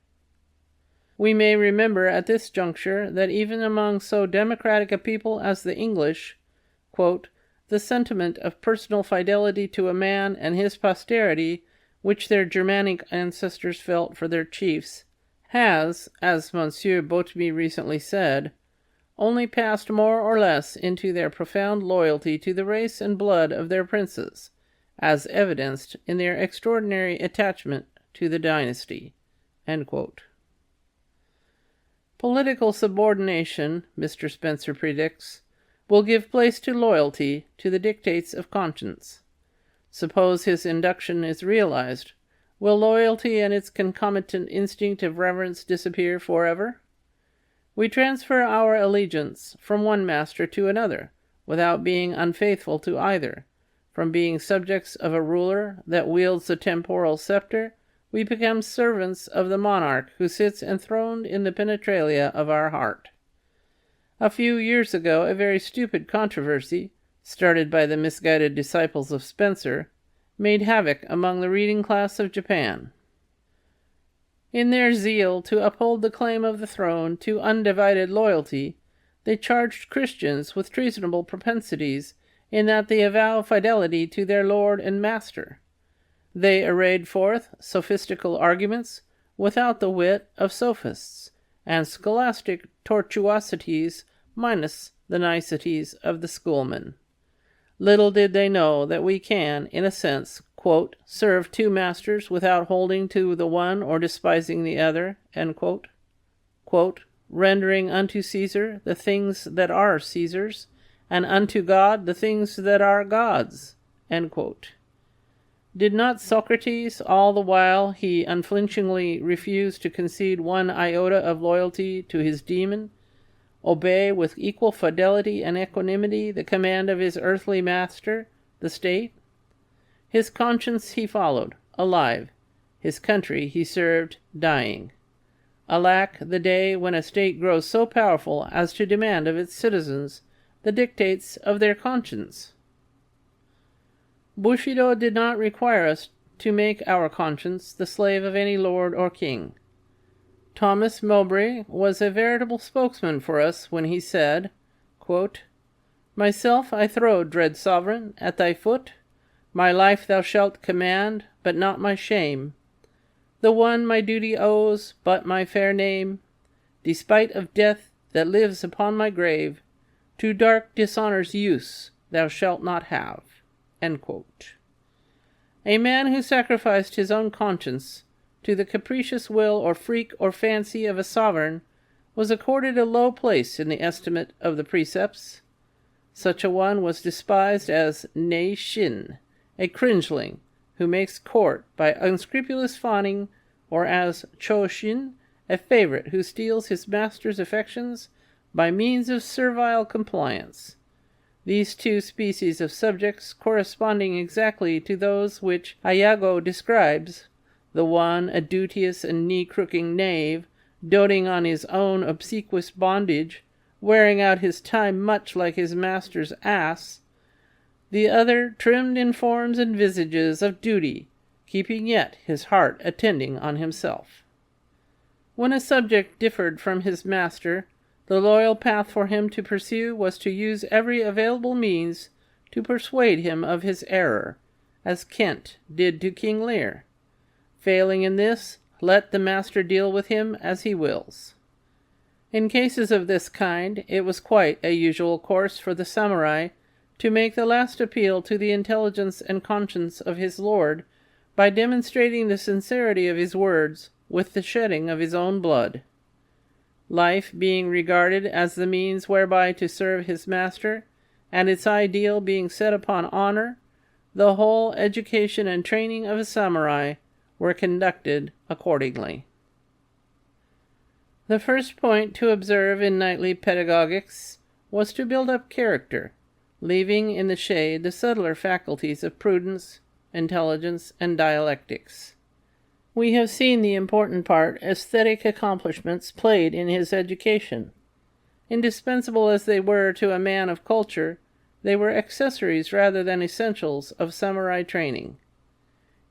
We may remember at this juncture that even among so democratic a people as the English, quote, "the sentiment of personal fidelity to a man and his posterity, which their Germanic ancestors felt for their chiefs, has, as Monsieur Botemy recently said, only passed more or less into their profound loyalty to the race and blood of their princes, as evidenced in their extraordinary attachment to the dynasty." End quote. Political subordination, Mr. Spencer predicts, will give place to loyalty to the dictates of conscience. Suppose his induction is realized, will loyalty and its concomitant instinct of reverence disappear forever? We transfer our allegiance from one master to another, without being unfaithful to either. From being subjects of a ruler that wields the temporal scepter, we become servants of the monarch who sits enthroned in the penetralia of our heart. A few years ago, a very stupid controversy, started by the misguided disciples of Spencer, made havoc among the reading class of Japan. In their zeal to uphold the claim of the throne to undivided loyalty, they charged Christians with treasonable propensities in that they avow fidelity to their Lord and Master. They arrayed forth sophistical arguments without the wit of sophists, and scholastic tortuosities minus the niceties of the schoolmen. Little did they know that we can, in a sense, quote, "serve two masters without holding to the one or despising the other," end quote. Quote, "rendering unto Caesar the things that are Caesar's, and unto God the things that are God's." End quote. Did not Socrates, all the while he unflinchingly refused to concede one iota of loyalty to his demon, obey with equal fidelity and equanimity the command of his earthly master, the state? His conscience he followed, alive. His country he served, dying. Alack, the day when a state grows so powerful as to demand of its citizens the dictates of their conscience. Bushido did not require us to make our conscience the slave of any lord or king. Thomas Mowbray was a veritable spokesman for us when he said, quote, "Myself I throw, dread sovereign, at thy foot. My life thou shalt command, but not my shame. The one my duty owes, but my fair name. Despite of death that lives upon my grave, To dark dishonor's use thou shalt not have." End quote. A man who sacrificed his own conscience to the capricious will or freak or fancy of a sovereign was accorded a low place in the estimate of the precepts. Such a one was despised as nei shin, a cringeling who makes court by unscrupulous fawning, or as cho shin, a favorite who steals his master's affections by means of servile compliance. These two species of subjects corresponding exactly to those which Iago describes, the one a duteous and knee-crooking knave, doting on his own obsequious bondage, wearing out his time much like his master's ass, the other trimmed in forms and visages of duty, keeping yet his heart attending on himself. When a subject differed from his master, the loyal path for him to pursue was to use every available means to persuade him of his error, as Kent did to King Lear. Failing in this, let the master deal with him as he wills. In cases of this kind, it was quite a usual course for the samurai to make the last appeal to the intelligence and conscience of his lord by demonstrating the sincerity of his words with the shedding of his own blood. Life being regarded as the means whereby to serve his master, and its ideal being set upon honor, the whole education and training of a samurai were conducted accordingly. The first point to observe in knightly pedagogics was to build up character, leaving in the shade the subtler faculties of prudence, intelligence, and dialectics. We have seen the important part aesthetic accomplishments played in his education. Indispensable as they were to a man of culture, they were accessories rather than essentials of samurai training.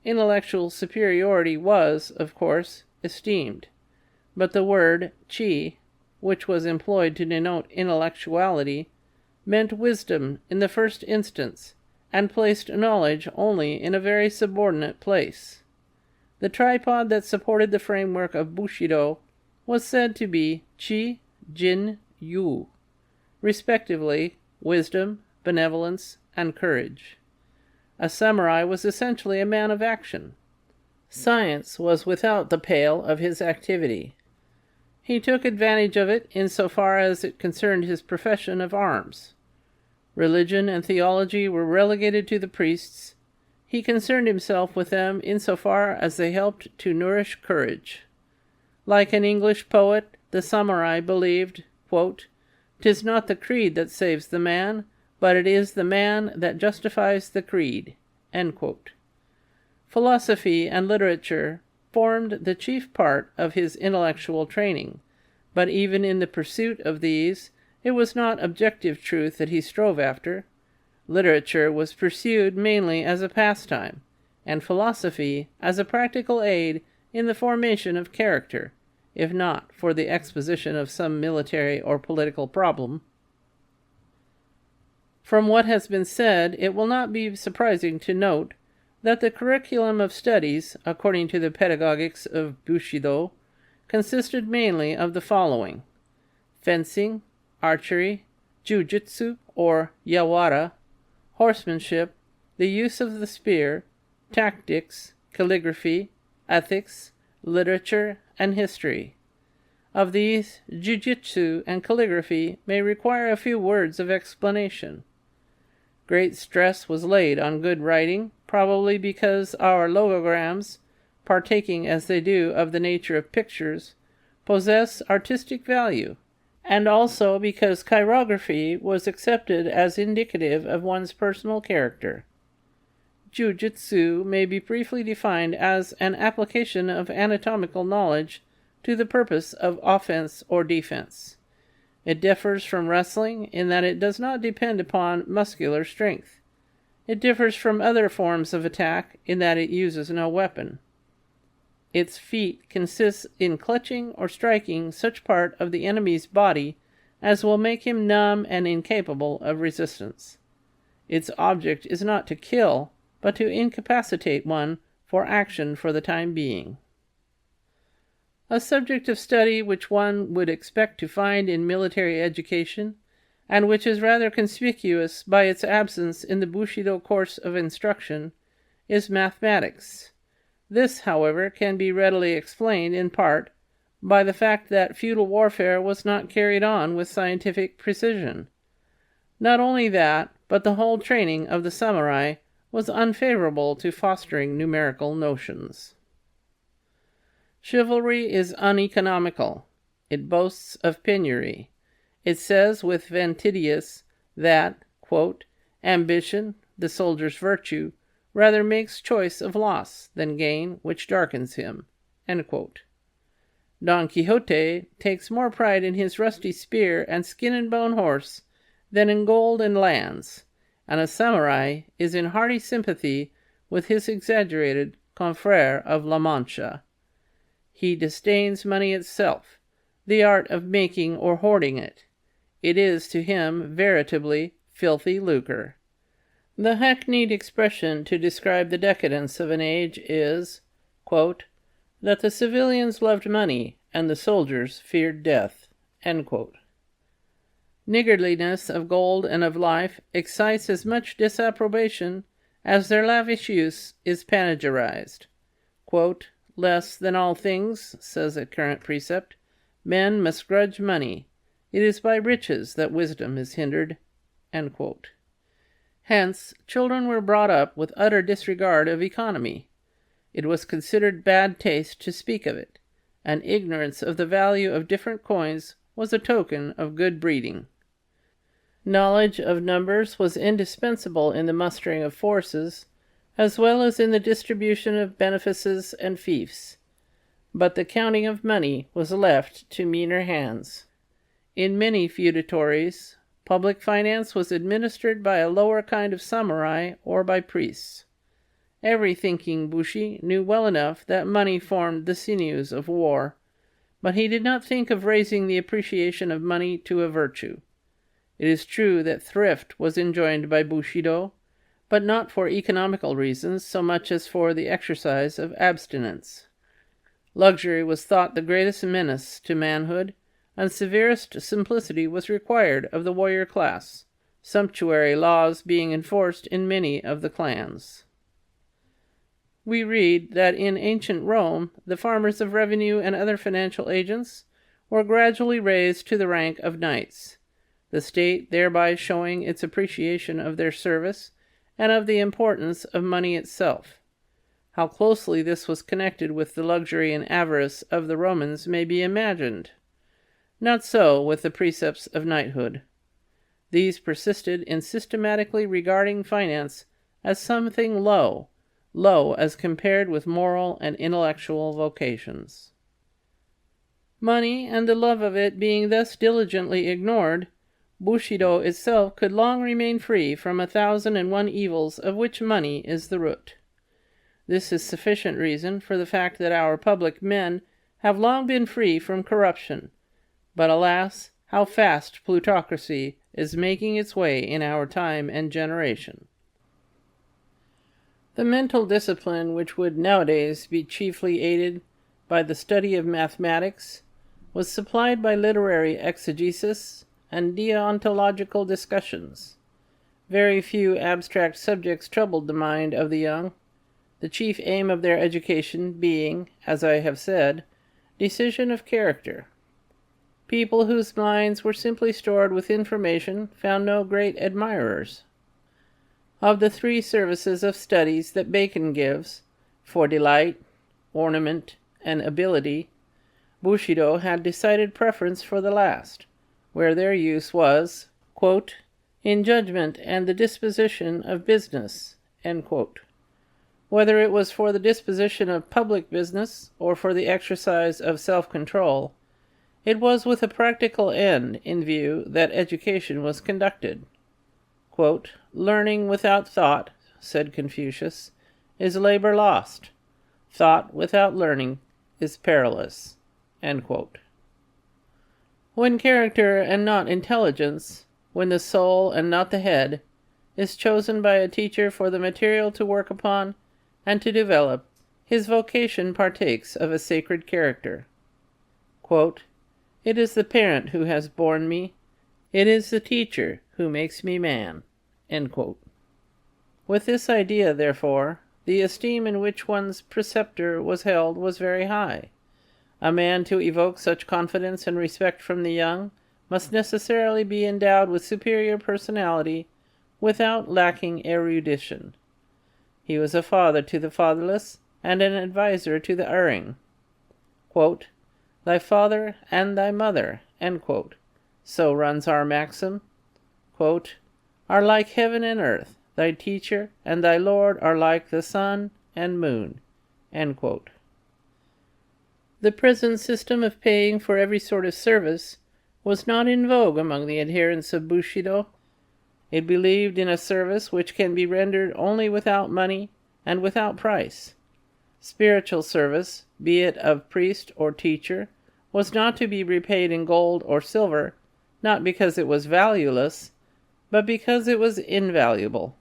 Intellectual superiority was, of course, esteemed, but the word chi, which was employed to denote intellectuality, meant wisdom in the first instance, and placed knowledge only in a very subordinate place. The tripod that supported the framework of Bushido was said to be Chi, Jin, Yu, respectively wisdom, benevolence, and courage. A samurai was essentially a man of action. Science was without the pale of his activity. He took advantage of it in so far as it concerned his profession of arms. Religion and theology were relegated to the priests. He concerned himself with them in so far as they helped to nourish courage. Like an English poet, the samurai believed, quote, "'Tis not the creed that saves the man, but it is the man that justifies the creed." End quote. Philosophy and literature formed the chief part of his intellectual training, but even in the pursuit of these, it was not objective truth that he strove after. Literature was pursued mainly as a pastime, and philosophy as a practical aid in the formation of character, if not for the exposition of some military or political problem. From what has been said, it will not be surprising to note that the curriculum of studies, according to the pedagogics of Bushido, consisted mainly of the following: fencing, archery, jujutsu or yawara, horsemanship, the use of the spear, tactics, calligraphy, ethics, literature, and history. Of these, jujutsu and calligraphy may require a few words of explanation. Great stress was laid on good writing, probably because our logograms, partaking as they do of the nature of pictures, possess artistic value, and also because chirography was accepted as indicative of one's personal character. Jujutsu may be briefly defined as an application of anatomical knowledge to the purpose of offense or defense. It differs from wrestling in that it does not depend upon muscular strength. It differs from other forms of attack in that it uses no weapon. Its feat consists in clutching or striking such part of the enemy's body as will make him numb and incapable of resistance. Its object is not to kill, but to incapacitate one for action for the time being. A subject of study which one would expect to find in military education and which is rather conspicuous by its absence in the Bushido course of instruction, is mathematics. This, however, can be readily explained in part by the fact that feudal warfare was not carried on with scientific precision. Not only that, but the whole training of the samurai was unfavorable to fostering numerical notions. Chivalry is uneconomical. It boasts of penury. It says with Ventidius that, quote, ambition, the soldier's virtue, rather makes choice of loss than gain, which darkens him. End quote. Don Quixote takes more pride in his rusty spear and skin-and-bone horse than in gold and lands, and a samurai is in hearty sympathy with his exaggerated confrère of La Mancha. He disdains money itself, the art of making or hoarding it. It is to him veritably filthy lucre. The hackneyed expression to describe the decadence of an age is, quote, that the civilians loved money and the soldiers feared death. End quote. Niggardliness of gold and of life excites as much disapprobation as their lavish use is panegyrized. Quote, less than all things, says a current precept, men must grudge money. It is by riches that wisdom is hindered. End quote. Hence, children were brought up with utter disregard of economy. It was considered bad taste to speak of it, and ignorance of the value of different coins was a token of good breeding. Knowledge of numbers was indispensable in the mustering of forces, as well as in the distribution of benefices and fiefs, but the counting of money was left to meaner hands. In many feudatories, public finance was administered by a lower kind of samurai or by priests. Every thinking bushi knew well enough that money formed the sinews of war, but he did not think of raising the appreciation of money to a virtue. It is true that thrift was enjoined by Bushido, but not for economical reasons so much as for the exercise of abstinence. Luxury was thought the greatest menace to manhood, and severest simplicity was required of the warrior class, sumptuary laws being enforced in many of the clans. We read that in ancient Rome, the farmers of revenue and other financial agents were gradually raised to the rank of knights, the state thereby showing its appreciation of their service and of the importance of money itself. How closely this was connected with the luxury and avarice of the Romans may be imagined. Not so with the precepts of knighthood. These persisted in systematically regarding finance as something low as compared with moral and intellectual vocations. Money and the love of it being thus diligently ignored, Bushido itself could long remain free from 1,001 evils of which money is the root. This is sufficient reason for the fact that our public men have long been free from corruption, but alas, how fast plutocracy is making its way in our time and generation. The mental discipline which would nowadays be chiefly aided by the study of mathematics was supplied by literary exegesis and deontological discussions. Very few abstract subjects troubled the mind of the young, the chief aim of their education being, as I have said, decision of character. People whose minds were simply stored with information found no great admirers. Of the 3 services of studies that Bacon gives, for delight, ornament, and ability, Bushido had decided preference for the last, where their use was, quote, in judgment and the disposition of business, end quote. Whether it was for the disposition of public business or for the exercise of self-control, it was with a practical end in view that education was conducted. Quote, learning without thought, said Confucius, is labor lost. Thought without learning is perilous. End quote. When character and not intelligence, when the soul and not the head, is chosen by a teacher for the material to work upon and to develop, his vocation partakes of a sacred character. Quote, it is the parent who has borne me. It is the teacher who makes me man." End quote. With this idea, therefore, the esteem in which one's preceptor was held was very high. A man to evoke such confidence and respect from the young must necessarily be endowed with superior personality without lacking erudition. He was a father to the fatherless and an adviser to the erring. Quote, "Thy father and thy mother," end quote, so runs our maxim, quote, "are like heaven and earth. Thy teacher and thy Lord are like the sun and moon." End quote. The present system of paying for every sort of service was not in vogue among the adherents of Bushido. It believed in a service which can be rendered only without money and without price. Spiritual service, be it of priest or teacher, was not to be repaid in gold or silver, not because it was valueless, but because it was invaluable.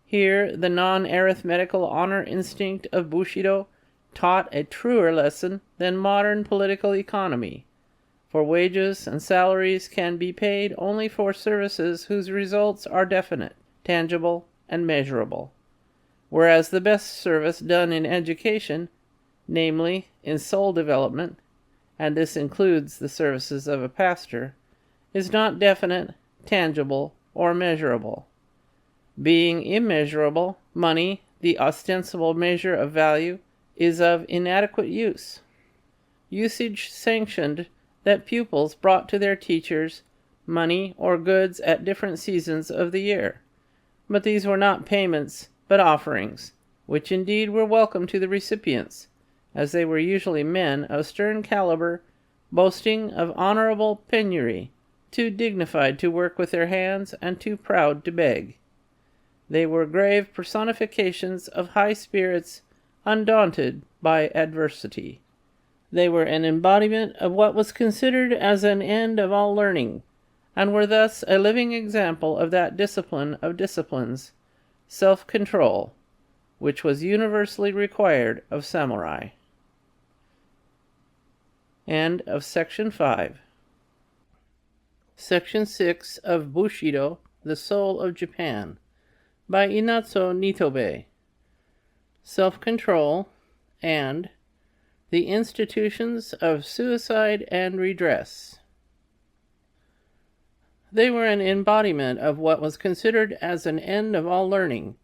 Here the non-arithmetical honor instinct of Bushido taught a truer lesson than modern political economy, for wages and salaries can be paid only for services whose results are definite, tangible, and measurable, whereas the best service done in education, namely in soul development, and this includes the services of a pastor, is not definite, tangible, or measurable. Being immeasurable, money, the ostensible measure of value, is of inadequate use. Usage sanctioned that pupils brought to their teachers money or goods at different seasons of the year, but these were not payments, but offerings, which indeed were welcome to the recipients, as they were usually men of stern caliber, boasting of honorable penury, too dignified to work with their hands and too proud to beg. They were grave personifications of high spirits undaunted by adversity. They were an embodiment of what was considered as an end of all learning, and were thus a living example of that discipline of disciplines, self-control, which was universally required of samurai. End of Section 5. Section 6 of Bushido, The Soul of Japan, by Inazo Nitobe. Self-control and the institutions of suicide and redress. They were an embodiment of what was considered as an end of all learning,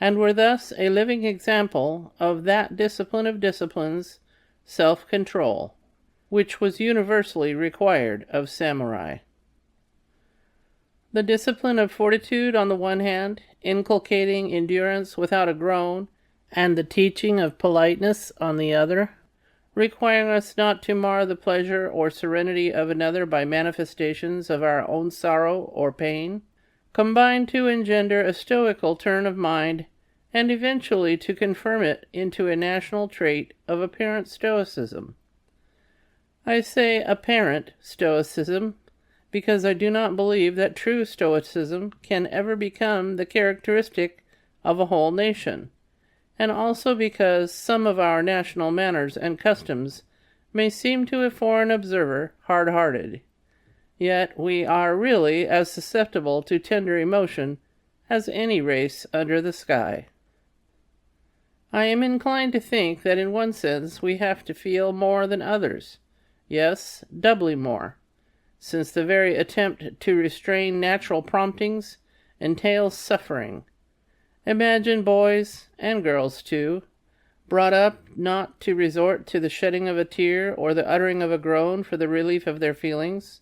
and were thus a living example of that discipline of disciplines, self-control, which was universally required of samurai. The discipline of fortitude on the one hand, inculcating endurance without a groan, and the teaching of politeness on the other, requiring us not to mar the pleasure or serenity of another by manifestations of our own sorrow or pain, combined to engender a stoical turn of mind, and eventually to confirm it into a national trait of apparent stoicism. I say apparent stoicism because I do not believe that true stoicism can ever become the characteristic of a whole nation, and also because some of our national manners and customs may seem to a foreign observer hard-hearted. Yet we are really as susceptible to tender emotion as any race under the sky. I am inclined to think that in one sense we have to feel more than others, yes, doubly more, since the very attempt to restrain natural promptings entails suffering. Imagine boys, and girls too, brought up not to resort to the shedding of a tear or the uttering of a groan for the relief of their feelings.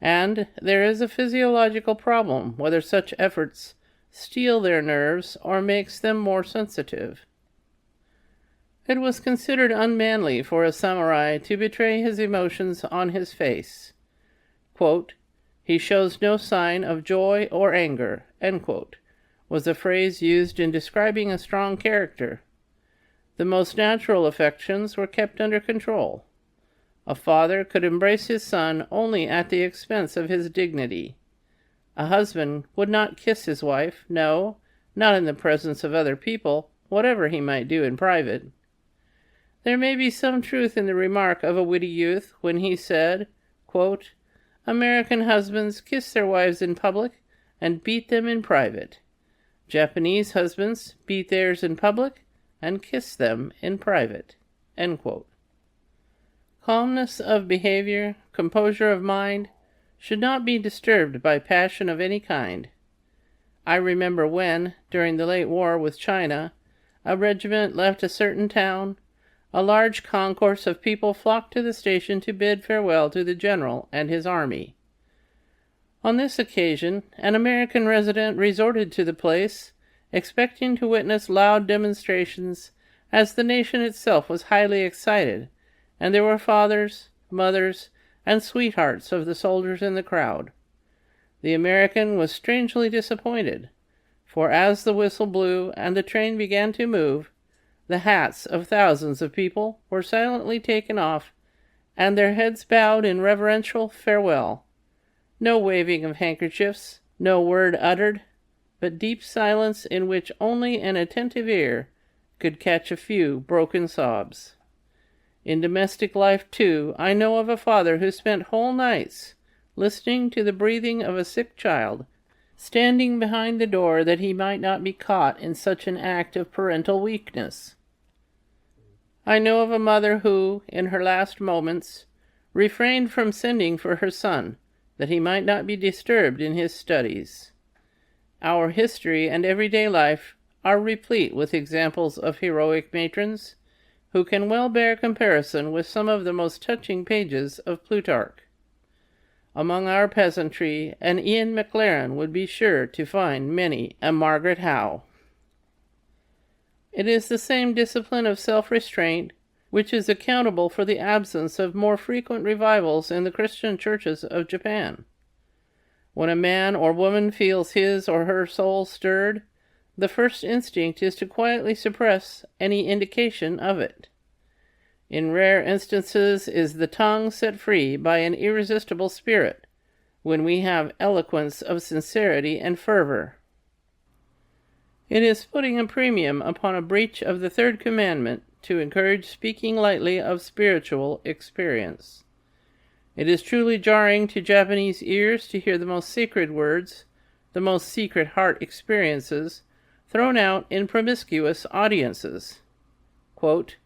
And there is a physiological problem whether such efforts steel their nerves or makes them more sensitive. It was considered unmanly for a samurai to betray his emotions on his face. Quote, "He shows no sign of joy or anger," end quote, was a phrase used in describing a strong character. The most natural affections were kept under control. A father could embrace his son only at the expense of his dignity. A husband would not kiss his wife, no, not in the presence of other people, whatever he might do in private. There may be some truth in the remark of a witty youth when he said, quote, American husbands kiss their wives in public and beat them in private. Japanese husbands beat theirs in public and kiss them in private." End quote. Calmness of behavior, composure of mind, should not be disturbed by passion of any kind. I remember when, during the late war with China, a regiment left a certain town, a large concourse of people flocked to the station to bid farewell to the general and his army. On this occasion, an American resident resorted to the place, expecting to witness loud demonstrations, as the nation itself was highly excited, and there were fathers, mothers, and sweethearts of the soldiers in the crowd. The American was strangely disappointed, for as the whistle blew and the train began to move, the hats of thousands of people were silently taken off, and their heads bowed in reverential farewell. No waving of handkerchiefs, no word uttered, but deep silence in which only an attentive ear could catch a few broken sobs. In domestic life, too, I know of a father who spent whole nights listening to the breathing of a sick child, standing behind the door that he might not be caught in such an act of parental weakness. I know of a mother who, in her last moments, refrained from sending for her son, that he might not be disturbed in his studies. Our history and everyday life are replete with examples of heroic matrons, who can well bear comparison with some of the most touching pages of Plutarch. Among our peasantry, an Ian McLaren would be sure to find many a Margaret Howe. It is the same discipline of self-restraint which is accountable for the absence of more frequent revivals in the Christian churches of Japan. When a man or woman feels his or her soul stirred, the first instinct is to quietly suppress any indication of it. In rare instances is the tongue set free by an irresistible spirit, when we have eloquence of sincerity and fervor. It is putting a premium upon a breach of the third commandment to encourage speaking lightly of spiritual experience. It is truly jarring to Japanese ears to hear the most sacred words, the most secret heart experiences, thrown out in promiscuous audiences. Quote,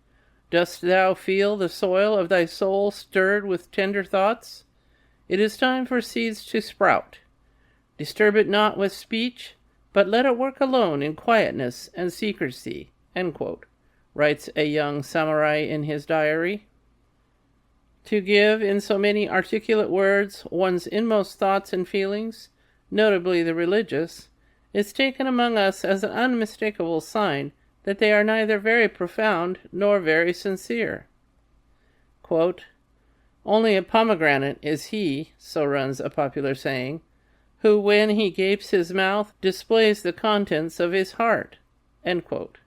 "Dost thou feel the soil of thy soul stirred with tender thoughts? It is time for seeds to sprout. Disturb it not with speech, but let it work alone in quietness and secrecy," end quote, writes a young samurai in his diary. To give in so many articulate words one's inmost thoughts and feelings, notably the religious, is taken among us as an unmistakable sign that they are neither very profound nor very sincere. Quote, "Only a pomegranate is he," so runs a popular saying, "who when he gapes his mouth displays the contents of his heart." End quote.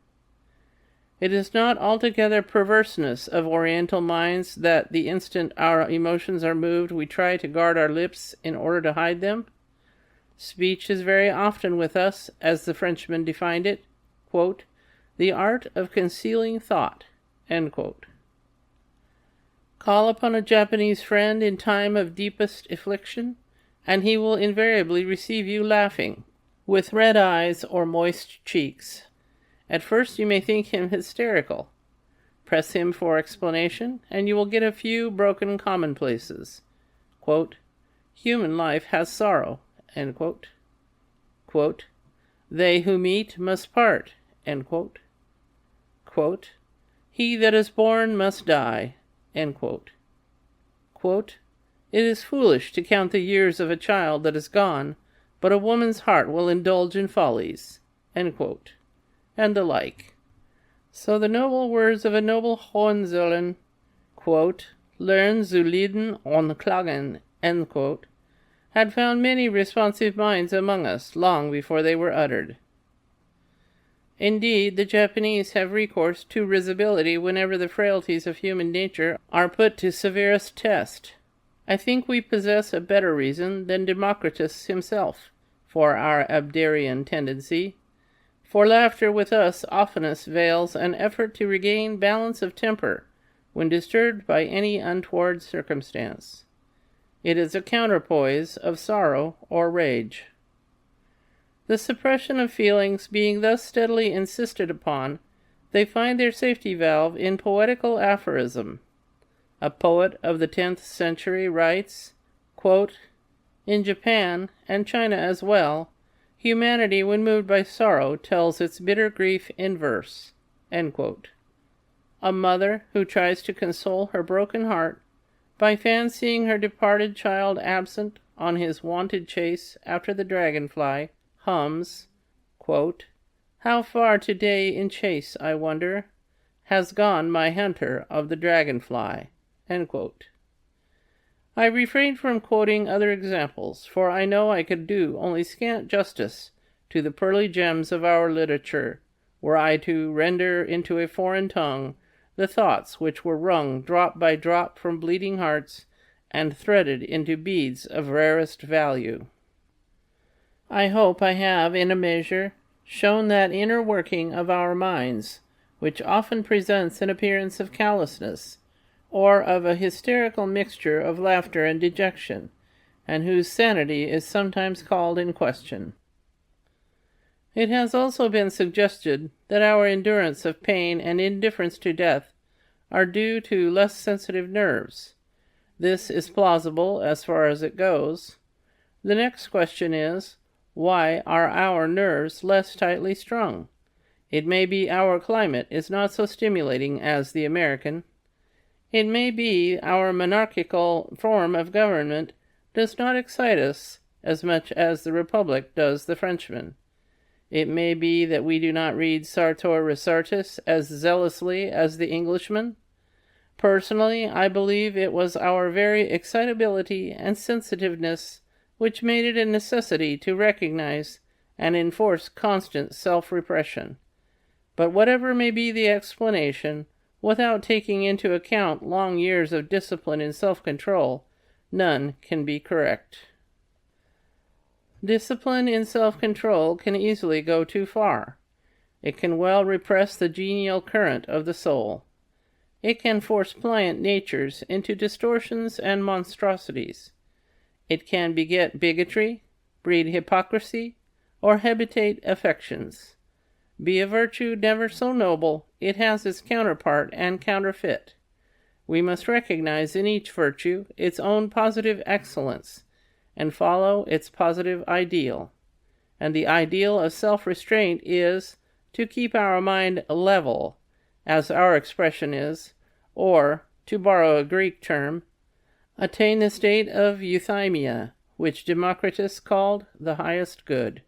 It is not altogether perverseness of Oriental minds that the instant our emotions are moved we try to guard our lips in order to hide them. Speech is very often with us, as the Frenchman defined it, quote, "the art of concealing thought," end quote. Call upon a Japanese friend in time of deepest affliction, and he will invariably receive you laughing, with red eyes or moist cheeks. At first you may think him hysterical. Press him for explanation, and you will get a few broken commonplaces. Quote, "Human life has sorrow," end quote. Quote, "They who meet must part," end quote. Quote, "He that is born must die," end quote. Quote, "It is foolish to count the years of a child that is gone, but a woman's heart will indulge in follies," end quote, and the like. So the noble words of a noble Hohenzollern, quote, "Learn zu leiden und klagen," end quote, had found many responsive minds among us long before they were uttered. Indeed, the Japanese have recourse to risibility whenever the frailties of human nature are put to severest test. I think we possess a better reason than Democritus himself for our Abderian tendency, for laughter with us oftenest veils an effort to regain balance of temper when disturbed by any untoward circumstance. It is a counterpoise of sorrow or rage. The suppression of feelings being thus steadily insisted upon, they find their safety valve in poetical aphorism. A poet of the 10th century writes, quote, "In Japan, and China as well, humanity when moved by sorrow tells its bitter grief in verse." End quote. A mother who tries to console her broken heart by fancying her departed child absent on his wonted chase after the dragonfly hums, quote, "How far today in chase, I wonder, has gone my hunter of the dragonfly." End quote. I refrain from quoting other examples, for I know I could do only scant justice to the pearly gems of our literature, were I to render into a foreign tongue the thoughts which were wrung drop by drop from bleeding hearts and threaded into beads of rarest value. I hope I have, in a measure, shown that inner working of our minds, which often presents an appearance of callousness, or of a hysterical mixture of laughter and dejection, and whose sanity is sometimes called in question. It has also been suggested that our endurance of pain and indifference to death are due to less sensitive nerves. This is plausible as far as it goes. The next question is, why are our nerves less tightly strung? It may be our climate is not so stimulating as the American. It may be our monarchical form of government does not excite us as much as the Republic does the Frenchman. It may be that we do not read Sartor Resartus as zealously as the Englishman. Personally, I believe it was our very excitability and sensitiveness which made it a necessity to recognize and enforce constant self-repression. But whatever may be the explanation, without taking into account long years of discipline and self-control, none can be correct. Discipline in self-control can easily go too far. It can well repress the genial current of the soul. It can force pliant natures into distortions and monstrosities. It can beget bigotry, breed hypocrisy, or habitate affections. Be a virtue never so noble, it has its counterpart and counterfeit. We must recognize in each virtue its own positive excellence, and follow its positive ideal. And the ideal of self-restraint is to keep our mind level, as our expression is, or, to borrow a Greek term, attain the state of euthymia, which Democritus called the highest good.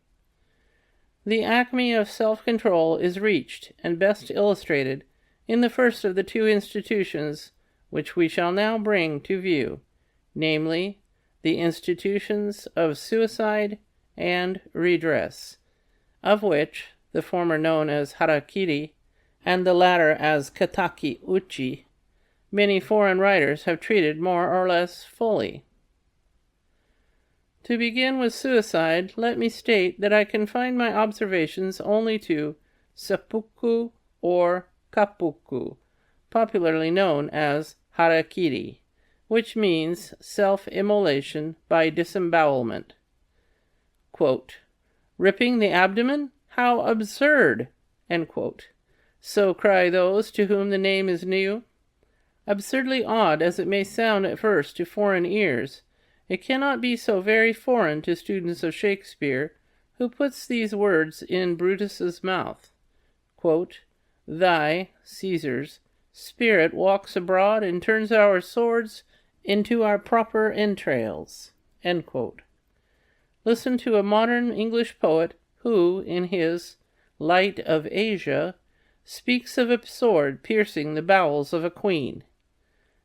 The acme of self-control is reached and best illustrated in the first of the two institutions which we shall now bring to view, namely, the institutions of suicide and redress, of which, the former known as harakiri, and the latter as kataki uchi, many foreign writers have treated more or less fully. To begin with suicide, let me state that I confine my observations only to seppuku or kappuku, popularly known as harakiri, which means self-immolation by disembowelment. Quote, "Ripping the abdomen? How absurd!" End quote. So cry those to whom the name is new. Absurdly odd as it may sound at first to foreign ears, it cannot be so very foreign to students of Shakespeare, who puts these words in Brutus's mouth. Quote, "Thy," Caesar's, "spirit walks abroad and turns our swords into our proper entrails." End quote. Listen to a modern English poet who, in his Light of Asia, speaks of a sword piercing the bowels of a queen.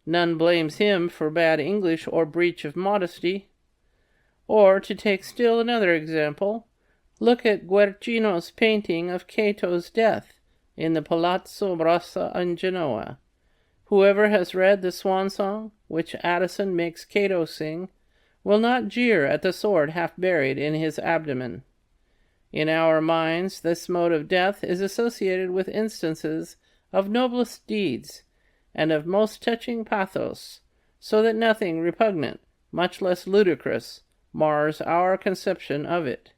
None blames him for bad English or breach of modesty. Or, to take still another example, look at Guercino's painting of Cato's death in the Palazzo Brassa in Genoa. Whoever has read the swan song, which Addison makes Cato sing, will not jeer at the sword half buried in his abdomen. In our minds, this mode of death is associated with instances of noblest deeds, and of most touching pathos, so that nothing repugnant much less ludicrous, mars our conception of it.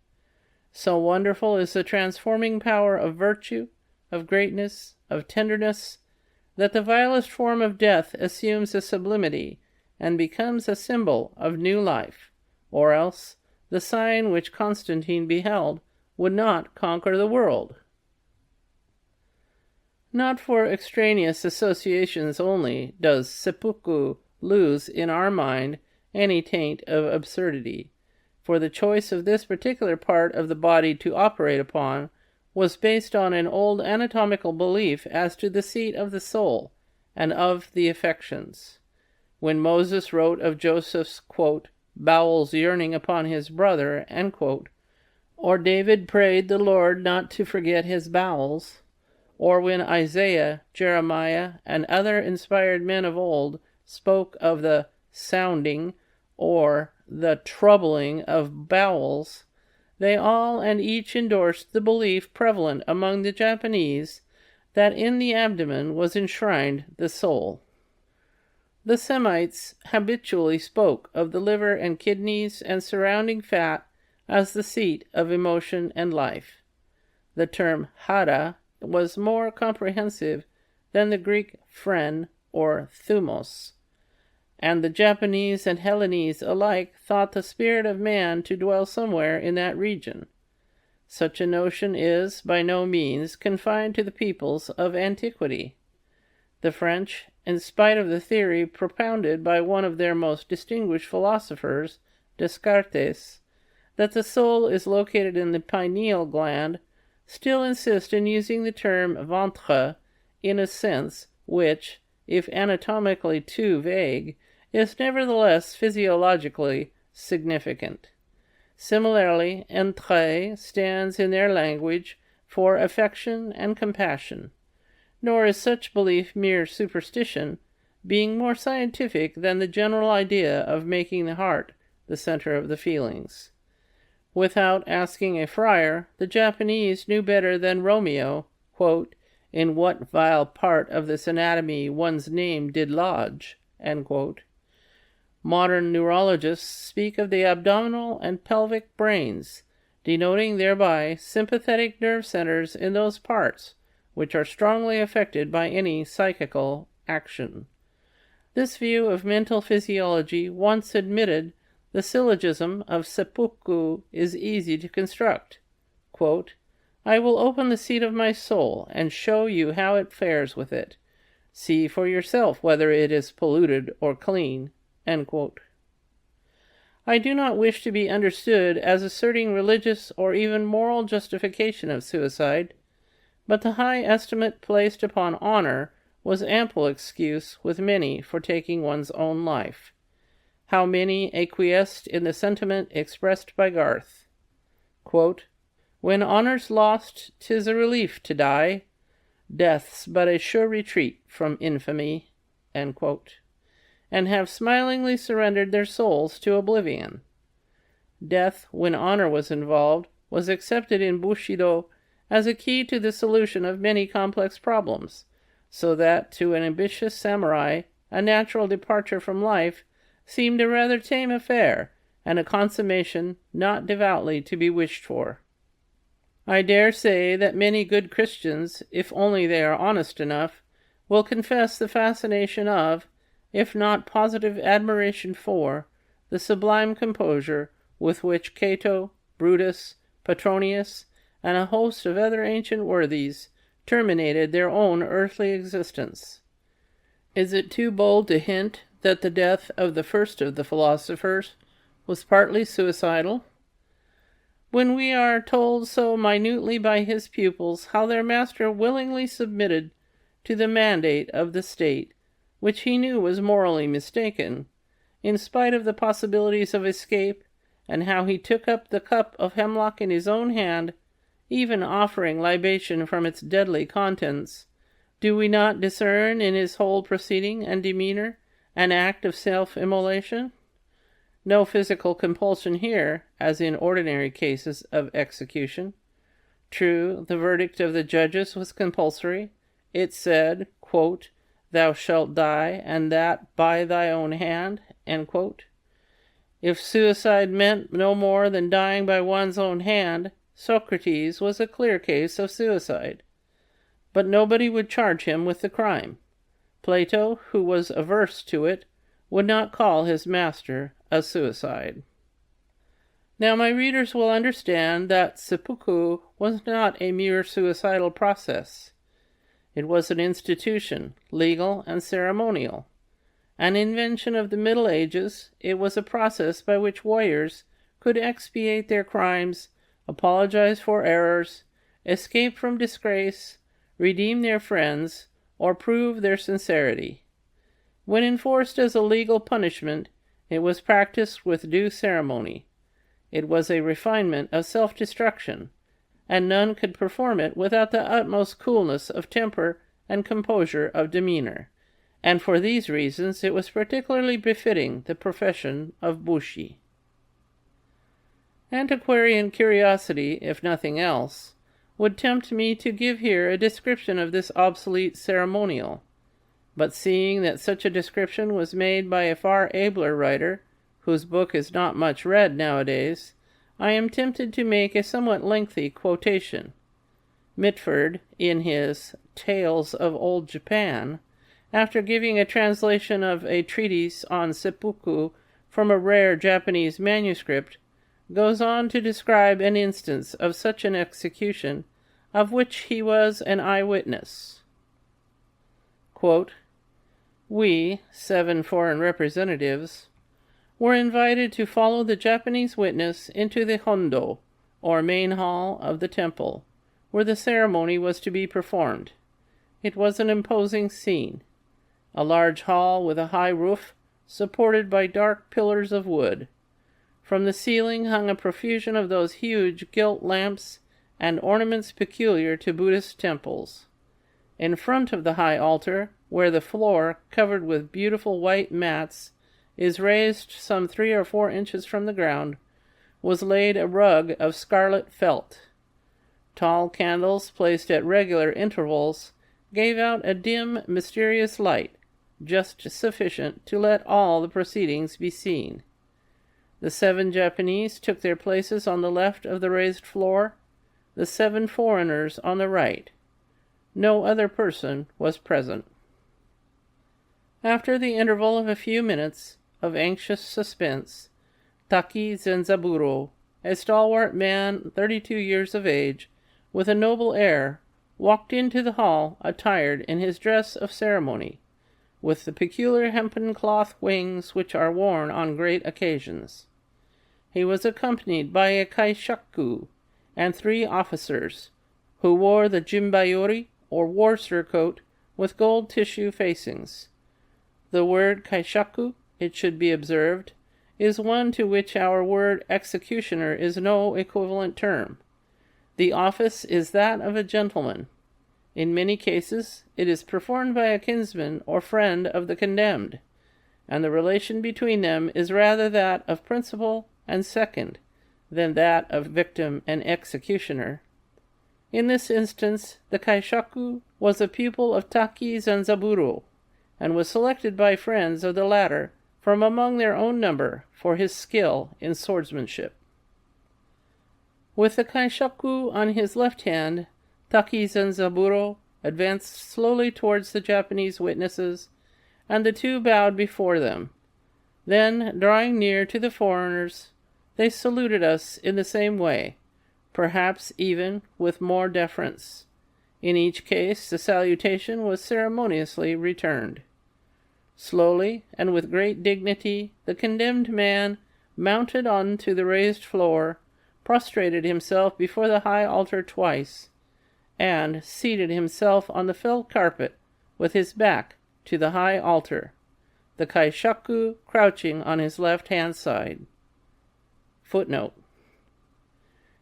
So wonderful is the transforming power of virtue, of greatness, of tenderness, that the vilest form of death assumes a sublimity and becomes a symbol of new life, or else the sign which Constantine beheld would not conquer the world. Not for extraneous associations only does seppuku lose in our mind any taint of absurdity, for the choice of this particular part of the body to operate upon was based on an old anatomical belief as to the seat of the soul and of the affections. When Moses wrote of Joseph's, quote, bowels yearning upon his brother, end quote, or David prayed the Lord not to forget his bowels, or when Isaiah, Jeremiah, and other inspired men of old spoke of the sounding or the troubling of bowels, they all and each endorsed the belief prevalent among the Japanese that in the abdomen was enshrined the soul. The Semites habitually spoke of the liver and kidneys and surrounding fat as the seat of emotion and life. The term hara was more comprehensive than the Greek phren or thumos, and the Japanese and Hellenese alike thought the spirit of man to dwell somewhere in that region. Such a notion is by no means confined to the peoples of antiquity. The French, in spite of the theory propounded by one of their most distinguished philosophers, Descartes, that the soul is located in the pineal gland, still insist in using the term ventre in a sense which, if anatomically too vague, is nevertheless physiologically significant. Similarly, entrailles stands in their language for affection and compassion, nor is such belief mere superstition, being more scientific than the general idea of making the heart the center of the feelings. Without asking a friar, the Japanese knew better than Romeo, quote, in what vile part of this anatomy one's name did lodge, end quote. Modern neurologists speak of the abdominal and pelvic brains, denoting thereby sympathetic nerve centers in those parts which are strongly affected by any psychical action. This view of mental physiology once admitted, the syllogism of seppuku is easy to construct. Quote, I will open the seat of my soul and show you how it fares with it. See for yourself whether it is polluted or clean. End quote. I do not wish to be understood as asserting religious or even moral justification of suicide, but the high estimate placed upon honor was ample excuse with many for taking one's own life. How many acquiesced in the sentiment expressed by Garth? Quote, when honor's lost, 'tis a relief to die. Death's but a sure retreat from infamy. End quote. And have smilingly surrendered their souls to oblivion. Death, when honor was involved, was accepted in Bushido as a key to the solution of many complex problems, so that to an ambitious samurai, a natural departure from life seemed a rather tame affair, and a consummation not devoutly to be wished for. I dare say that many good Christians, if only they are honest enough, will confess the fascination of, if not positive admiration for, the sublime composure with which Cato, Brutus, Petronius, and a host of other ancient worthies terminated their own earthly existence. Is it too bold to hint that the death of the first of the philosophers was partly suicidal? When we are told so minutely by his pupils how their master willingly submitted to the mandate of the state, which he knew was morally mistaken, in spite of the possibilities of escape, and how he took up the cup of hemlock in his own hand, even offering libation from its deadly contents, do we not discern in his whole proceeding and demeanor an act of self-immolation? No physical compulsion here, as in ordinary cases of execution. True, the verdict of the judges was compulsory. It said, quote, thou shalt die, and that by thy own hand, end quote. If suicide meant no more than dying by one's own hand, Socrates was a clear case of suicide. But nobody would charge him with the crime. Plato, who was averse to it, would not call his master a suicide. Now my readers will understand that seppuku was not a mere suicidal process. It was an institution, legal and ceremonial. An invention of the Middle Ages, it was a process by which warriors could expiate their crimes, apologize for errors, escape from disgrace, redeem their friends, or prove their sincerity. When enforced as a legal punishment, it was practiced with due ceremony. It was a refinement of self-destruction, and none could perform it without the utmost coolness of temper and composure of demeanor, and for these reasons it was particularly befitting the profession of bushi. Antiquarian curiosity, if nothing else, would tempt me to give here a description of this obsolete ceremonial, but seeing that such a description was made by a far abler writer, whose book is not much read nowadays, I am tempted to make a somewhat lengthy quotation. Mitford, in his Tales of Old Japan, after giving a translation of a treatise on seppuku from a rare Japanese manuscript, goes on to describe an instance of such an execution, of which he was an eyewitness. Quote, "We, 7 foreign representatives, were invited to follow the Japanese witness into the hondo, or main hall of the temple, where the ceremony was to be performed. It was an imposing scene. A large hall with a high roof, supported by dark pillars of wood. From the ceiling hung a profusion of those huge gilt lamps and ornaments peculiar to Buddhist temples. In front of the high altar, where the floor, covered with beautiful white mats, is raised some 3 or 4 inches from the ground, was laid a rug of scarlet felt. Tall candles, placed at regular intervals, gave out a dim, mysterious light, just sufficient to let all the proceedings be seen. The 7 Japanese took their places on the left of the raised floor, the 7 foreigners on the right. No other person was present. After the interval of a few minutes of anxious suspense, Taki Zenzaburo, a stalwart man 32 years of age, with a noble air, walked into the hall attired in his dress of ceremony, with the peculiar hempen cloth wings which are worn on great occasions. He was accompanied by a kaishaku and 3 officers, who wore the jimbayori, or war surcoat, with gold tissue facings. The word kaishaku, it should be observed, is one to which our word executioner is no equivalent term. The office is that of a gentleman. In many cases it is performed by a kinsman or friend of the condemned, and the relation between them is rather that of principal and second than that of victim and executioner. In this instance, the kaishaku was a pupil of Taki Zenzaburo, and was selected by friends of the latter from among their own number for his skill in swordsmanship. With the kaishaku on his left hand, Taki Zenzaburo advanced slowly towards the Japanese witnesses, and the 2 bowed before them. Then, drawing near to the foreigners, they saluted us in the same way, perhaps even with more deference. In each case, the salutation was ceremoniously returned. Slowly, and with great dignity, the condemned man mounted on to the raised floor, prostrated himself before the high altar twice, and seated himself on the felt carpet with his back to the high altar, the kaishaku crouching on his left-hand side. Footnote.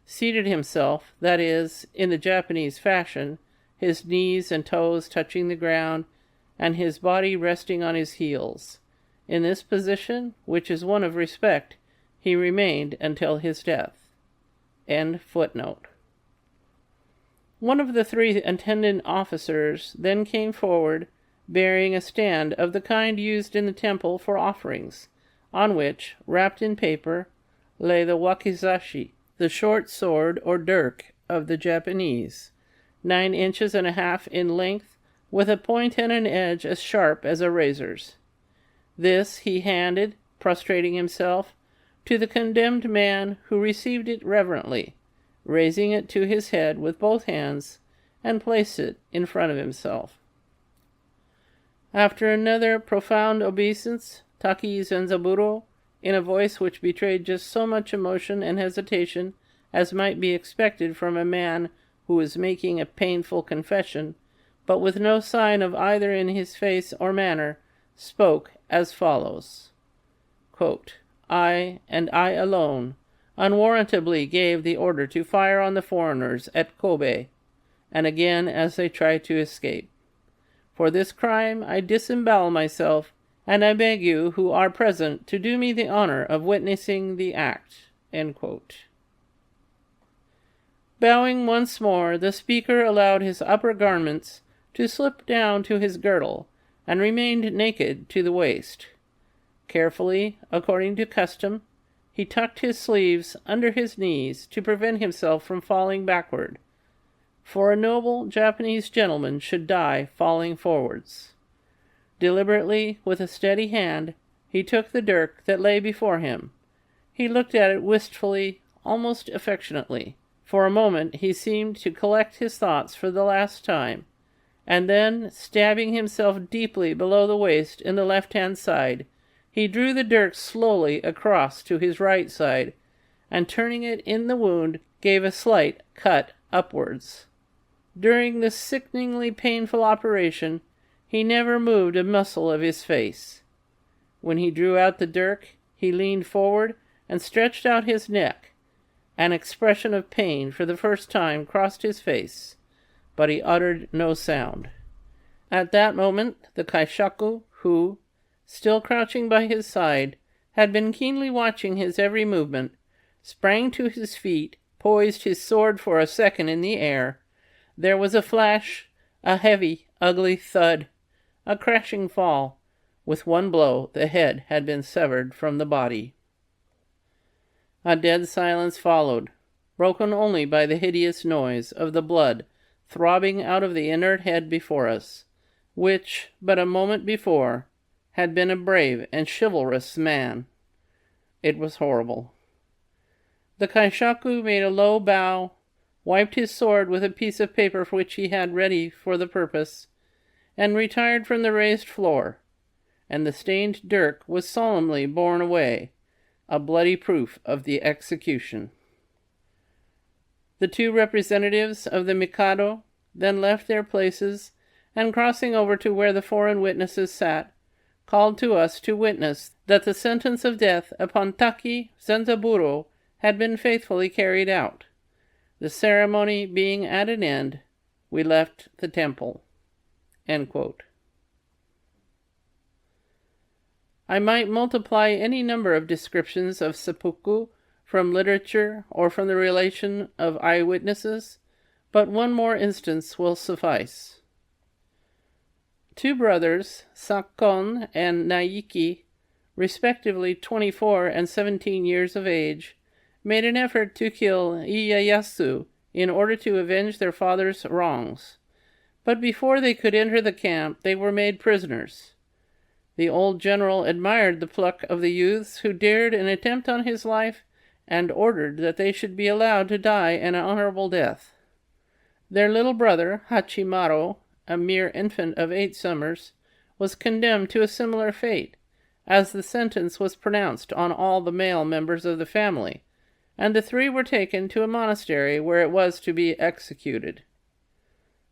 Seated himself, that is, in the Japanese fashion, his knees and toes touching the ground, and his body resting on his heels. In this position, which is one of respect, he remained until his death. End footnote. One of the 3 attendant officers then came forward, bearing a stand of the kind used in the temple for offerings, on which, wrapped in paper, lay the wakizashi, the short sword or dirk of the Japanese, 9 inches and a half in length, with a point and an edge as sharp as a razor's. This he handed, prostrating himself, to the condemned man, who received it reverently, raising it to his head with both hands, and placed it in front of himself. After another profound obeisance, Taki Zenzaburo, in a voice which betrayed just so much emotion and hesitation as might be expected from a man who was making a painful confession, but with no sign of either in his face or manner, spoke as follows. Quote, I, and I alone, unwarrantably gave the order to fire on the foreigners at Kobe, and again as they tried to escape. For this crime I disembowel myself, and I beg you who are present to do me the honor of witnessing the act. End quote. Bowing once more, the speaker allowed his upper garments to slip down to his girdle, and remained naked to the waist. Carefully, according to custom, he tucked his sleeves under his knees to prevent himself from falling backward, for a noble Japanese gentleman should die falling forwards. Deliberately, with a steady hand, he took the dirk that lay before him. He looked at it wistfully, almost affectionately. For a moment he seemed to collect his thoughts for the last time, and then, stabbing himself deeply below the waist in the left-hand side, he drew the dirk slowly across to his right side, and turning it in the wound, gave a slight cut upwards. During this sickeningly painful operation, he never moved a muscle of his face. When he drew out the dirk, he leaned forward and stretched out his neck. An expression of pain for the first time crossed his face, but he uttered no sound. At that moment, the kaishaku, who, still crouching by his side, had been keenly watching his every movement, sprang to his feet, poised his sword for a second in the air. There was a flash, a heavy, ugly thud, a crashing fall. With one blow, the head had been severed from the body. A dead silence followed, broken only by the hideous noise of the blood throbbing out of the inert head before us, which, but a moment before, had been a brave and chivalrous man. It was horrible. The kaishaku made a low bow, wiped his sword with a piece of paper which he had ready for the purpose, and retired from the raised floor, and the stained dirk was solemnly borne away, a bloody proof of the execution. The two representatives of the Mikado then left their places, and crossing over to where the foreign witnesses sat, called to us to witness that the sentence of death upon Taki Zenzaburo had been faithfully carried out. The ceremony being at an end, we left the temple. End quote. I might multiply any number of descriptions of seppuku from literature or from the relation of eyewitnesses, but one more instance will suffice. Two brothers, Sakon and Naiki, respectively 24 and 17 years of age, made an effort to kill Ieyasu in order to avenge their father's wrongs. But before they could enter the camp, they were made prisoners. The old general admired the pluck of the youths who dared an attempt on his life, and ordered that they should be allowed to die an honorable death. Their little brother, Hachimaro, a mere infant of 8 summers, was condemned to a similar fate, as the sentence was pronounced on all the male members of the family, and the 3 were taken to a monastery where it was to be executed.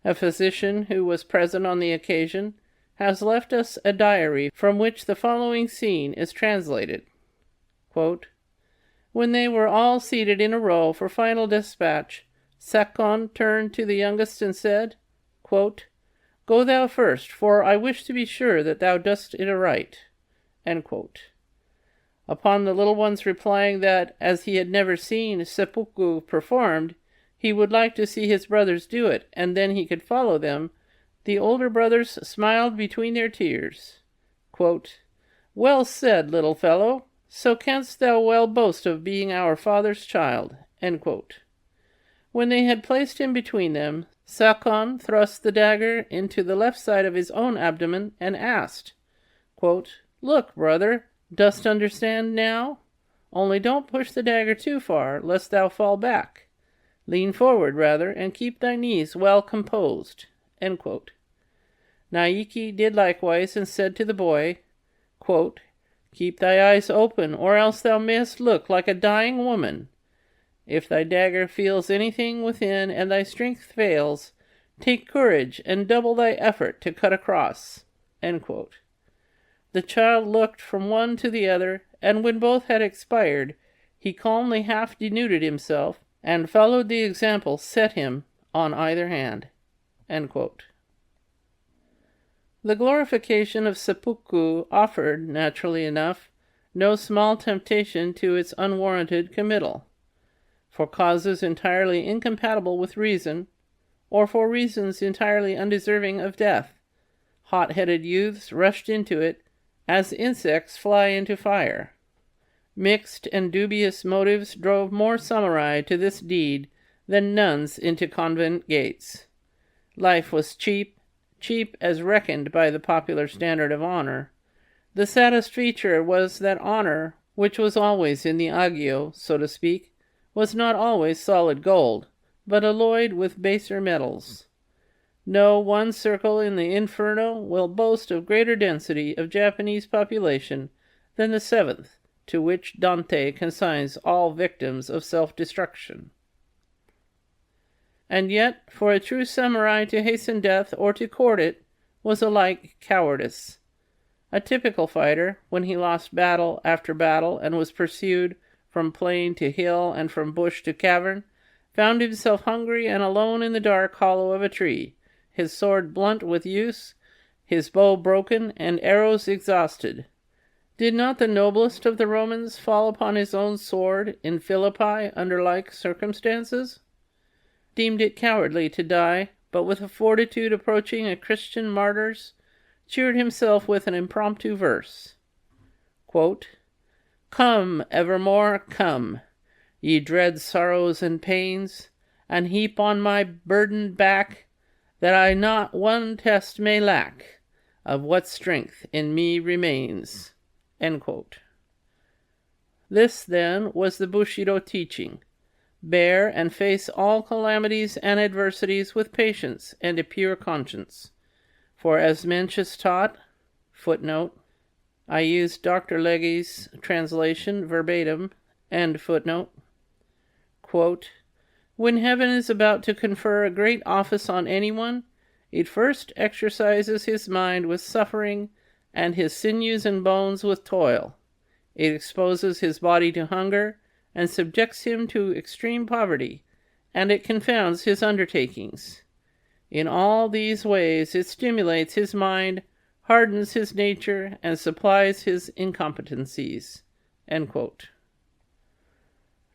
A physician who was present on the occasion has left us a diary from which the following scene is translated. Quote, when they were all seated in a row for final dispatch, Sakon turned to the youngest and said, quote, go thou first, for I wish to be sure that thou dost it aright. End quote. Upon the little one's replying that, as he had never seen seppuku performed, he would like to see his brothers do it, and then he could follow them, the older brothers smiled between their tears. Quote, well said, little fellow. So canst thou well boast of being our father's child." End quote. When they had placed him between them, Sakon thrust the dagger into the left side of his own abdomen and asked, quote, "Look, brother, dost understand now? Only don't push the dagger too far, lest thou fall back. Lean forward, rather, and keep thy knees well composed." End quote. Naiki did likewise and said to the boy, quote, "Keep thy eyes open, or else thou mayest look like a dying woman. If thy dagger feels anything within and thy strength fails, take courage and double thy effort to cut across." End quote. The child looked from one to the other, and when both had expired, he calmly half denuded himself and followed the example set him on either hand. End quote. The glorification of seppuku offered, naturally enough, no small temptation to its unwarranted committal. For causes entirely incompatible with reason, or for reasons entirely undeserving of death, hot-headed youths rushed into it as insects fly into fire. Mixed and dubious motives drove more samurai to this deed than nuns into convent gates. Life was cheap as reckoned by the popular standard of honor. The saddest feature was that honor, which was always in the agio, so to speak, was not always solid gold, but alloyed with baser metals. No one circle in the Inferno will boast of greater density of Japanese population than the seventh, to which Dante consigns all victims of self-destruction. And yet, for a true samurai to hasten death or to court it was alike cowardice. A typical fighter, when he lost battle after battle and was pursued from plain to hill and from bush to cavern, found himself hungry and alone in the dark hollow of a tree, his sword blunt with use, his bow broken, and arrows exhausted. Did not the noblest of the Romans fall upon his own sword in Philippi under like circumstances? Deemed it cowardly to die, but with a fortitude approaching a Christian martyr's, cheered himself with an impromptu verse. Quote, "Come, evermore, come, ye dread sorrows and pains, and heap on my burdened back, that I not one test may lack of what strength in me remains." End quote. This, then, was the Bushido teaching. Bear and face all calamities and adversities with patience and a pure conscience. For as Mencius taught, footnote, I used Dr. Leggie's translation verbatim, end footnote, quote, "When heaven is about to confer a great office on anyone, it first exercises his mind with suffering and his sinews and bones with toil. It exposes his body to hunger and subjects him to extreme poverty, and it confounds his undertakings. In all these ways it stimulates his mind, hardens his nature, and supplies his incompetencies." End quote.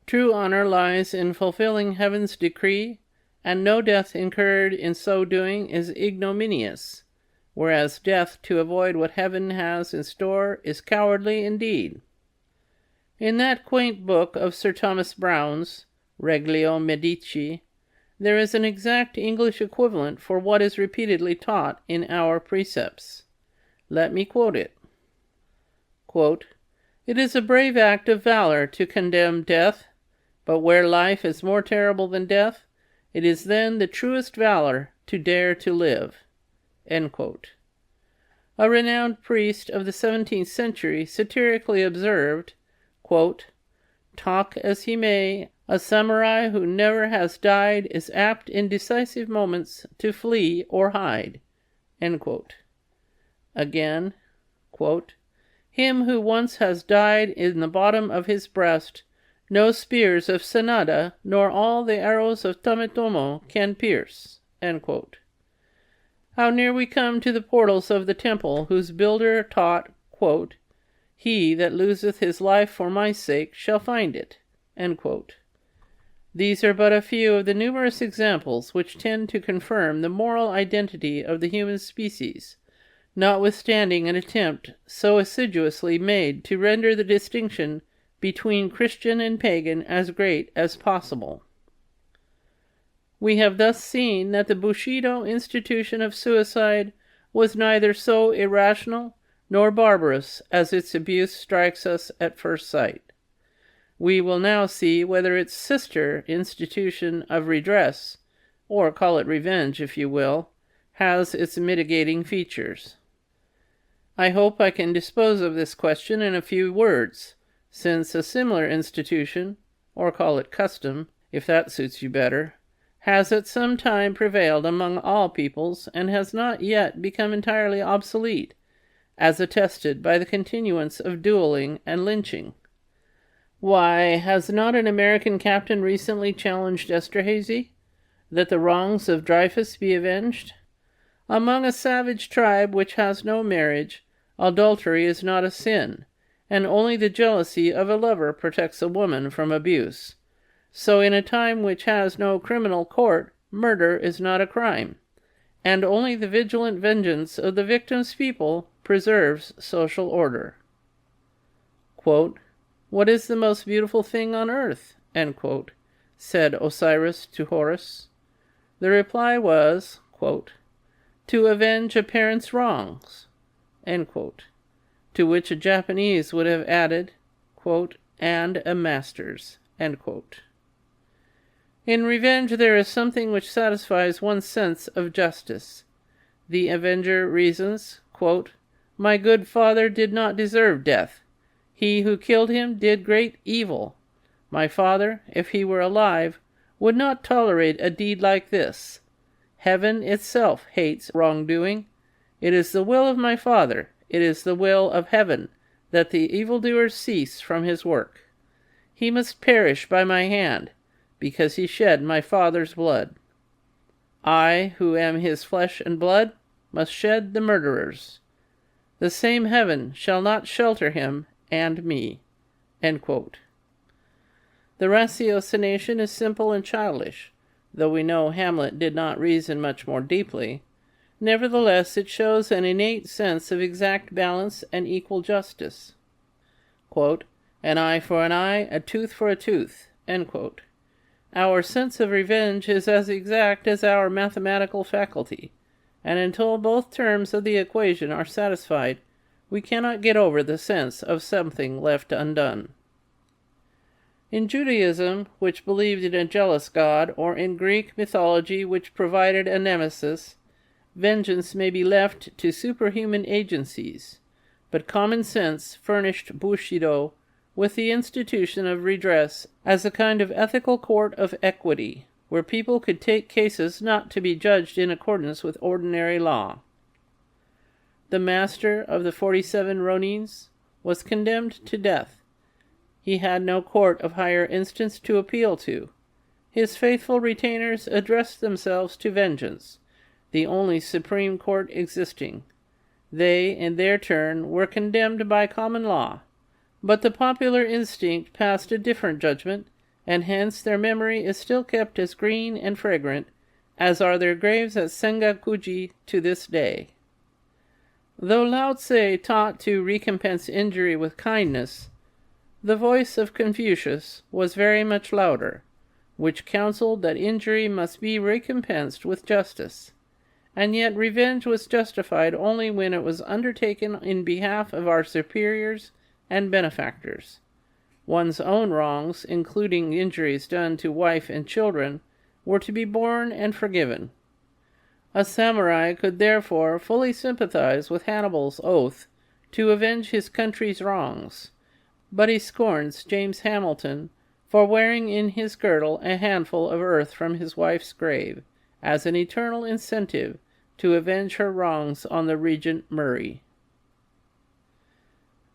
True honor lies in fulfilling heaven's decree, and no death incurred in so doing is ignominious, whereas death to avoid what heaven has in store is cowardly indeed. In that quaint book of Sir Thomas Browne's, Reglio Medici, there is an exact English equivalent for what is repeatedly taught in our precepts. Let me quote it. Quote, "It is a brave act of valor to condemn death, but where life is more terrible than death, it is then the truest valor to dare to live." End quote. A renowned priest of the 17th century satirically observed, quote, "Talk as he may, a samurai who never has died is apt in decisive moments to flee or hide." End quote. Again, quote, "Him who once has died in the bottom of his breast, no spears of Sanada nor all the arrows of Tametomo can pierce." End quote. How near we come to the portals of the temple whose builder taught, quote, "He that loseth his life for my sake shall find it." End quote. These are but a few of the numerous examples which tend to confirm the moral identity of the human species, notwithstanding an attempt so assiduously made to render the distinction between Christian and pagan as great as possible. We have thus seen that the Bushido institution of suicide was neither so irrational nor barbarous as its abuse strikes us at first sight. We will now see whether its sister institution of redress, or call it revenge if you will, has its mitigating features. I hope I can dispose of this question in a few words, since a similar institution, or call it custom, if that suits you better, has at some time prevailed among all peoples and has not yet become entirely obsolete, as attested by the continuance of dueling and lynching. Why, has not an American captain recently challenged Esterhazy that the wrongs of Dreyfus be avenged? Among a savage tribe which has no marriage, adultery is not a sin, and only the jealousy of a lover protects a woman from abuse. So in a time which has no criminal court, murder is not a crime, and only the vigilant vengeance of the victim's people preserves social order. Quote, "What is the most beautiful thing on earth?" end quote, said Osiris to Horus. The reply was, quote, "To avenge a parent's wrongs," end quote, to which a Japanese would have added, quote, "and a master's," end quote. In revenge there is something which satisfies one's sense of justice. The avenger reasons, quote, "My good father did not deserve death. He who killed him did great evil. My father, if he were alive, would not tolerate a deed like this. Heaven itself hates wrongdoing. It is the will of my father, it is the will of heaven, that the evildoer cease from his work. He must perish by my hand, because he shed my father's blood. I, who am his flesh and blood, must shed the murderer's. The same heaven shall not shelter him and me." End quote. The ratiocination is simple and childish, though we know Hamlet did not reason much more deeply. Nevertheless, it shows an innate sense of exact balance and equal justice. Quote, "An eye for an eye, a tooth for a tooth," end quote. Our sense of revenge is as exact as our mathematical faculty, and until both terms of the equation are satisfied, we cannot get over the sense of something left undone. In Judaism, which believed in a jealous God, or in Greek mythology, which provided a nemesis, vengeance may be left to superhuman agencies, but common sense furnished Bushido with the institution of redress as a kind of ethical court of equity, where people could take cases not to be judged in accordance with ordinary law. The master of the 47 Ronins was condemned to death. He had no court of higher instance to appeal to. His faithful retainers addressed themselves to vengeance, the only supreme court existing. They, in their turn, were condemned by common law, but the popular instinct passed a different judgment, and hence their memory is still kept as green and fragrant, as are their graves at Sengakuji to this day. Though Lao Tse taught to recompense injury with kindness, the voice of Confucius was very much louder, which counseled that injury must be recompensed with justice, and yet revenge was justified only when it was undertaken in behalf of our superiors and benefactors. One's own wrongs, including injuries done to wife and children, were to be borne and forgiven. A samurai could therefore fully sympathize with Hannibal's oath to avenge his country's wrongs, but he scorns James Hamilton for wearing in his girdle a handful of earth from his wife's grave, as an eternal incentive to avenge her wrongs on the Regent Murray.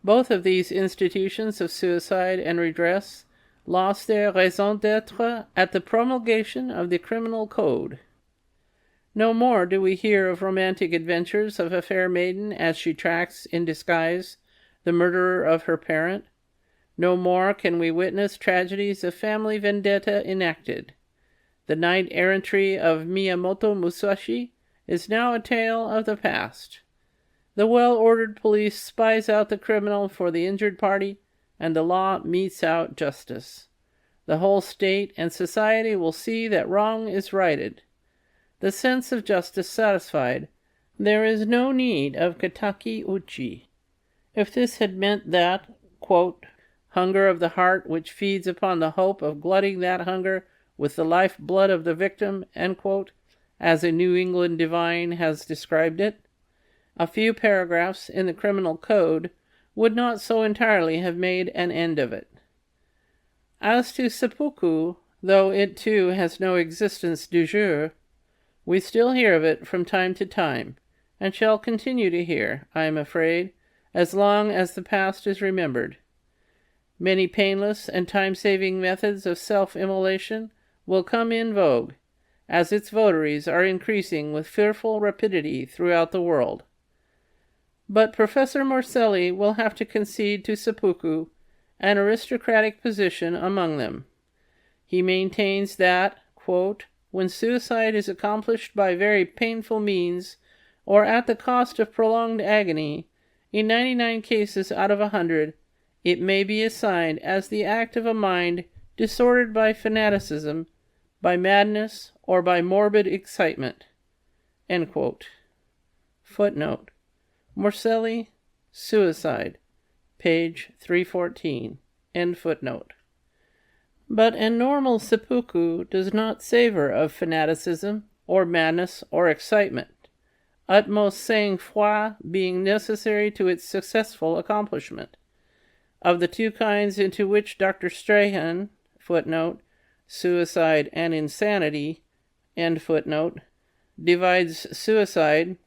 Both of these institutions of suicide and redress lost their raison d'être at the promulgation of the criminal code. No more do we hear of romantic adventures of a fair maiden as she tracks in disguise the murderer of her parent. No more can we witness tragedies of family vendetta enacted. The knight-errantry of Miyamoto Musashi is now a tale of the past. The well-ordered police spies out the criminal for the injured party, and the law metes out justice. The whole state and society will see that wrong is righted. The sense of justice satisfied, there is no need of kataki uchi. If this had meant that, quote, hunger of the heart which feeds upon the hope of glutting that hunger with the life-blood of the victim, end quote, as a New England divine has described it, a few paragraphs in the criminal code would not so entirely have made an end of it. As to seppuku, though it too has no existence du jour, we still hear of it from time to time, and shall continue to hear, I am afraid, as long as the past is remembered. Many painless and time-saving methods of self-immolation will come in vogue, as its votaries are increasing with fearful rapidity throughout the world. But Professor Morselli will have to concede to seppuku an aristocratic position among them. He maintains that, quote, when suicide is accomplished by very painful means, or at the cost of prolonged agony, in 99 cases out of 100, it may be assigned as the act of a mind disordered by fanaticism, by madness, or by morbid excitement. End quote. Footnote. Morselli, Suicide, page 314. End footnote. But a normal seppuku does not savor of fanaticism, or madness, or excitement, utmost sang-froid being necessary to its successful accomplishment. Of the two kinds into which Dr. Strahan, footnote, suicide and insanity, end footnote, divides suicide,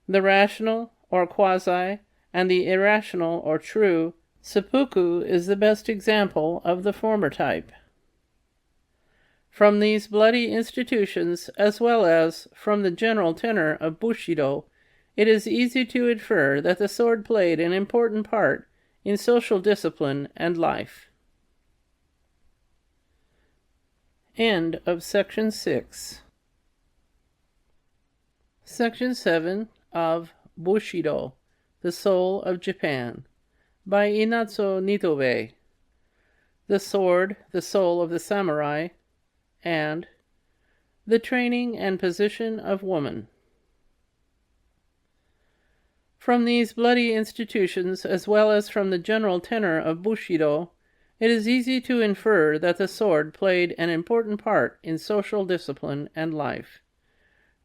the rational, or quasi, and the irrational, or true, seppuku is the best example of the former type. From these bloody institutions, as well as from the general tenor of Bushido, it is easy to infer that the sword played an important part in social discipline and life. End of Section 6. Section 7 of Bushido, The Soul of Japan, by Inazo Nitobe. The Sword, the Soul of the Samurai, and The Training and Position of Woman. From these bloody institutions, as well as from the general tenor of Bushido, it is easy to infer that the sword played an important part in social discipline and life.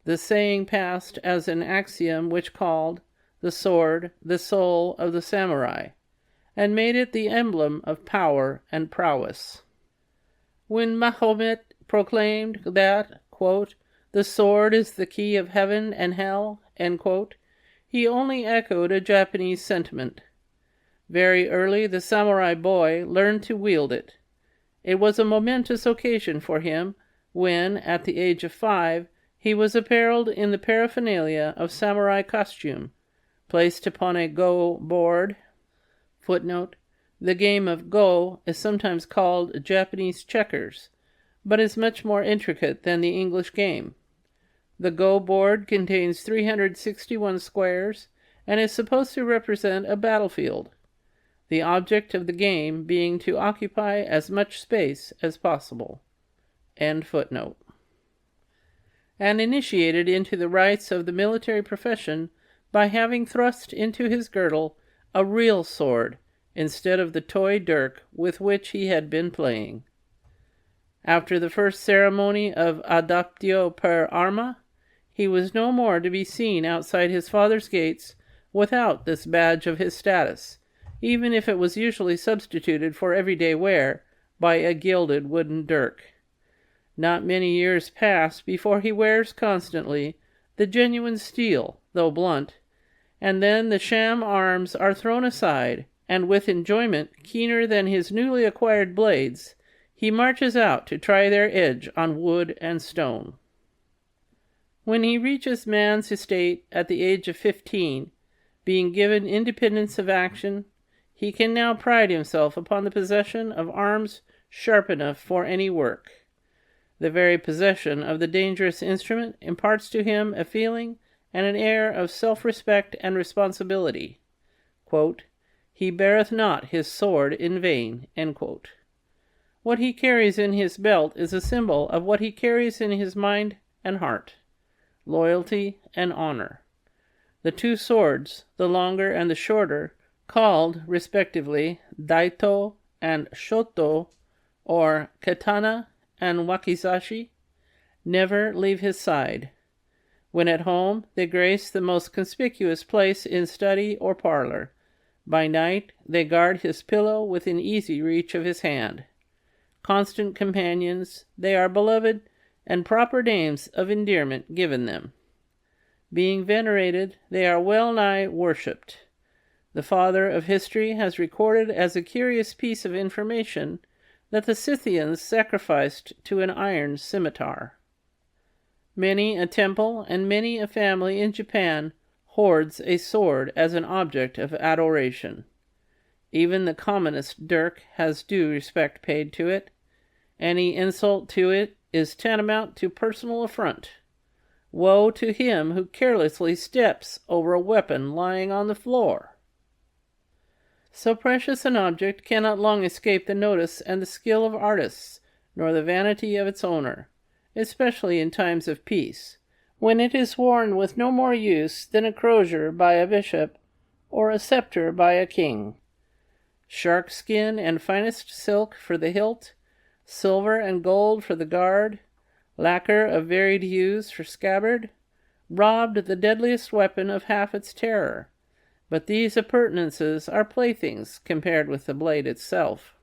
The saying passed as an axiom which called the sword the soul of the samurai, and made it the emblem of power and prowess. When Mahomet proclaimed that, quote, the sword is the key of heaven and hell, end quote, he only echoed a Japanese sentiment. Very early the samurai boy learned to wield it. It was a momentous occasion for him when, at the age of 5, he was apparelled in the paraphernalia of samurai costume, placed upon a go board. Footnote. The game of go is sometimes called Japanese checkers, but is much more intricate than the English game. The go board contains 361 squares and is supposed to represent a battlefield, the object of the game being to occupy as much space as possible. End footnote. And initiated into the rites of the military profession by having thrust into his girdle a real sword instead of the toy dirk with which he had been playing. After the first ceremony of adoptio per arma, he was no more to be seen outside his father's gates without this badge of his status, even if it was usually substituted for everyday wear by a gilded wooden dirk. Not many years pass before he wears constantly the genuine steel, though blunt, and then the sham arms are thrown aside, and with enjoyment keener than his newly acquired blades, he marches out to try their edge on wood and stone. When he reaches man's estate at the age of 15, being given independence of action, he can now pride himself upon the possession of arms sharp enough for any work. The very possession of the dangerous instrument imparts to him a feeling and an air of self-respect and responsibility. Quote, "He beareth not his sword in vain." End quote. What he carries in his belt is a symbol of what he carries in his mind and heart: loyalty and honor. The two swords, the longer and the shorter, called respectively daito and shoto, or katana and wakizashi, never leave his side. When at home, they grace the most conspicuous place in study or parlor. By night, they guard his pillow within easy reach of his hand. Constant companions, they are beloved, and proper names of endearment given them. Being venerated, they are well nigh worshipped. The father of history has recorded as a curious piece of information that the Scythians sacrificed to an iron scimitar. Many a temple and many a family in Japan hoards a sword as an object of adoration. Even the commonest dirk has due respect paid to it. Any insult to it is tantamount to personal affront. Woe to him who carelessly steps over a weapon lying on the floor! So precious an object cannot long escape the notice and the skill of artists, nor the vanity of its owner, especially in times of peace, when it is worn with no more use than a crozier by a bishop or a scepter by a king. Shark skin and finest silk for the hilt, silver and gold for the guard, lacquer of varied hues for scabbard, robbed the deadliest weapon of half its terror. But these appurtenances are playthings compared with the blade itself.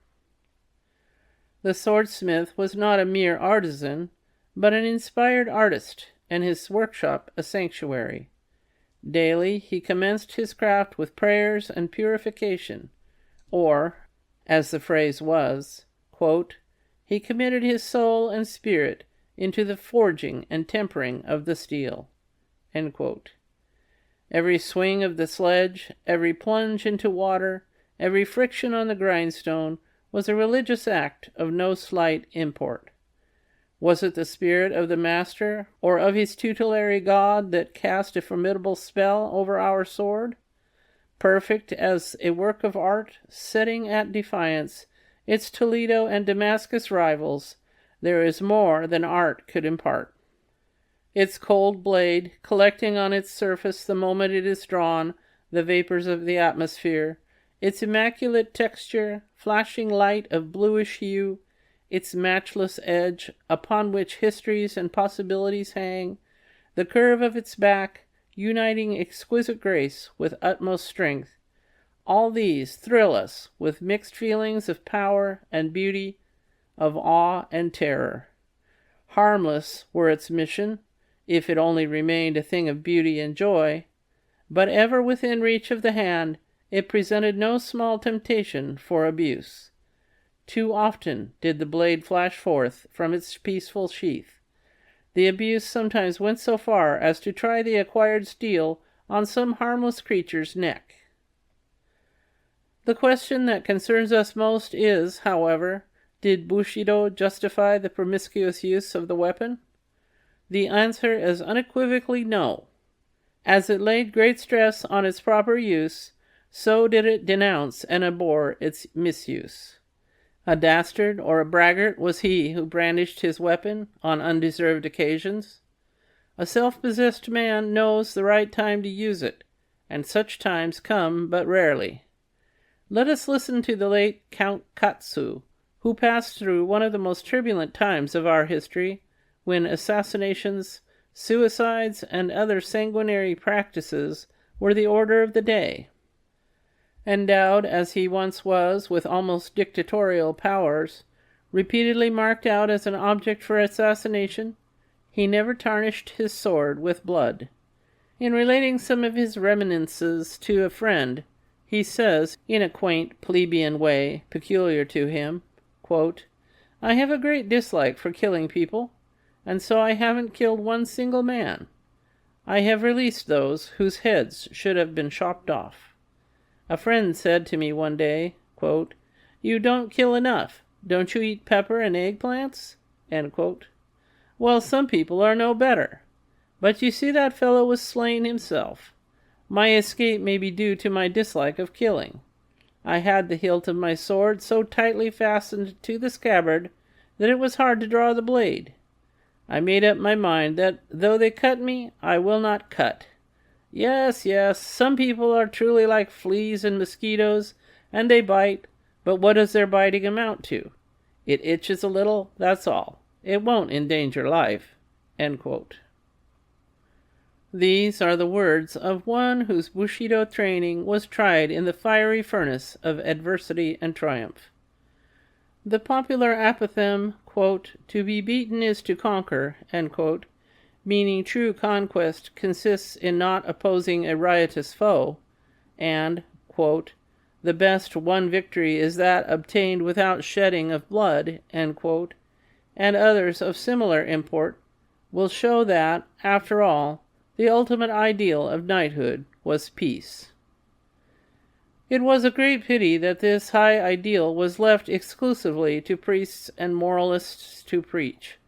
The swordsmith was not a mere artisan, but an inspired artist, and his workshop a sanctuary. Daily he commenced his craft with prayers and purification, or, as the phrase was, quote, he committed his soul and spirit into the forging and tempering of the steel. End quote. Every swing of the sledge, every plunge into water, every friction on the grindstone was a religious act of no slight import. Was it the spirit of the master or of his tutelary god that cast a formidable spell over our sword? Perfect as a work of art, setting at defiance its Toledo and Damascus rivals, there is more than art could impart. Its cold blade, collecting on its surface the moment it is drawn the vapors of the atmosphere, its immaculate texture, flashing light of bluish hue, its matchless edge, upon which histories and possibilities hang, the curve of its back, uniting exquisite grace with utmost strength, all these thrill us with mixed feelings of power and beauty, of awe and terror. Harmless were its mission, if it only remained a thing of beauty and joy, but ever within reach of the hand, it presented no small temptation for abuse. Too often did the blade flash forth from its peaceful sheath. The abuse sometimes went so far as to try the acquired steel on some harmless creature's neck. The question that concerns us most is, however, did Bushido justify the promiscuous use of the weapon? The answer is unequivocally no. As it laid great stress on its proper use, so did it denounce and abhor its misuse. A dastard or a braggart was he who brandished his weapon on undeserved occasions. A self-possessed man knows the right time to use it, and such times come but rarely. Let us listen to the late Count Katsu, who passed through one of the most turbulent times of our history, when assassinations, suicides, and other sanguinary practices were the order of the day. Endowed as he once was with almost dictatorial powers, repeatedly marked out as an object for assassination, he never tarnished his sword with blood. In relating some of his reminiscences to a friend, he says, in a quaint plebeian way peculiar to him, quote, I have a great dislike for killing people, and so I haven't killed one single man. I have released those whose heads should have been chopped off. A friend said to me one day, quote, You don't kill enough. Don't you eat pepper and eggplants? End quote. Well, some people are no better. But you see that fellow was slain himself. My escape may be due to my dislike of killing. I had the hilt of my sword so tightly fastened to the scabbard that it was hard to draw the blade. I made up my mind that though they cut me, I will not cut. Yes, some people are truly like fleas and mosquitoes, and they bite, but what does their biting amount to? It itches a little, that's all. It won't endanger life." End quote. These are the words of one whose Bushido training was tried in the fiery furnace of adversity and triumph. The popular apothegm, quote, "to be beaten is to conquer," end quote, meaning true conquest consists in not opposing a riotous foe, and, quote, "the best won victory is that obtained without shedding of blood," end quote, and others of similar import, will show that, after all, the ultimate ideal of knighthood was peace. It was a great pity that this high ideal was left exclusively to priests and moralists to preach,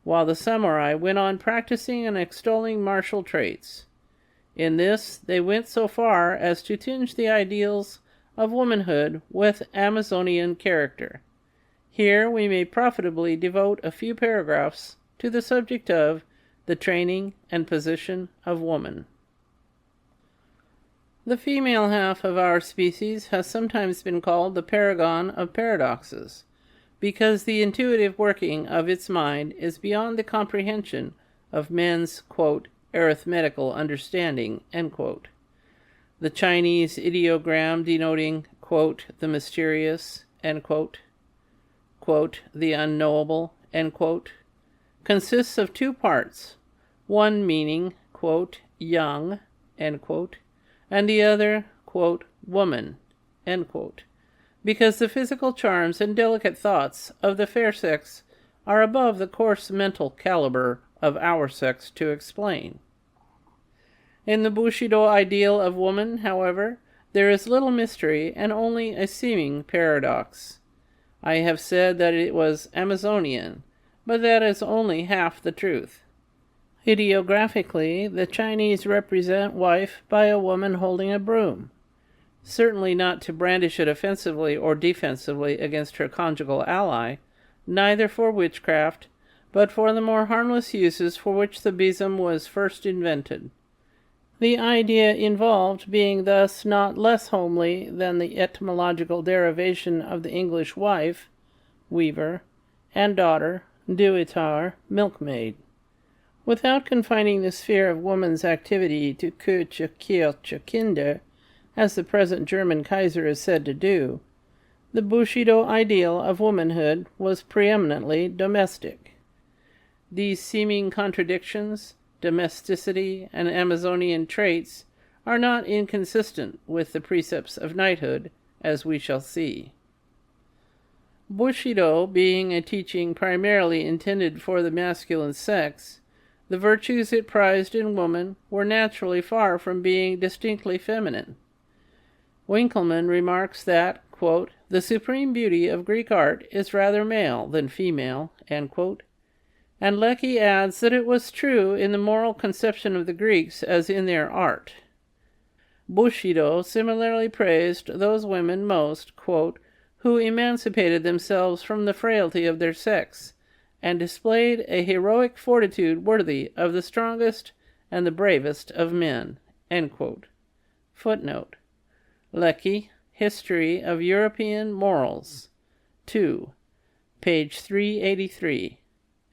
while the samurai went on practicing and extolling martial traits. In this, they went so far as to tinge the ideals of womanhood with Amazonian character. Here we may profitably devote a few paragraphs to the subject of the training and position of woman. The female half of our species has sometimes been called the paragon of paradoxes, because the intuitive working of its mind is beyond the comprehension of men's, quote, "arithmetical understanding," end quote. The Chinese ideogram denoting, quote, "the mysterious," end quote, "the unknowable," end quote, consists of two parts, one meaning, quote, "young," end quote, and the other, quote, "woman," end quote, because the physical charms and delicate thoughts of the fair sex are above the coarse mental caliber of our sex to explain. In the Bushido ideal of woman, however, there is little mystery and only a seeming paradox. I have said that it was Amazonian, but that is only half the truth. Ideographically, the Chinese represent wife by a woman holding a broom, certainly not to brandish it offensively or defensively against her conjugal ally, neither for witchcraft, but for the more harmless uses for which the besom was first invented. The idea involved being thus not less homely than the etymological derivation of the English wife, weaver, and daughter, duitar, milkmaid. Without confining the sphere of woman's activity to Küche, Kirche, Kinder, as the present German Kaiser is said to do, the Bushido ideal of womanhood was preeminently domestic. These seeming contradictions, domesticity and Amazonian traits, are not inconsistent with the precepts of knighthood, as we shall see. Bushido being a teaching primarily intended for the masculine sex, the virtues it prized in woman were naturally far from being distinctly feminine. Winckelmann remarks that, quote, "the supreme beauty of Greek art is rather male than female," end quote, and Lecky adds that it was true in the moral conception of the Greeks as in their art. Bushido similarly praised those women most, quote, "who emancipated themselves from the frailty of their sex, and displayed a heroic fortitude worthy of the strongest and the bravest of men," end quote. Footnote. Lecky, History of European Morals, 2, page 383,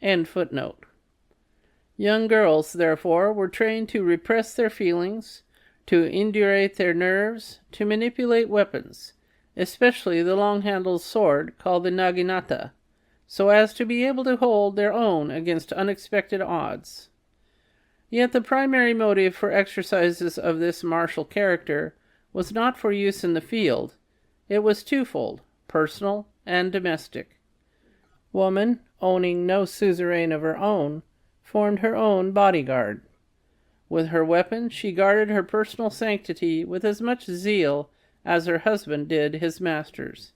end footnote. Young girls, therefore, were trained to repress their feelings, to indurate their nerves, to manipulate weapons, especially the long-handled sword called the naginata, so as to be able to hold their own against unexpected odds. Yet the primary motive for exercises of this martial character was not for use in the field. It was twofold, personal and domestic. Woman, owning no suzerain of her own, formed her own bodyguard. With her weapon she guarded her personal sanctity with as much zeal as her husband did his master's.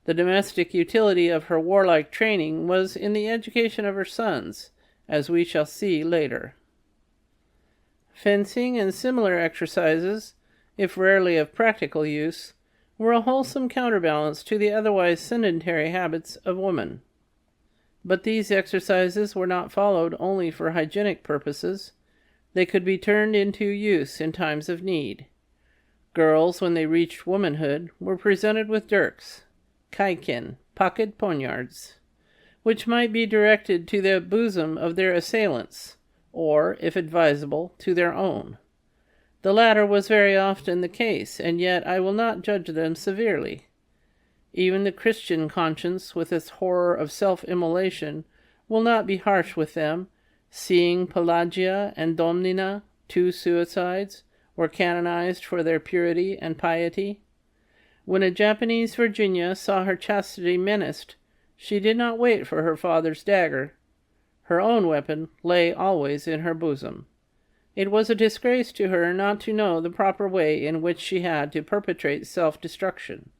The domestic utility of her warlike training was in the education of her sons, as we shall see later. Fencing and similar exercises, if rarely of practical use, were a wholesome counterbalance to the otherwise sedentary habits of woman. But these exercises were not followed only for hygienic purposes. They could be turned into use in times of need. Girls, when they reached womanhood, were presented with dirks, kaiken, pocket poniards, which might be directed to the bosom of their assailants, or, if advisable, to their own. The latter was very often the case, and yet I will not judge them severely. Even the Christian conscience, with its horror of self-immolation, will not be harsh with them, seeing Pelagia and Domnina, 2 suicides, were canonized for their purity and piety. When a Japanese Virginia saw her chastity menaced, she did not wait for her father's dagger. Her own weapon lay always in her bosom. It was a disgrace to her not to know the proper way in which she had to perpetrate self-destruction.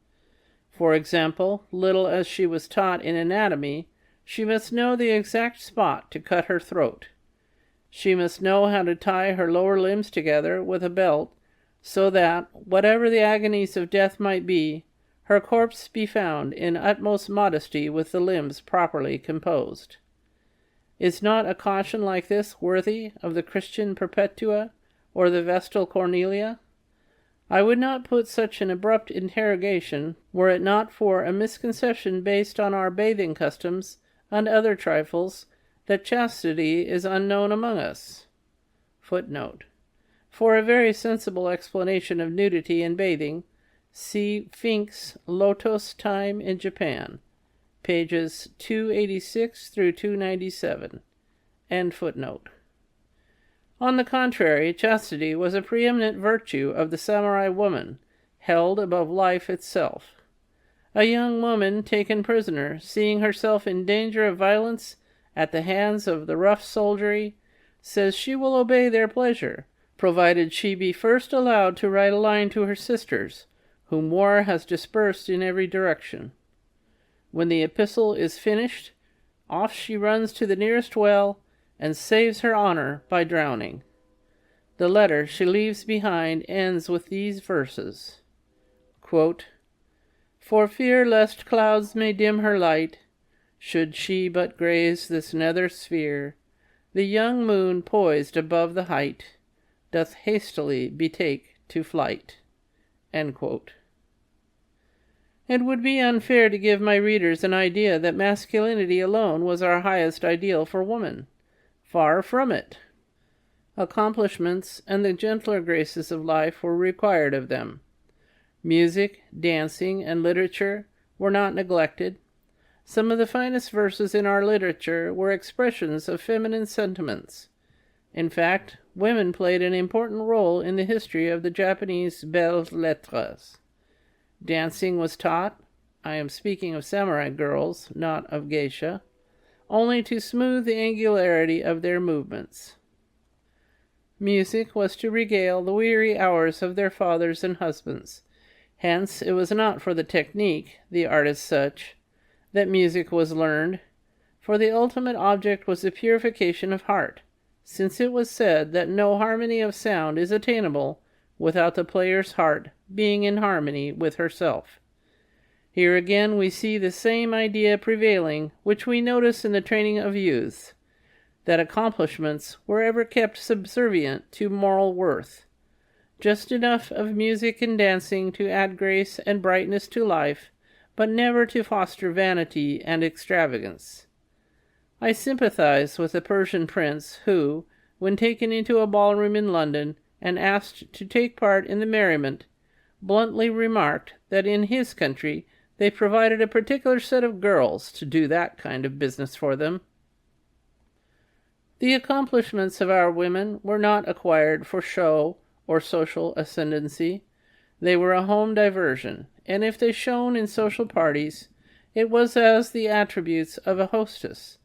For example, little as she was taught in anatomy, she must know the exact spot to cut her throat. She must know how to tie her lower limbs together with a belt, so that, whatever the agonies of death might be, her corpse be found in utmost modesty with the limbs properly composed. Is not a caution like this worthy of the Christian Perpetua or the Vestal Cornelia? I would not put such an abrupt interrogation were it not for a misconception based on our bathing customs and other trifles that chastity is unknown among us. Footnote. For a very sensible explanation of nudity in bathing, see Fink's Lotos Time in Japan, pages 286 through 297. End footnote. On the contrary, chastity was a preeminent virtue of the samurai woman, held above life itself. A young woman taken prisoner, seeing herself in danger of violence at the hands of the rough soldiery, says she will obey their pleasure, provided she be first allowed to write a line to her sisters, whom war has dispersed in every direction. When the epistle is finished, off she runs to the nearest well and saves her honor by drowning. The letter she leaves behind ends with these verses. Quote, "For fear lest clouds may dim her light, should she but graze this nether sphere, the young moon poised above the height doth hastily betake to flight." End quote. It would be unfair to give my readers an idea that masculinity alone was our highest ideal for woman. Far from it. Accomplishments and the gentler graces of life were required of them. Music, dancing, and literature were not neglected. Some of the finest verses in our literature were expressions of feminine sentiments. In fact, women played an important role in the history of the Japanese belles lettres. Dancing was taught, I am speaking of samurai girls, not of geisha, only to smooth the angularity of their movements. Music was to regale the weary hours of their fathers and husbands. Hence, it was not for the technique, the art as such, that music was learned, for the ultimate object was the purification of heart, since it was said that no harmony of sound is attainable without the player's heart being in harmony with herself. Here again we see the same idea prevailing which we notice in the training of youths, that accomplishments were ever kept subservient to moral worth. Just enough of music and dancing to add grace and brightness to life, but never to foster vanity and extravagance. I sympathize with the Persian prince who, when taken into a ballroom in London and asked to take part in the merriment, bluntly remarked that in his country they provided a particular set of girls to do that kind of business for them. The accomplishments of our women were not acquired for show or social ascendancy. They were a home diversion, and if they shone in social parties, it was as the attributes of a hostess.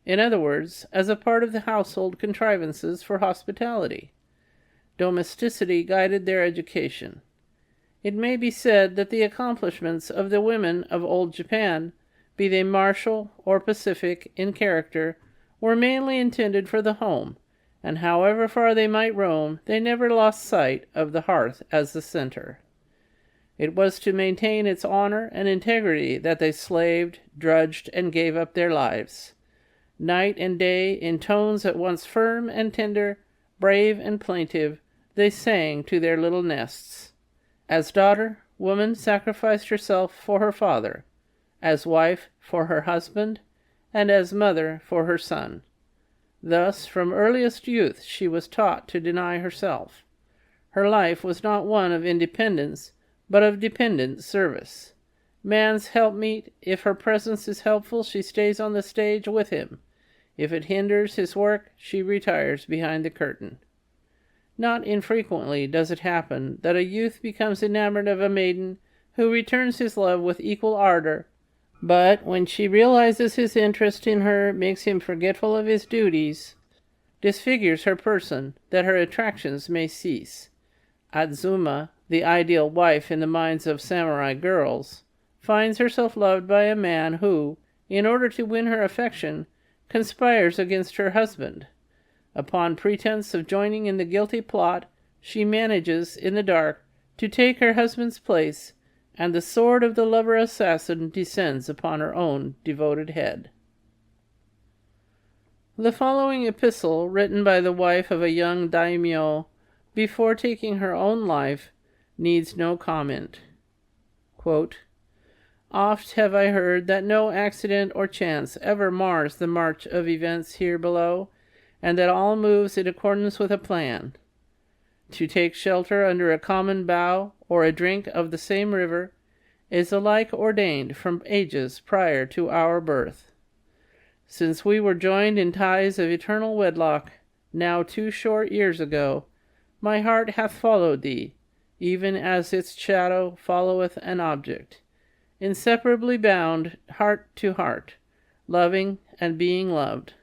In other words, as a part of the household contrivances for hospitality. Domesticity guided their education. It may be said that the accomplishments of the women of old Japan, be they martial or pacific in character, were mainly intended for the home, and however far they might roam, they never lost sight of the hearth as the center. It was to maintain its honor and integrity that they slaved, drudged, and gave up their lives. Night and day, in tones at once firm and tender, brave and plaintive, they sang to their little nests. As daughter, woman sacrificed herself for her father, as wife for her husband, and as mother for her son. Thus, from earliest youth, she was taught to deny herself. Her life was not one of independence, but of dependent service. Man's helpmeet, if her presence is helpful, she stays on the stage with him. If it hinders his work, she retires behind the curtain. Not infrequently does it happen that a youth becomes enamored of a maiden who returns his love with equal ardor, but when she realizes his interest in her makes him forgetful of his duties, disfigures her person, that her attractions may cease. Azuma, the ideal wife in the minds of samurai girls, finds herself loved by a man who, in order to win her affection, conspires against her husband. Upon pretense of joining in the guilty plot, she manages, in the dark, to take her husband's place, and the sword of the lover-assassin descends upon her own devoted head. The following epistle, written by the wife of a young daimyo before taking her own life, needs no comment. Quote, "Oft have I heard that no accident or chance ever mars the march of events here below, and that all moves in accordance with a plan. To take shelter under a common bough, or a drink of the same river, is alike ordained from ages prior to our birth. Since we were joined in ties of eternal wedlock, now 2 short years ago, my heart hath followed thee, even as its shadow followeth an object, inseparably bound heart to heart, loving and being loved.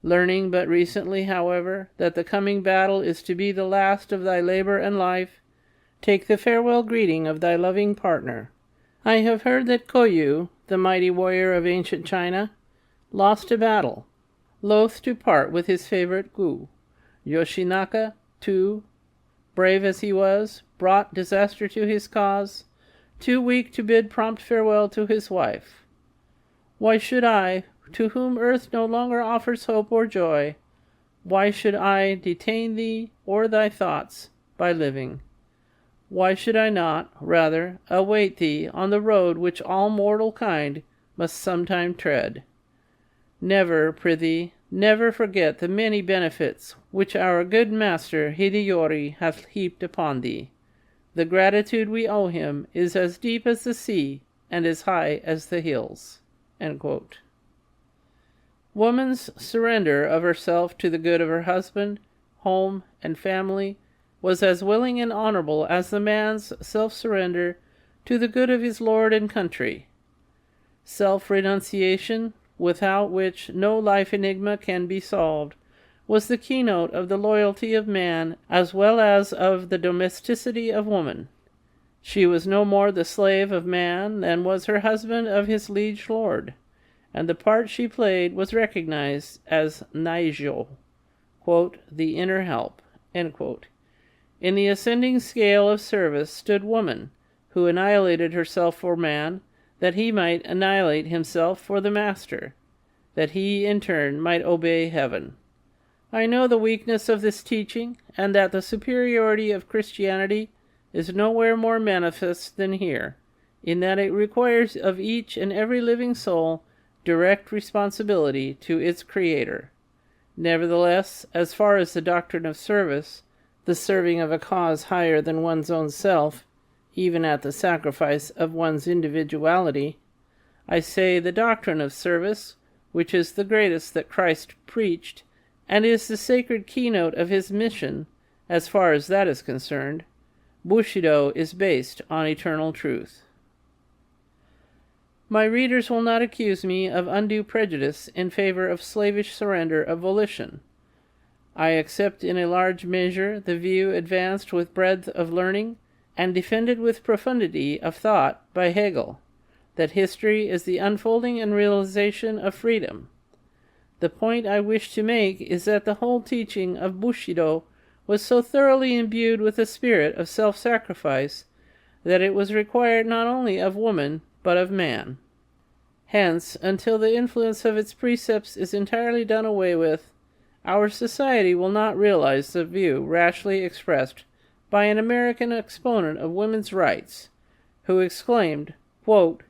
Learning but recently, however, that the coming battle is to be the last of thy labor and life, take the farewell greeting of thy loving partner. I have heard that Koyu, the mighty warrior of ancient China, lost a battle, loath to part with his favorite Gu. Yoshinaka, too, brave as he was, brought disaster to his cause, too weak to bid prompt farewell to his wife. Why should I, to whom earth no longer offers hope or joy, why should I detain thee or thy thoughts by living? Why should I not, rather, await thee on the road which all mortal kind must sometime tread? Never, prithee, never forget the many benefits which our good master Hideyori hath heaped upon thee. The gratitude we owe him is as deep as the sea and as high as the hills." End quote. Woman's surrender of herself to the good of her husband, home, and family was as willing and honorable as the man's self-surrender to the good of his lord and country. Self-renunciation, without which no life enigma can be solved, was the keynote of the loyalty of man as well as of the domesticity of woman. She was no more the slave of man than was her husband of his liege lord, and the part she played was recognized as naijo, quote, the inner help, end quote. In the ascending scale of service stood woman, who annihilated herself for man, that he might annihilate himself for the master, that he in turn might obey heaven. I know the weakness of this teaching, and that the superiority of Christianity is nowhere more manifest than here, in that it requires of each and every living soul direct responsibility to its Creator. Nevertheless, as far as the doctrine of service, the serving of a cause higher than one's own self, even at the sacrifice of one's individuality, I say the doctrine of service, which is the greatest that Christ preached, and is the sacred keynote of his mission, as far as that is concerned, Bushido is based on eternal truth. My readers will not accuse me of undue prejudice in favor of slavish surrender of volition. I accept in a large measure the view advanced with breadth of learning and defended with profundity of thought by Hegel, that history is the unfolding and realization of freedom. The point I wish to make is that the whole teaching of Bushido was so thoroughly imbued with the spirit of self-sacrifice that it was required not only of woman, but of man. Hence, until the influence of its precepts is entirely done away with, our society will not realize the view rashly expressed by an American exponent of women's rights, who exclaimed, quote,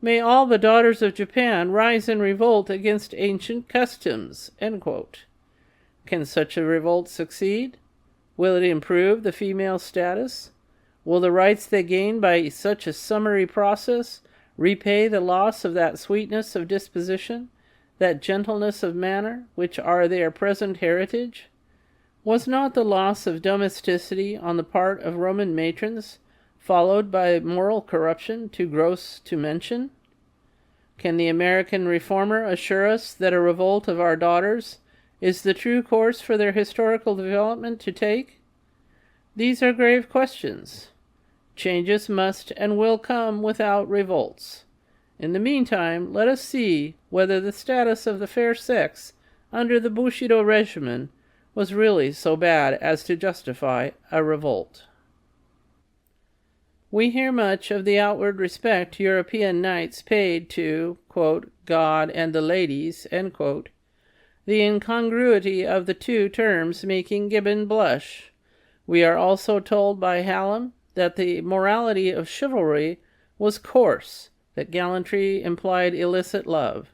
"May all the daughters of Japan rise in revolt against ancient customs." End quote. Can such a revolt succeed? Will it improve the female status? Will the rights they gain by such a summary process repay the loss of that sweetness of disposition, that gentleness of manner, which are their present heritage? Was not the loss of domesticity on the part of Roman matrons followed by moral corruption too gross to mention? Can the American reformer assure us that a revolt of our daughters is the true course for their historical development to take? These are grave questions. Changes must and will come without revolts. In the meantime, let us see whether the status of the fair sex under the Bushido regimen was really so bad as to justify a revolt. We hear much of the outward respect European knights paid to, quote, God and the ladies, end quote, the incongruity of the two terms making Gibbon blush. We are also told by Hallam that the morality of chivalry was coarse, that gallantry implied illicit love.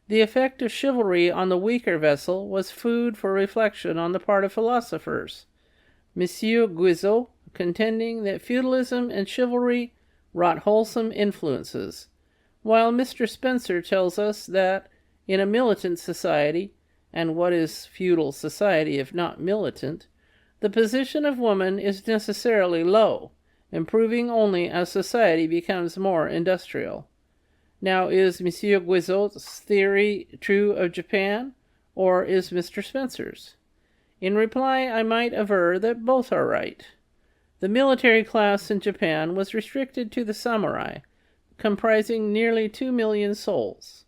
The effect of chivalry on the weaker vessel was food for reflection on the part of philosophers. Monsieur Guizot contending that feudalism and chivalry wrought wholesome influences, while Mr. Spencer tells us that, in a militant society, and what is feudal society if not militant, the position of woman is necessarily low, improving only as society becomes more industrial. Now, is Monsieur Guizot's theory true of Japan, or is Mr. Spencer's? In reply, I might aver that both are right. The military class in Japan was restricted to the samurai, comprising nearly 2 million souls.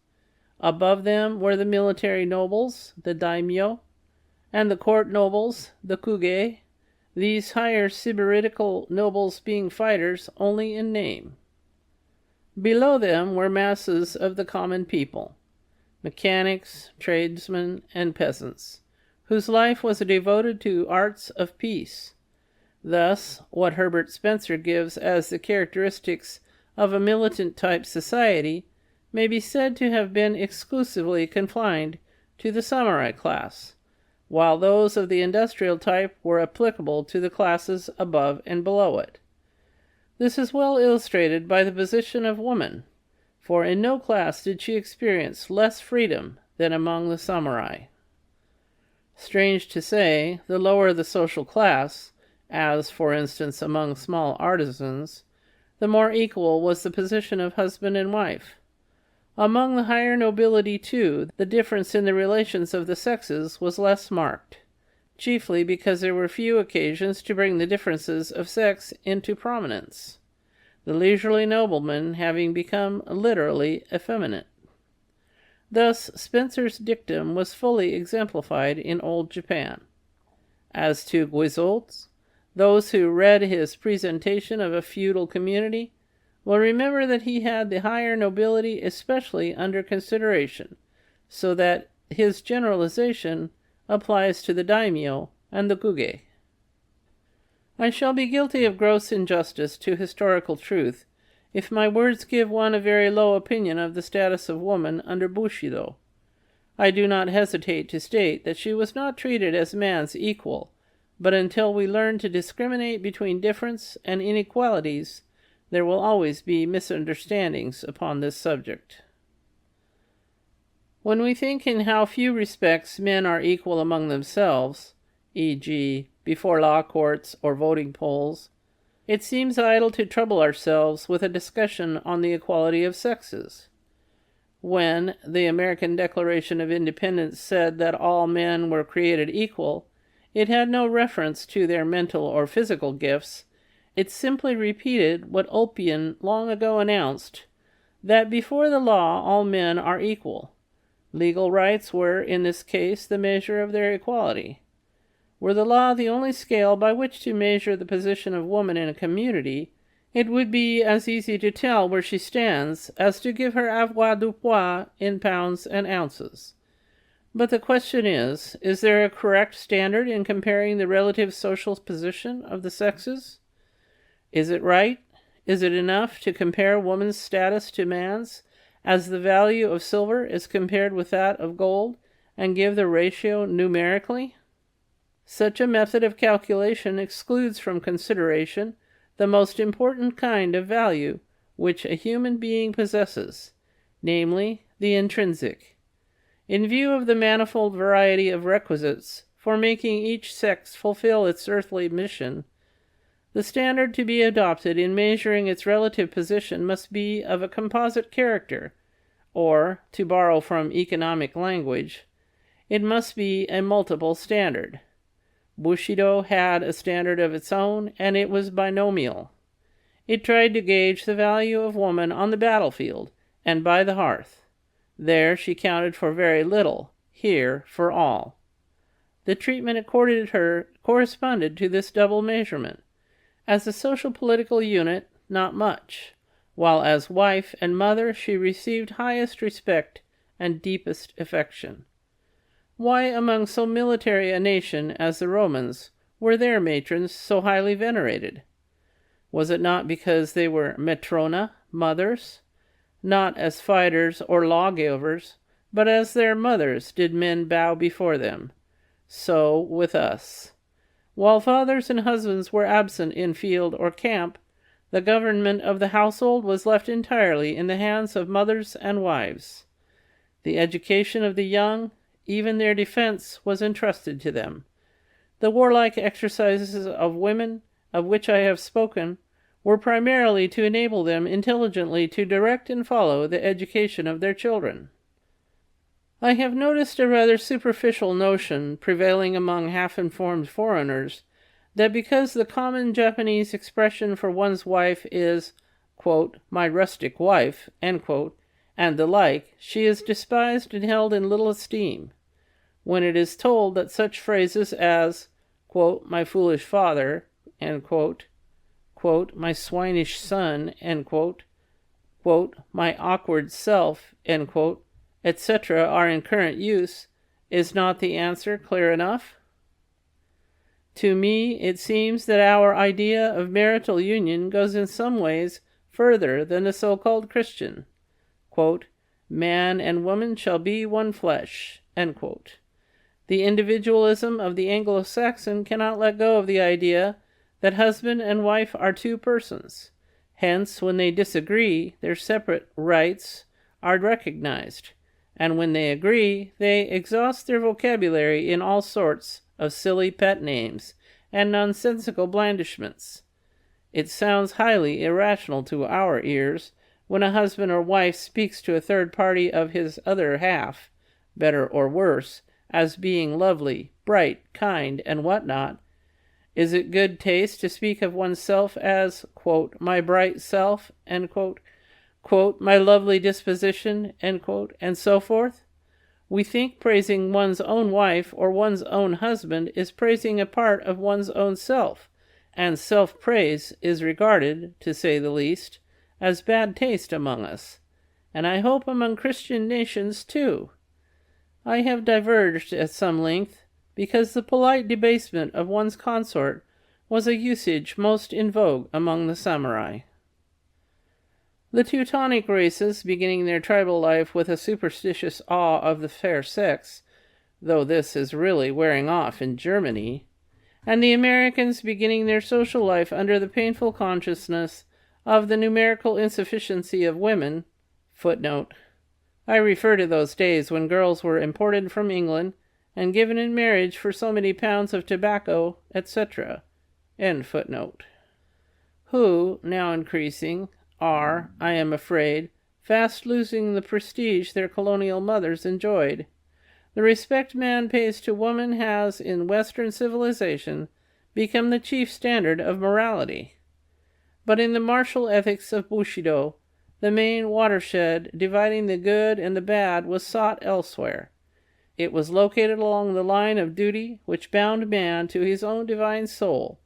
Above them were the military nobles, the daimyo, and the court nobles, the kuge, these higher sybaritical nobles being fighters only in name. Below them were masses of the common people, mechanics, tradesmen, and peasants, whose life was devoted to arts of peace. Thus, what Herbert Spencer gives as the characteristics of a militant-type society may be said to have been exclusively confined to the samurai class, while those of the industrial type were applicable to the classes above and below it. This is well illustrated by the position of woman, for in no class did she experience less freedom than among the samurai. Strange to say, the lower the social class, as, for instance, among small artisans, the more equal was the position of husband and wife. Among the higher nobility, too, the difference in the relations of the sexes was less marked, chiefly because there were few occasions to bring the differences of sex into prominence, the leisurely nobleman having become literally effeminate. Thus, Spencer's dictum was fully exemplified in old Japan. As to Guizot's, those who read his presentation of a feudal community will remember that he had the higher nobility especially under consideration, so that his generalization applies to the daimyo and the kuge. I shall be guilty of gross injustice to historical truth if my words give one a very low opinion of the status of woman under Bushido. I do not hesitate to state that she was not treated as man's equal, but until we learn to discriminate between difference and inequalities, there will always be misunderstandings upon this subject. When we think in how few respects men are equal among themselves, e.g., before law courts or voting polls, it seems idle to trouble ourselves with a discussion on the equality of sexes. When the American Declaration of Independence said that all men were created equal, it had no reference to their mental or physical gifts. It simply repeated what Ulpian long ago announced, that before the law all men are equal. Legal rights were, in this case, the measure of their equality. Were the law the only scale by which to measure the position of woman in a community, it would be as easy to tell where she stands as to give her avoirdupois in pounds and ounces. But the question is there a correct standard in comparing the relative social position of the sexes? Is it right? Is it enough to compare woman's status to man's, as the value of silver is compared with that of gold, and give the ratio numerically? Such a method of calculation excludes from consideration the most important kind of value which a human being possesses, namely, the intrinsic. In view of the manifold variety of requisites for making each sex fulfill its earthly mission, the standard to be adopted in measuring its relative position must be of a composite character, or, to borrow from economic language, it must be a multiple standard. Bushido had a standard of its own, and it was binomial. It tried to gauge the value of woman on the battlefield and by the hearth. There she counted for very little, here for all. The treatment accorded her corresponded to this double measurement. As a social-political unit, not much, while as wife and mother she received highest respect and deepest affection. Why, among so military a nation as the Romans, were their matrons so highly venerated? Was it not because they were matrona, mothers? Not as fighters or lawgivers, but as their mothers did men bow before them. So with us. While fathers and husbands were absent in field or camp, the government of the household was left entirely in the hands of mothers and wives. The education of the young, even their defense, was entrusted to them. The warlike exercises of women, of which I have spoken, were primarily to enable them intelligently to direct and follow the education of their children. I have noticed a rather superficial notion prevailing among half-informed foreigners that because the common Japanese expression for one's wife is, quote, "my rustic wife," end quote, and the like, she is despised and held in little esteem. When it is told that such phrases as, quote, "my foolish father," end quote, "my swinish son," end quote, "my awkward self," end quote, etc. are in current use, is not the answer clear enough? To me, it seems that our idea of marital union goes in some ways further than the so-called Christian. Quote, "man and woman shall be one flesh," end quote. The individualism of the Anglo-Saxon cannot let go of the idea that husband and wife are two persons. Hence, when they disagree, their separate rights are recognized, and when they agree, they exhaust their vocabulary in all sorts of silly pet names and nonsensical blandishments. It sounds highly irrational to our ears when a husband or wife speaks to a third party of his other half, better or worse, as being lovely, bright, kind, and what-not. Is it good taste to speak of oneself as, quote, "my bright self," end quote, "my lovely disposition," end quote, and so forth? We think praising one's own wife or one's own husband is praising a part of one's own self, and self-praise is regarded, to say the least, as bad taste among us, and I hope among Christian nations too. I have diverged at some length, because the polite debasement of one's consort was a usage most in vogue among the samurai. The Teutonic races, beginning their tribal life with a superstitious awe of the fair sex, though this is really wearing off in Germany, and the Americans beginning their social life under the painful consciousness of the numerical insufficiency of women, footnote, I refer to those days when girls were imported from England and given in marriage for so many pounds of tobacco, etc., end footnote, who, now increasing, are, I am afraid, fast losing the prestige their colonial mothers enjoyed. The respect man pays to woman has, in Western civilization, become the chief standard of morality. But in the martial ethics of Bushido, the main watershed dividing the good and the bad was sought elsewhere. It was located along the line of duty which bound man to his own divine soul,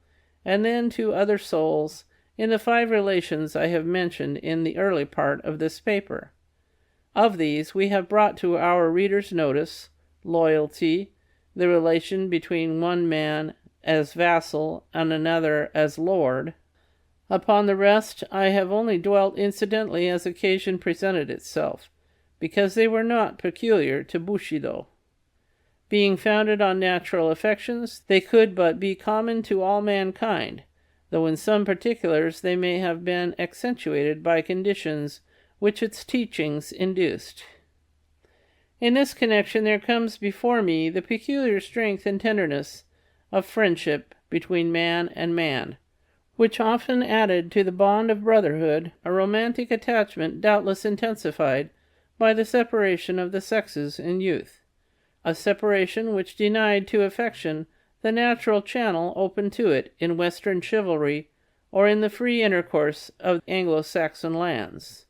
and then to other souls, in the 5 relations I have mentioned in the early part of this paper. Of these we have brought to our readers' notice loyalty, the relation between one man as vassal and another as lord. Upon the rest I have only dwelt incidentally as occasion presented itself, because they were not peculiar to Bushido. Being founded on natural affections, they could but be common to all mankind, though in some particulars they may have been accentuated by conditions which its teachings induced. In this connection there comes before me the peculiar strength and tenderness of friendship between man and man, which often added to the bond of brotherhood a romantic attachment doubtless intensified by the separation of the sexes in youth, a separation which denied to affection the natural channel open to it in Western chivalry or in the free intercourse of Anglo-Saxon lands.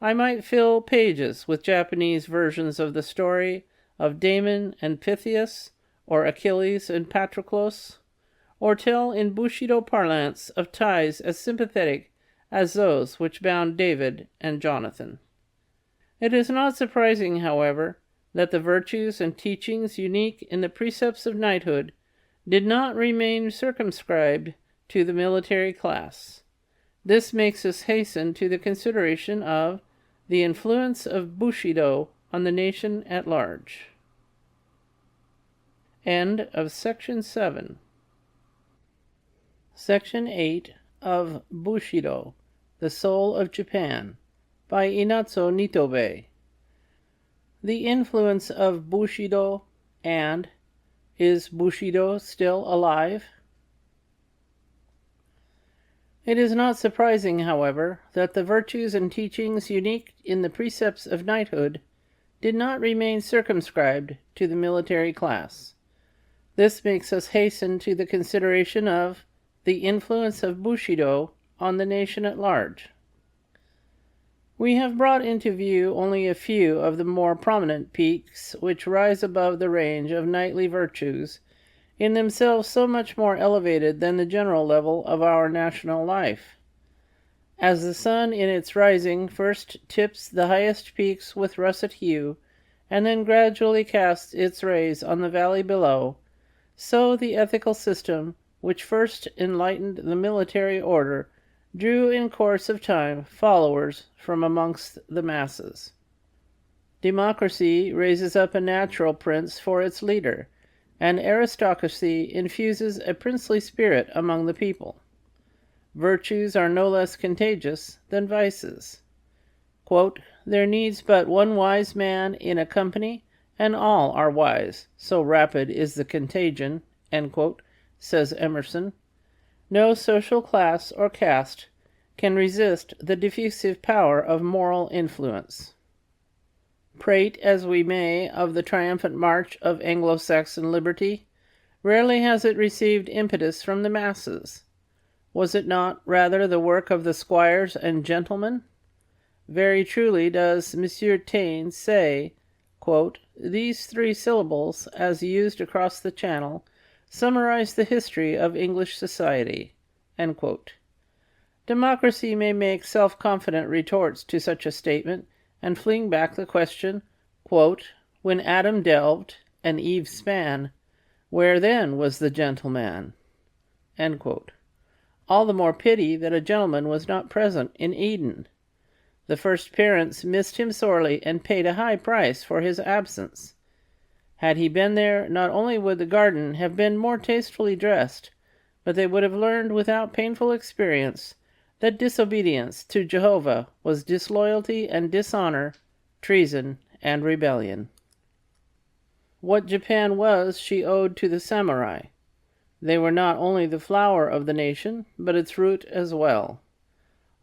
I might fill pages with Japanese versions of the story of Damon and Pythias, or Achilles and Patroclus, or tell in Bushido parlance of ties as sympathetic as those which bound David and Jonathan. It is not surprising, however, that the virtues and teachings unique in the precepts of knighthood did not remain circumscribed to the military class. This makes us hasten to the consideration of the influence of Bushido on the nation at large. End of Section 7. Section 8 of Bushido, The Soul of Japan, by Inazo Nitobe. The influence of Bushido, and is Bushido still alive? It is not surprising, however, that the virtues and teachings unique in the precepts of knighthood did not remain circumscribed to the military class. This makes us hasten to the consideration of the influence of Bushido on the nation at large. We have brought into view only a few of the more prominent peaks which rise above the range of knightly virtues, in themselves so much more elevated than the general level of our national life. As the sun in its rising first tips the highest peaks with russet hue, and then gradually casts its rays on the valley below, so the ethical system, which first enlightened the military order, drew in course of time followers from amongst the masses. Democracy raises up a natural prince for its leader, and aristocracy infuses a princely spirit among the people. Virtues are no less contagious than vices. Quote, "There needs but one wise man in a company, and all are wise, so rapid is the contagion," end quote, says Emerson. No social class or caste can resist the diffusive power of moral influence. Prate as we may of the triumphant march of Anglo-Saxon liberty, rarely has it received impetus from the masses. Was it not rather the work of the squires and gentlemen? Very truly does Monsieur Taine say, quote, "These 3 syllables, as used across the Channel, summarize the history of English society." End quote. Democracy may make self-confident retorts to such a statement, and fling back the question, quote, "When Adam delved and Eve span, where then was the gentleman?" End quote. All the more pity that a gentleman was not present in Eden. The first parents missed him sorely and paid a high price for his absence. Had he been there, not only would the garden have been more tastefully dressed, but they would have learned without painful experience that disobedience to Jehovah was disloyalty and dishonor, treason and rebellion. What Japan was she owed to the samurai. They were not only the flower of the nation, but its root as well.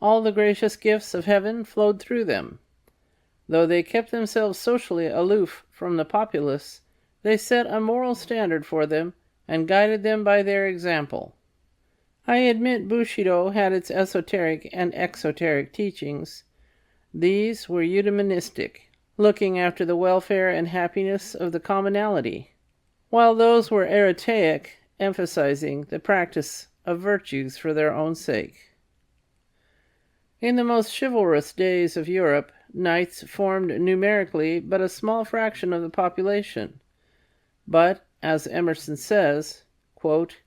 All the gracious gifts of heaven flowed through them. Though they kept themselves socially aloof from the populace, they set a moral standard for them and guided them by their example. I admit Bushido had its esoteric and exoteric teachings, These were eudaimonistic, looking after the welfare and happiness of the commonalty, while those were eretaic, emphasizing the practice of virtues for their own sake. In the most chivalrous days of Europe, knights formed numerically but a small fraction of the population. But, as Emerson says, quote,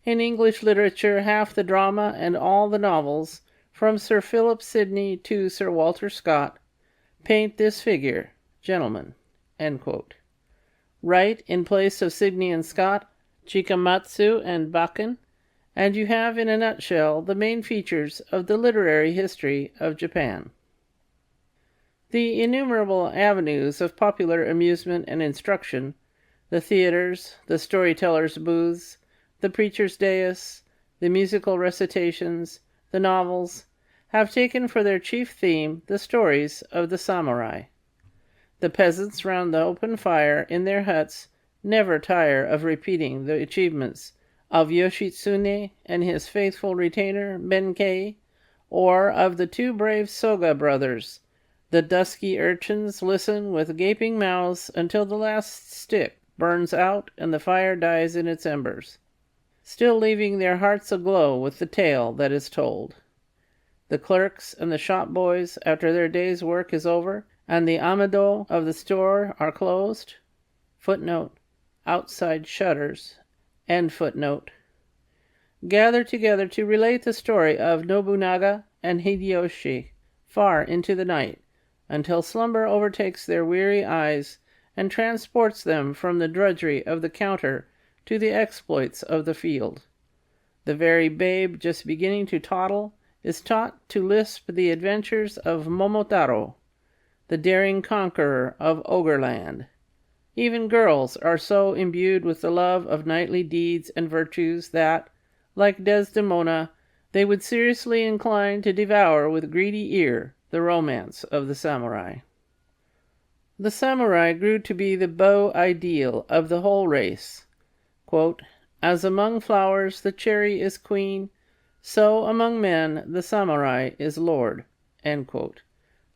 "In English literature half the drama and all the novels, from Sir Philip Sidney to Sir Walter Scott, paint this figure, gentlemen." End quote. Write in place of Sidney and Scott, Chikamatsu and Bakken, and you have in a nutshell the main features of the literary history of Japan. The innumerable avenues of popular amusement and instruction, the theaters, the storytellers' booths, the preacher's dais, the musical recitations, the novels, have taken for their chief theme the stories of the samurai. The peasants round the open fire in their huts never tire of repeating the achievements of Yoshitsune and his faithful retainer Benkei, or of the two brave Soga brothers. The dusky urchins listen with gaping mouths until the last stick burns out and the fire dies in its embers, still leaving their hearts aglow with the tale that is told. The clerks and the shop boys, after their day's work is over and the amado of the store are closed, footnote, outside shutters, end footnote, gather together to relate the story of Nobunaga and Hideyoshi far into the night, until slumber overtakes their weary eyes and transports them from the drudgery of the counter to the exploits of the field. The very babe just beginning to toddle is taught to lisp the adventures of Momotaro, the daring conqueror of Ogreland. Even girls are so imbued with the love of knightly deeds and virtues that, like Desdemona, they would seriously incline to devour with greedy ear the romance of the samurai. The samurai grew to be the beau ideal of the whole race. Quote, "As among flowers the cherry is queen, so among men the samurai is lord." End quote.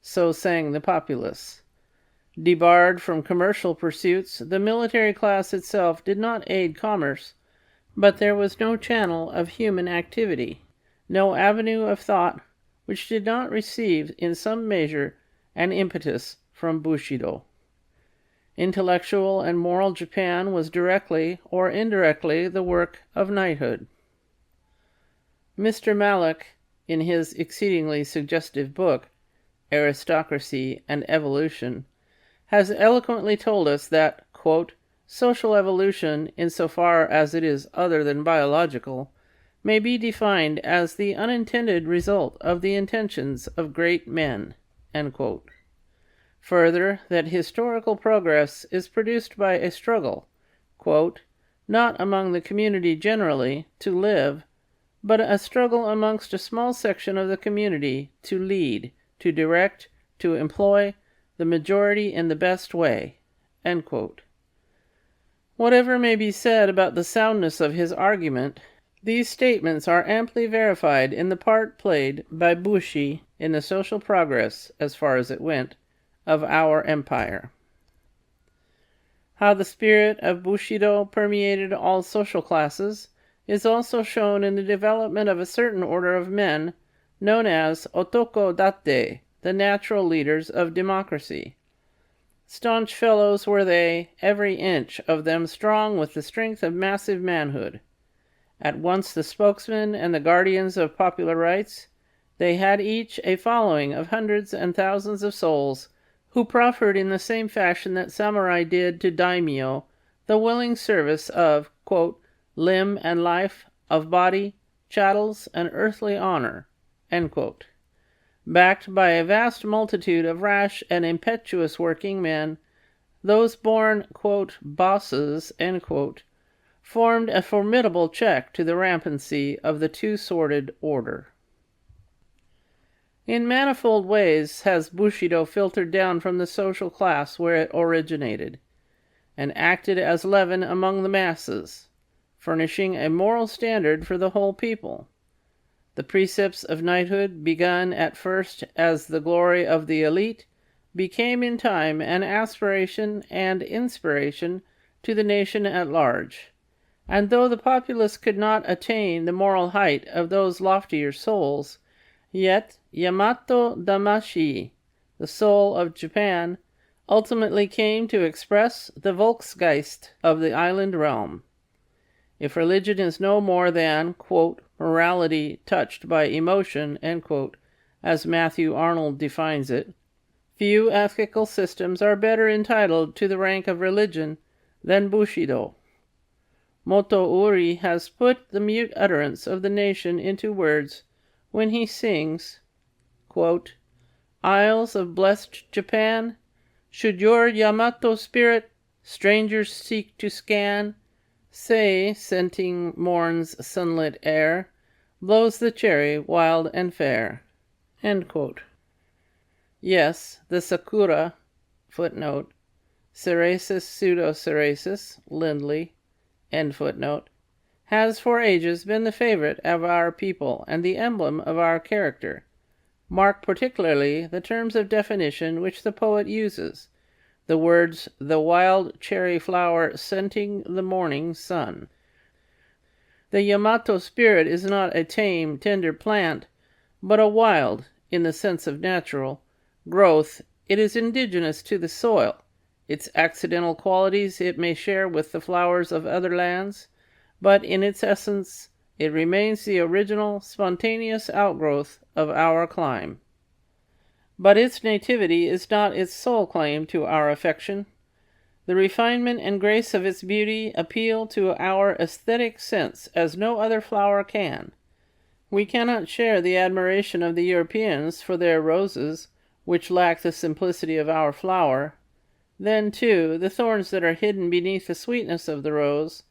So sang the populace. Debarred from commercial pursuits, the military class itself did not aid commerce, but there was no channel of human activity, no avenue of thought, which did not receive in some measure an impetus from Bushido. Intellectual and moral Japan was directly or indirectly the work of knighthood. Mr. Mallock, in his exceedingly suggestive book, Aristocracy and Evolution, has eloquently told us that, quote, "social evolution, insofar as it is other than biological, may be defined as the unintended result of the intentions of great men." End quote. Further, that historical progress is produced by a struggle, quote, "not among the community generally, to live, but a struggle amongst a small section of the community to lead, to direct, to employ the majority in the best way." End quote. Whatever may be said about the soundness of his argument, these statements are amply verified in the part played by Bushi in the social progress, as far as it went, of our empire. How the spirit of Bushido permeated all social classes is also shown in the development of a certain order of men known as Otoko Date, the natural leaders of democracy. Staunch fellows were they, every inch of them strong with the strength of massive manhood. At once the spokesmen and the guardians of popular rights, they had each a following of hundreds and thousands of souls who proffered in the same fashion that samurai did to daimyo the willing service of, quote, "limb and life, of body, chattels, and earthly honor," end quote. Backed by a vast multitude of rash and impetuous working men, those born, quote, "bosses," end quote, formed a formidable check to the rampancy of the two-sworded order. In manifold ways has Bushido filtered down from the social class where it originated, and acted as leaven among the masses, furnishing a moral standard for the whole people. The precepts of knighthood, begun at first as the glory of the elite, became in time an aspiration and inspiration to the nation at large. And though the populace could not attain the moral height of those loftier souls, yet Yamato Damashi, the soul of Japan, ultimately came to express the Volksgeist of the island realm. If religion is no more than, quote, morality touched by emotion, end quote, as Matthew Arnold defines it, few ethical systems are better entitled to the rank of religion than Bushido. Moto Uri has put the mute utterance of the nation into words when he sings, quote, Isles of blessed Japan, should your Yamato spirit strangers seek to scan, say, scenting morn's sunlit air, blows the cherry wild and fair. End quote. Yes, the sakura, footnote, Cerasus pseudo-cerasus, Lindley, end footnote, has for ages been the favorite of our people and the emblem of our character. Mark particularly the terms of definition which the poet uses, the words, the wild cherry flower scenting the morning sun. The Yamato spirit is not a tame, tender plant, but a wild, in the sense of natural, growth. It is indigenous to the soil. Its accidental qualities it may share with the flowers of other lands, but in its essence it remains the original, spontaneous outgrowth of our clime. But its nativity is not its sole claim to our affection. The refinement and grace of its beauty appeal to our aesthetic sense as no other flower can. We cannot share the admiration of the Europeans for their roses, which lack the simplicity of our flower. Then, too, the thorns that are hidden beneath the sweetness of the rose,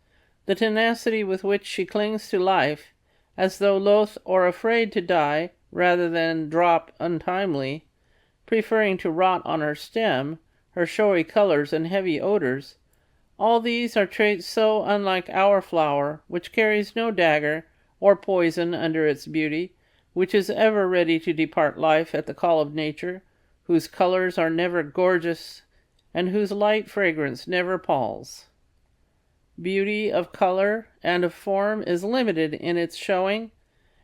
the tenacity with which she clings to life, as though loath or afraid to die rather than drop untimely, preferring to rot on her stem, her showy colors and heavy odors, all these are traits so unlike our flower, which carries no dagger or poison under its beauty, which is ever ready to depart life at the call of nature, whose colors are never gorgeous, and whose light fragrance never palls. Beauty of color and of form is limited in its showing.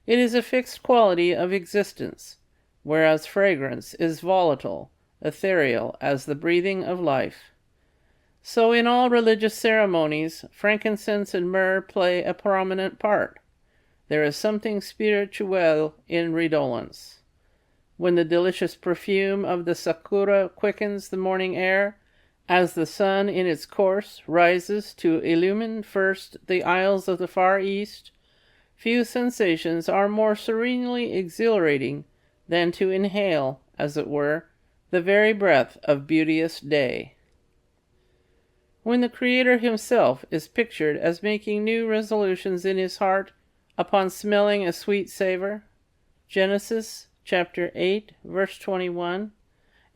It is a fixed quality of existence, whereas fragrance is volatile, ethereal as the breathing of life. So in all religious ceremonies, frankincense and myrrh play a prominent part. There is something spirituel in redolence. When the delicious perfume of the sakura quickens the morning air, as the sun in its course rises to illumine first the isles of the Far East, few sensations are more serenely exhilarating than to inhale, as it were, the very breath of beauteous day. When the Creator himself is pictured as making new resolutions in his heart upon smelling a sweet savor, Genesis chapter 8, verse 21,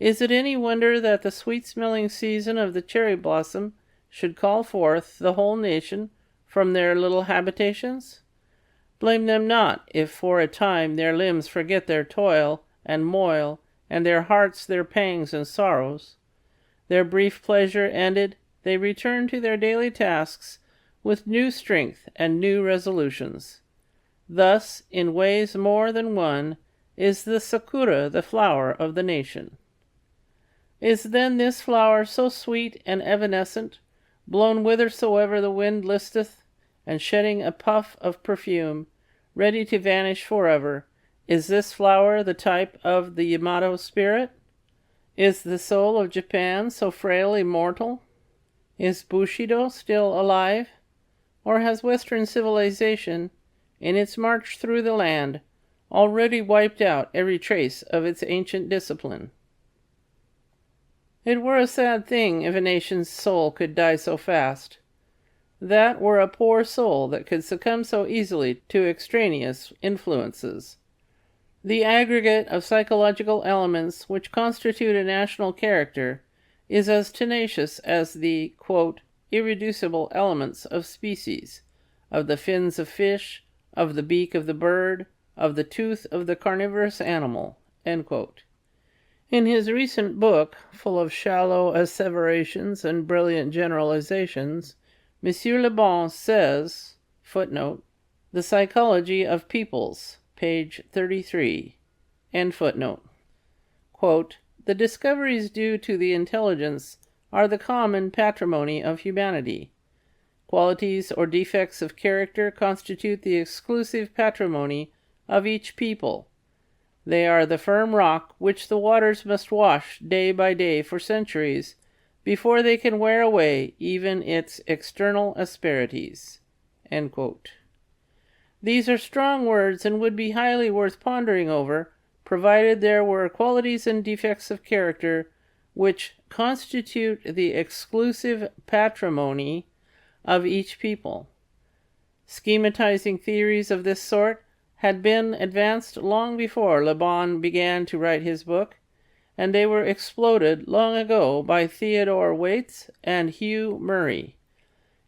is it any wonder that the sweet-smelling season of the cherry blossom should call forth the whole nation from their little habitations? Blame them not, if for a time their limbs forget their toil and moil, and their hearts their pangs and sorrows. Their brief pleasure ended, they return to their daily tasks with new strength and new resolutions. Thus, in ways more than one, is the sakura the flower of the nation. Is then this flower so sweet and evanescent, blown whithersoever the wind listeth, and shedding a puff of perfume, ready to vanish forever, is this flower the type of the Yamato spirit? Is the soul of Japan so frail immortal? Is Bushido still alive? Or has Western civilization, in its march through the land, already wiped out every trace of its ancient discipline? It were a sad thing if a nation's soul could die so fast. That were a poor soul that could succumb so easily to extraneous influences. The aggregate of psychological elements which constitute a national character is as tenacious as the, quote, irreducible elements of species, of the fins of fish, of the beak of the bird, of the tooth of the carnivorous animal." End quote. In his recent book, full of shallow asseverations and brilliant generalizations, Monsieur Le Bon says, footnote, "The Psychology of Peoples," page 33, end footnote. Quote, "The discoveries due to the intelligence are the common patrimony of humanity. Qualities or defects of character constitute the exclusive patrimony of each people. They are the firm rock which the waters must wash day by day for centuries before they can wear away even its external asperities." End quote. These are strong words and would be highly worth pondering over, provided there were qualities and defects of character which constitute the exclusive patrimony of each people. Schematizing theories of this sort had been advanced long before Le Bon began to write his book, and they were exploded long ago by Theodore Waite and Hugh Murray.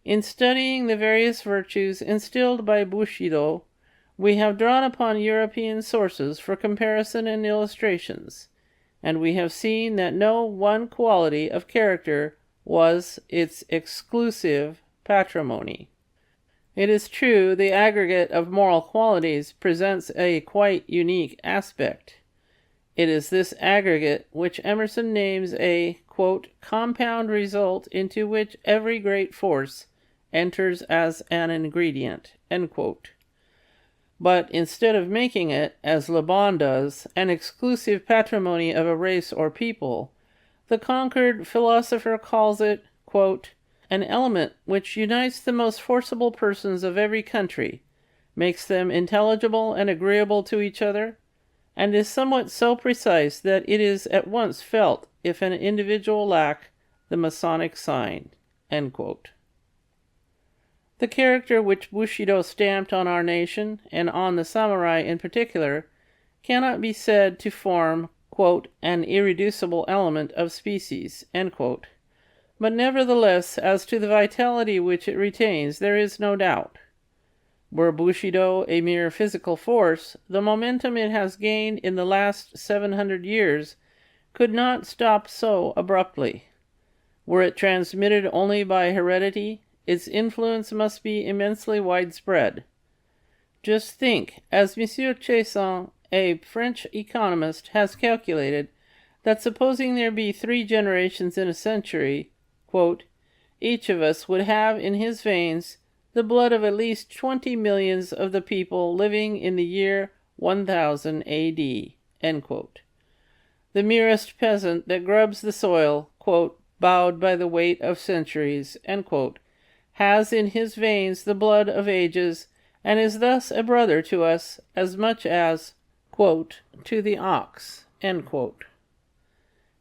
In studying the various virtues instilled by Bushido, we have drawn upon European sources for comparison and illustrations, and we have seen that no one quality of character was its exclusive patrimony. It is true, the aggregate of moral qualities presents a quite unique aspect. It is this aggregate which Emerson names a, quote, "compound result into which every great force enters as an ingredient," end quote. But instead of making it, as Le Bon does, an exclusive patrimony of a race or people, the Concord philosopher calls it, quote, "an element which unites the most forcible persons of every country, makes them intelligible and agreeable to each other, and is somewhat so precise that it is at once felt if an individual lack the Masonic sign." End quote. The character which Bushido stamped on our nation, and on the samurai in particular, cannot be said to form, quote, "an irreducible element of species," end quote. But nevertheless, as to the vitality which it retains, there is no doubt. Were Bushido a mere physical force, the momentum it has gained in the last 700 years could not stop so abruptly. Were it transmitted only by heredity, its influence must be immensely widespread. Just think, as M. Chesson, a French economist, has calculated, that supposing there be 3 generations in a century, quote, "each of us would have in his veins the blood of at least 20 millions of the people living in the year 1000 A.D., end quote. The merest peasant that grubs the soil, quote, "bowed by the weight of centuries," end quote, has in his veins the blood of ages, and is thus a brother to us as much as, quote, "to the ox," end quote.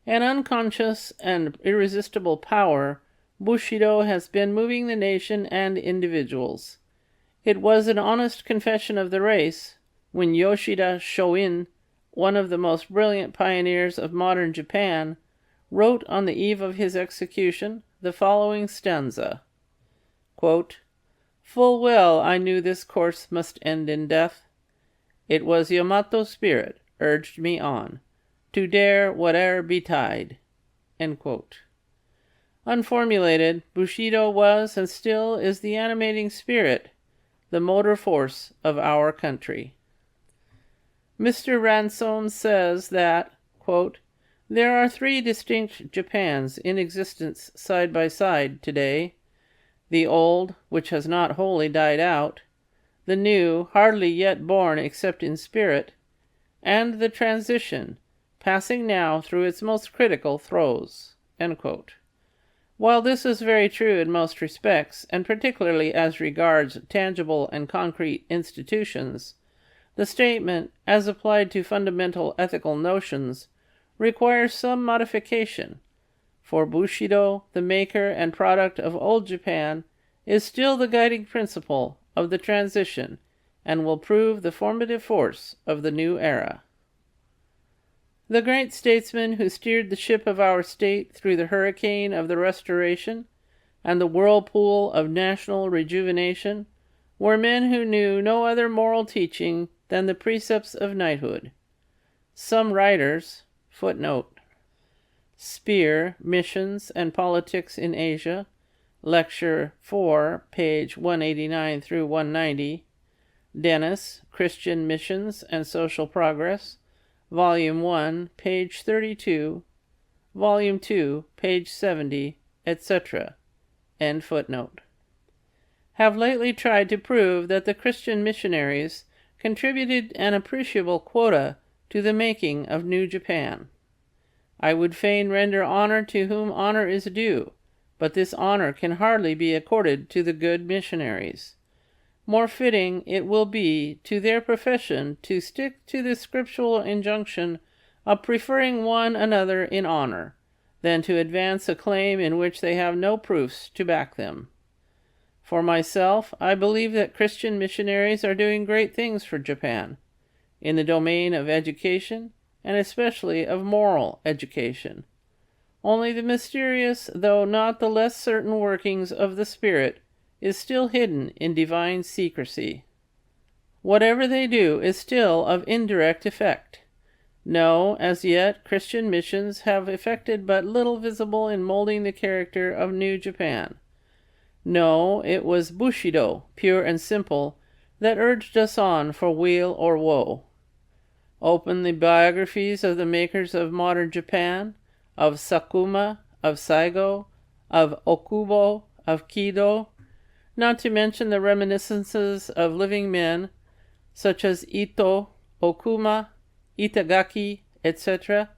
An unconscious and irresistible power, Bushido has been moving the nation and individuals. It was an honest confession of the race when Yoshida Shoin, one of the most brilliant pioneers of modern Japan, wrote on the eve of his execution the following stanza, quote, "Full well I knew this course must end in death. It was Yamato spirit urged me on, to dare whate'er betide." End quote. Unformulated, Bushido was and still is the animating spirit, the motor force of our country. Mr. Ransome says that, quote, "there are 3 distinct Japans in existence side by side today. The old, which has not wholly died out, the new, hardly yet born except in spirit, and the transition, passing now through its most critical throes." End quote. While this is very true in most respects, and particularly as regards tangible and concrete institutions, the statement, as applied to fundamental ethical notions, requires some modification, for Bushido, the maker and product of old Japan, is still the guiding principle of the transition, and will prove the formative force of the new era. The great statesman who steered the ship of our state through the hurricane of the Restoration and the whirlpool of national rejuvenation were men who knew no other moral teaching than the precepts of knighthood. Some writers, footnote, Spear, Missions and Politics in Asia, Lecture 4, page 189 through 190, Dennis, Christian Missions and Social Progress, Volume 1, page 32, Volume 2, page 70, etc., end footnote, have lately tried to prove that the Christian missionaries contributed an appreciable quota to the making of New Japan. I would fain render honor to whom honor is due, but this honor can hardly be accorded to the good missionaries. More fitting it will be to their profession to stick to the scriptural injunction of preferring one another in honor, than to advance a claim in which they have no proofs to back them. For myself, I believe that Christian missionaries are doing great things for Japan, in the domain of education, and especially of moral education. Only the mysterious, though not the less certain workings of the Spirit is still hidden in divine secrecy. Whatever they do is still of indirect effect. No, as yet, Christian missions have effected but little visible in molding the character of New Japan. No, it was Bushido, pure and simple, that urged us on for weal or woe. Open the biographies of the makers of modern Japan, of Sakuma, of Saigo, of Okubo, of Kido, not to mention the reminiscences of living men such as Ito, Okuma, Itagaki, etc.,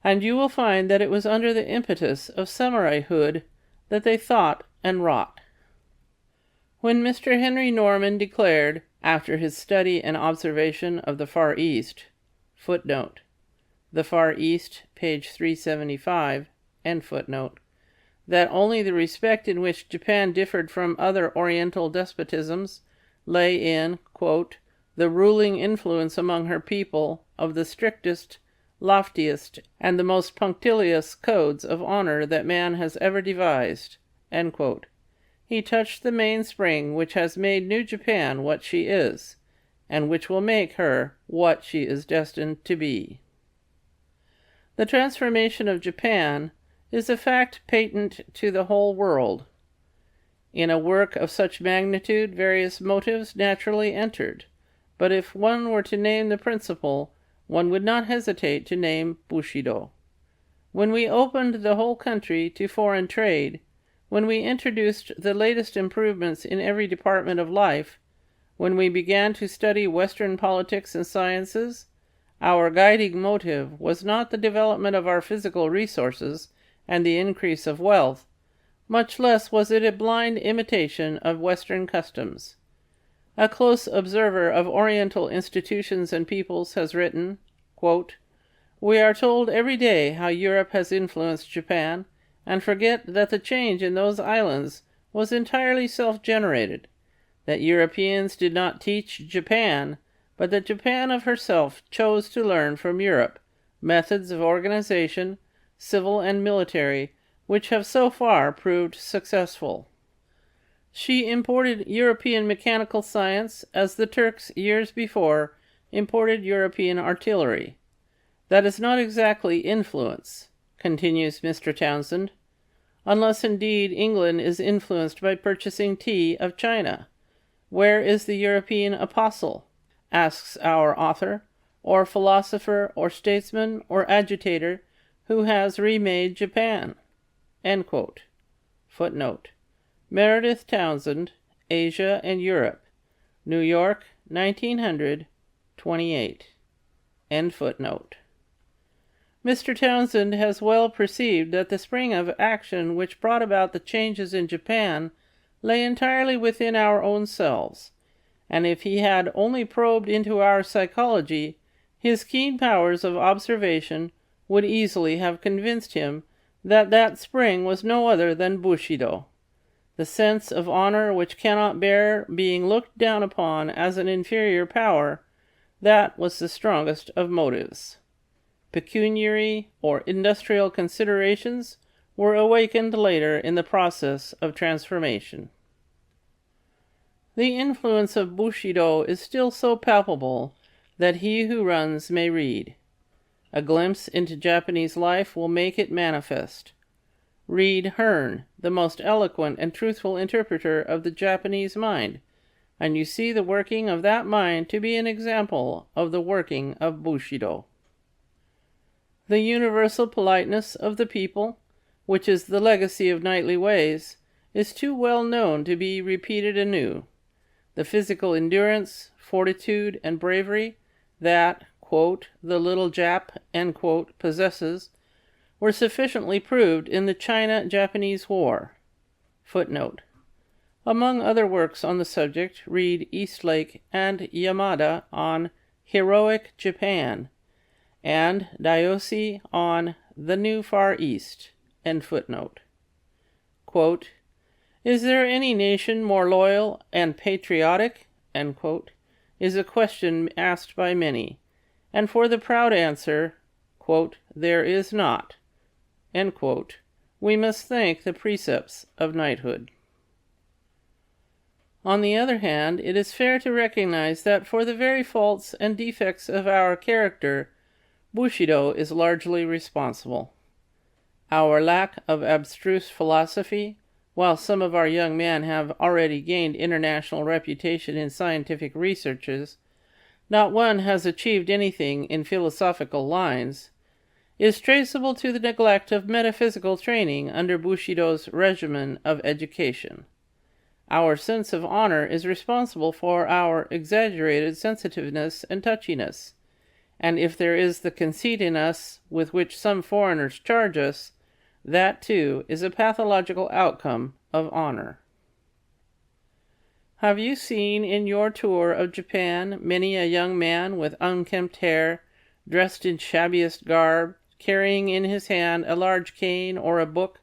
and you will find that it was under the impetus of samuraihood that they thought and wrought. When Mr. Henry Norman declared, after his study and observation of the Far East, footnote, the Far East, page 375, end footnote, that only the respect in which Japan differed from other Oriental despotisms lay in, quote, the ruling influence among her people of the strictest, loftiest, and the most punctilious codes of honor that man has ever devised, end quote. He touched the mainspring which has made New Japan what she is, and which will make her what she is destined to be. The transformation of Japan is a fact patent to the whole world. In a work of such magnitude, various motives naturally entered, but if one were to name the principal, one would not hesitate to name Bushido. When we opened the whole country to foreign trade, when we introduced the latest improvements in every department of life, when we began to study Western politics and sciences, our guiding motive was not the development of our physical resources and the increase of wealth, much less was it a blind imitation of Western customs. A close observer of Oriental institutions and peoples has written, quote, we are told every day how Europe has influenced Japan, and forget that the change in those islands was entirely self-generated, that Europeans did not teach Japan, but that Japan of herself chose to learn from Europe methods of organization, civil and military, which have so far proved successful. She imported European mechanical science as the Turks years before imported European artillery. That is not exactly influence, continues Mr. Townsend, unless indeed England is influenced by purchasing tea of China. Where is the European apostle, asks our author, or philosopher, or statesman, or agitator, who has remade Japan? End quote. Footnote. Meredith Townsend, Asia and Europe, New York, 1928. End footnote. Mr. Townsend has well perceived that the spring of action which brought about the changes in Japan lay entirely within our own selves, and if he had only probed into our psychology, his keen powers of observation would easily have convinced him that that spring was no other than Bushido. The sense of honor which cannot bear being looked down upon as an inferior power, that was the strongest of motives. Pecuniary or industrial considerations were awakened later in the process of transformation. The influence of Bushido is still so palpable that he who runs may read. A glimpse into Japanese life will make it manifest. Read Hearn, the most eloquent and truthful interpreter of the Japanese mind, and you see the working of that mind to be an example of the working of Bushido. The universal politeness of the people, which is the legacy of knightly ways, is too well known to be repeated anew. The physical endurance, fortitude, and bravery that, quote, the little Jap, end quote, possesses, were sufficiently proved in the China-Japanese War. Footnote. Among other works on the subject, read Eastlake and Yamada on Heroic Japan, and Daiyoshi on the New Far East. End footnote. Quote, is there any nation more loyal and patriotic? End quote, is a question asked by many, and for the proud answer, quote, there is not, end quote, we must thank the precepts of knighthood. On the other hand, it is fair to recognize that for the very faults and defects of our character, Bushido is largely responsible. Our lack of abstruse philosophy, while some of our young men have already gained international reputation in scientific researches, not one has achieved anything in philosophical lines, is traceable to the neglect of metaphysical training under Bushido's regimen of education. Our sense of honor is responsible for our exaggerated sensitiveness and touchiness, and if there is the conceit in us with which some foreigners charge us, that too is a pathological outcome of honor. Have you seen in your tour of Japan many a young man with unkempt hair, dressed in shabbiest garb, carrying in his hand a large cane or a book,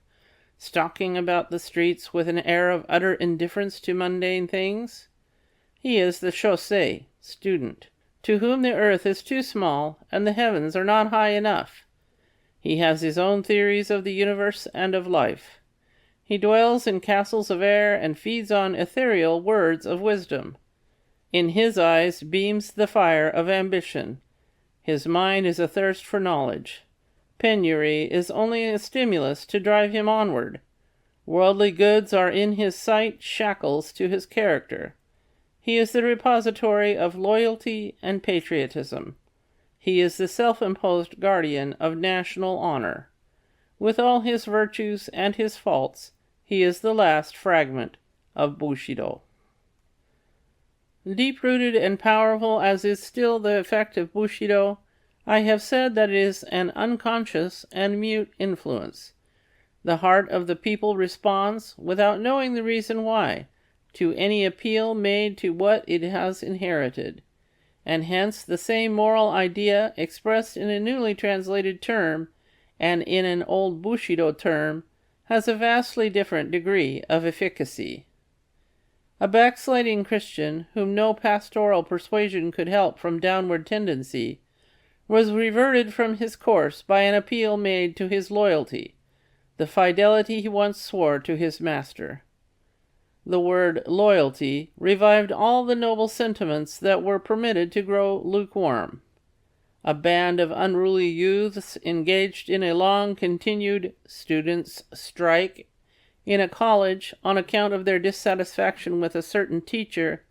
stalking about the streets with an air of utter indifference to mundane things? He is the shosei, student, to whom the earth is too small and the heavens are not high enough. He has his own theories of the universe and of life. He dwells in castles of air and feeds on ethereal words of wisdom. In his eyes beams the fire of ambition. His mind is athirst for knowledge. Penury is only a stimulus to drive him onward. Worldly goods are in his sight shackles to his character. He is the repository of loyalty and patriotism. He is the self-imposed guardian of national honor. With all his virtues and his faults, he is the last fragment of Bushido. Deep-rooted and powerful as is still the effect of Bushido, I have said that it is an unconscious and mute influence. The heart of the people responds, without knowing the reason why, to any appeal made to what it has inherited, and hence the same moral idea expressed in a newly translated term and in an old Bushido term has a vastly different degree of efficacy. A backsliding Christian, whom no pastoral persuasion could help from downward tendency, was reverted from his course by an appeal made to his loyalty, the fidelity he once swore to his master. The word loyalty revived all the noble sentiments that were permitted to grow lukewarm. A band of unruly youths engaged in a long-continued students' strike in a college on account of their dissatisfaction with a certain teacher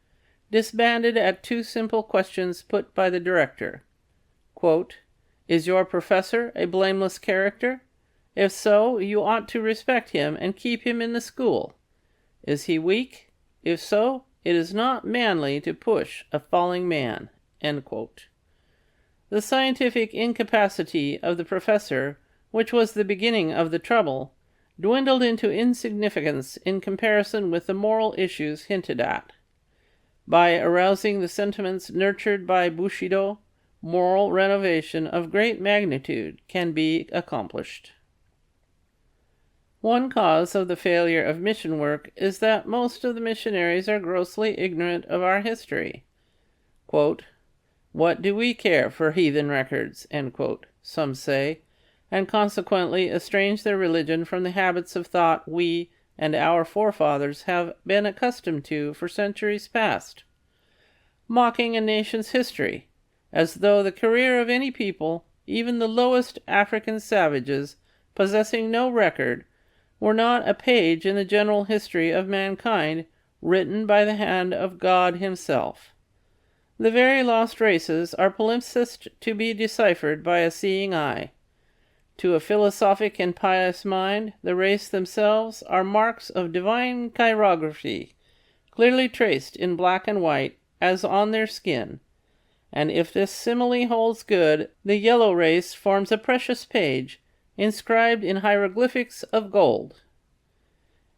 disbanded at two simple questions put by the director. Quote, is your professor a blameless character? If so, you ought to respect him and keep him in the school. Is he weak? If so, it is not manly to push a falling man. End quote. The scientific incapacity of the professor, which was the beginning of the trouble, dwindled into insignificance in comparison with the moral issues hinted at. By arousing the sentiments nurtured by Bushido, moral renovation of great magnitude can be accomplished. One cause of the failure of mission work is that most of the missionaries are grossly ignorant of our history. Quote, what do we care for heathen records, end quote, some say, and consequently estrange their religion from the habits of thought we, and our forefathers have been accustomed to for centuries past, mocking a nation's history, as though the career of any people, even the lowest African savages, possessing no record, were not a page in the general history of mankind written by the hand of God himself. The very lost races are palimpsest to be deciphered by a seeing eye. To a philosophic and pious mind, the race themselves are marks of divine chirography, clearly traced in black and white, as on their skin. And if this simile holds good, the yellow race forms a precious page, inscribed in hieroglyphics of gold.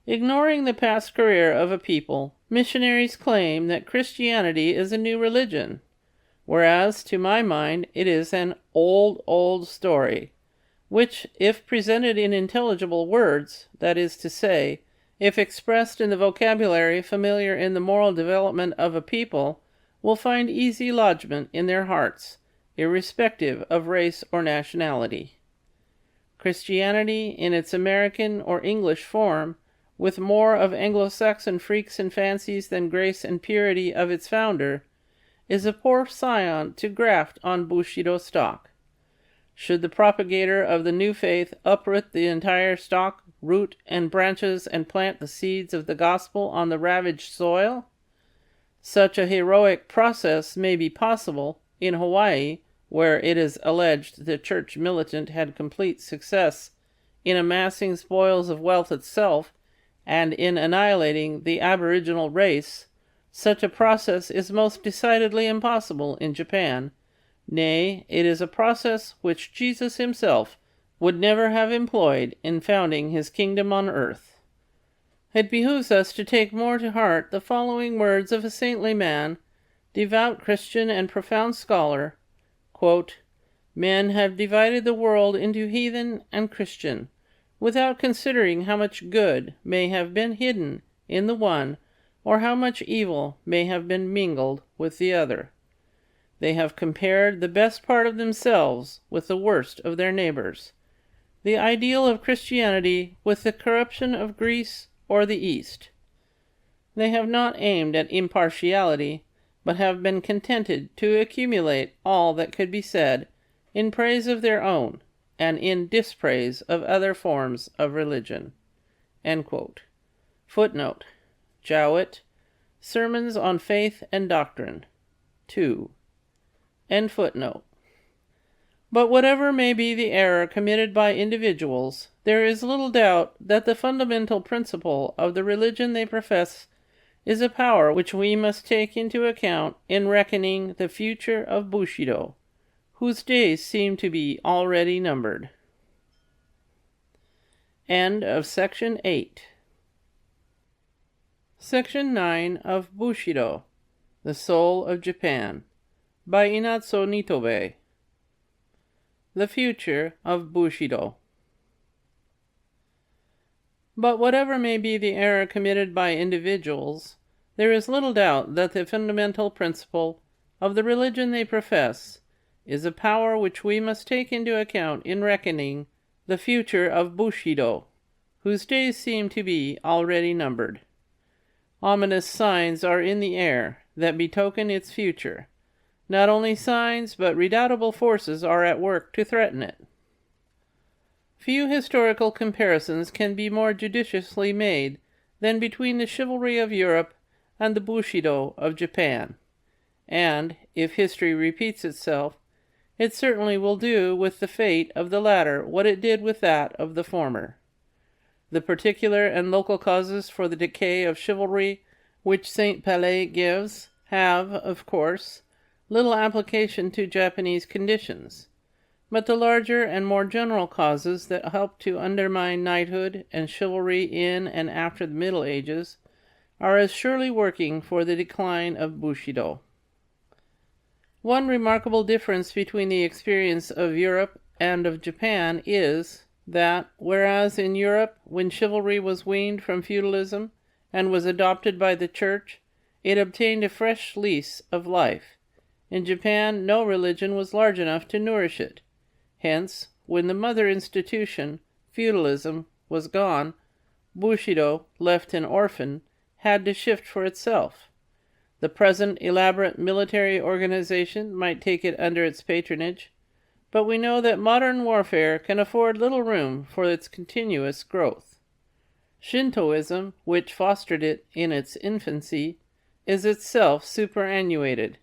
Ignoring the past career of a people, missionaries claim that Christianity is a new religion, whereas, to my mind, it is an old story, which, if presented in intelligible words, that is to say, if expressed in the vocabulary familiar in the moral development of a people, will find easy lodgment in their hearts, irrespective of race or nationality. Christianity, in its American or English form, with more of Anglo-Saxon freaks and fancies than grace and purity of its founder, is a poor scion to graft on Bushido stock. Should the propagator of the new faith uproot the entire stock, root, and branches and plant the seeds of the gospel on the ravaged soil? Such a heroic process may be possible in Hawaii, where it is alleged the church militant had complete success in amassing spoils of wealth itself and in annihilating the aboriginal race. Such a process is most decidedly impossible in Japan. Nay, it is a process which Jesus himself would never have employed in founding his kingdom on earth. It behooves us to take more to heart the following words of a saintly man, devout Christian and profound scholar, quote, "Men have divided the world into heathen and Christian, without considering how much good may have been hidden in the one, or how much evil may have been mingled with the other. They have compared the best part of themselves with the worst of their neighbors, the ideal of Christianity with the corruption of Greece or the East. They have not aimed at impartiality, but have been contented to accumulate all that could be said in praise of their own, and in dispraise of other forms of religion." End quote. Footnote: Jowett, Sermons on Faith and Doctrine, 2. End footnote. But whatever may be the error committed by individuals, there is little doubt that the fundamental principle of the religion they profess is a power which we must take into account in reckoning the future of Bushido, whose days seem to be already numbered. End of Section 8. Section 9 of Bushido, The Soul of Japan, by Inazo Nitobe. The Future of Bushido. But whatever may be the error committed by individuals, there is little doubt that the fundamental principle of the religion they profess is a power which we must take into account in reckoning the future of Bushido, whose days seem to be already numbered. Ominous signs are in the air that betoken its future. Not only signs, but redoubtable forces are at work to threaten it. Few historical comparisons can be more judiciously made than between the chivalry of Europe and the Bushido of Japan, and, if history repeats itself, it certainly will do with the fate of the latter what it did with that of the former. The particular and local causes for the decay of chivalry which St. Palais gives have, of course, little application to Japanese conditions, but the larger and more general causes that help to undermine knighthood and chivalry in and after the Middle Ages are as surely working for the decline of Bushido. One remarkable difference between the experience of Europe and of Japan is that, whereas in Europe, when chivalry was weaned from feudalism and was adopted by the Church, it obtained a fresh lease of life, in Japan no religion was large enough to nourish it. Hence, when the mother institution, feudalism, was gone, Bushido, left an orphan, had to shift for itself. The present elaborate military organization might take it under its patronage, but we know that modern warfare can afford little room for its continuous growth. Shintoism, which fostered it in its infancy, is itself superannuated.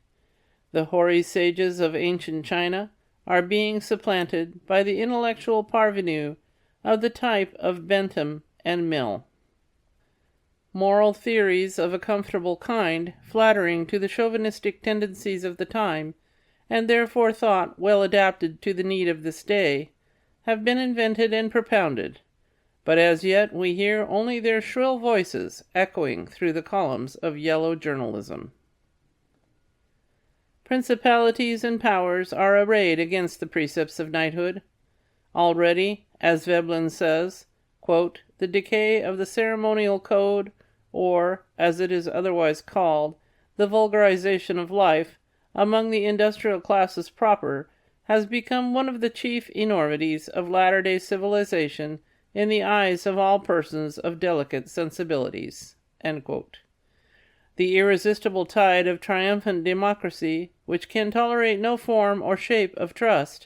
The hoary sages of ancient China are being supplanted by the intellectual parvenu of the type of Bentham and Mill. Moral theories of a comfortable kind, flattering to the chauvinistic tendencies of the time, and therefore thought well adapted to the need of this day, have been invented and propounded, but as yet we hear only their shrill voices echoing through the columns of yellow journalism. Principalities and powers are arrayed against the precepts of knighthood. Already, as Veblen says, quote, the decay of the ceremonial code, or, as it is otherwise called, the vulgarization of life, among the industrial classes proper, has become one of the chief enormities of latter-day civilization in the eyes of all persons of delicate sensibilities. End quote. The irresistible tide of triumphant democracy, which can tolerate no form or shape of trust,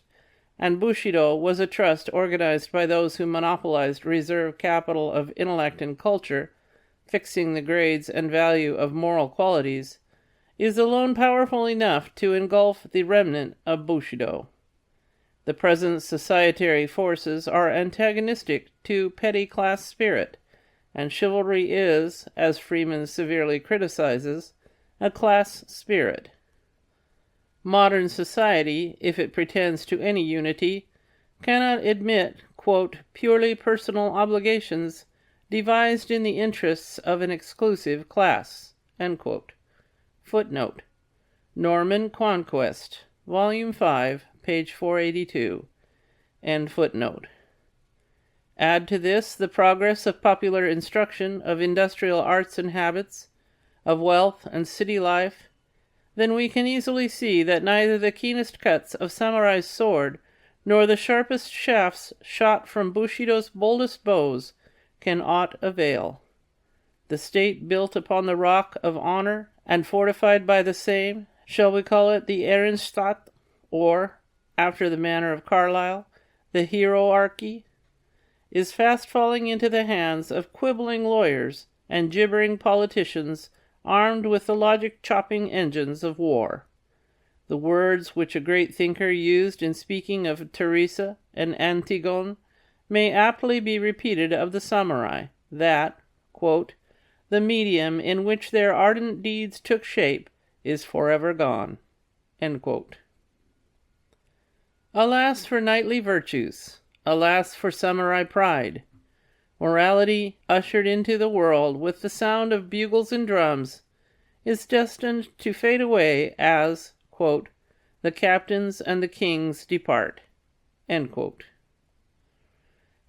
and Bushido was a trust organized by those who monopolized reserve capital of intellect and culture, fixing the grades and value of moral qualities, is alone powerful enough to engulf the remnant of Bushido. The present societary forces are antagonistic to petty class spirit, and chivalry is, as Freeman severely criticizes, a class spirit. Modern society, if it pretends to any unity, cannot admit, quote, purely personal obligations devised in the interests of an exclusive class. End quote. Footnote: Norman Conquest, Volume 5, page 482. End footnote. Add to this the progress of popular instruction, of industrial arts and habits, of wealth and city life, then we can easily see that neither the keenest cuts of samurai's sword nor the sharpest shafts shot from Bushido's boldest bows can aught avail. The state built upon the rock of honor and fortified by the same, shall we call it the Ehrenstadt, or, after the manner of Carlyle, the hierarchy, is fast falling into the hands of quibbling lawyers and gibbering politicians armed with the logic-chopping engines of war. The words which a great thinker used in speaking of Teresa and Antigone may aptly be repeated of the samurai, that, quote, the medium in which their ardent deeds took shape is forever gone. End quote. Alas for knightly virtues! Alas for samurai pride! Morality, ushered into the world with the sound of bugles and drums, is destined to fade away as, quote, the captains and the kings depart. End quote.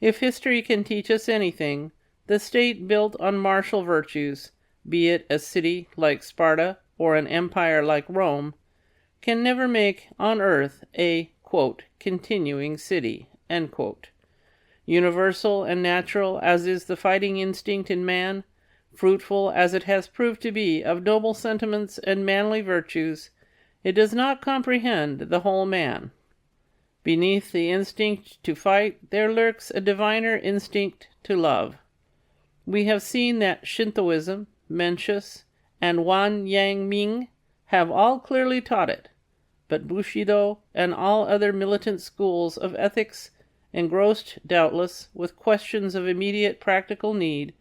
If history can teach us anything, the state built on martial virtues, be it a city like Sparta or an empire like Rome, can never make on earth a, quote, continuing city, end quote. Universal and natural as is the fighting instinct in man, fruitful as it has proved to be of noble sentiments and manly virtues, it does not comprehend the whole man. Beneath the instinct to fight there lurks a diviner instinct to love. We have seen that Shintoism, Mencius, and Wan Yang Ming have all clearly taught it, but Bushido and all other militant schools of ethics, engrossed doubtless with questions of immediate practical need,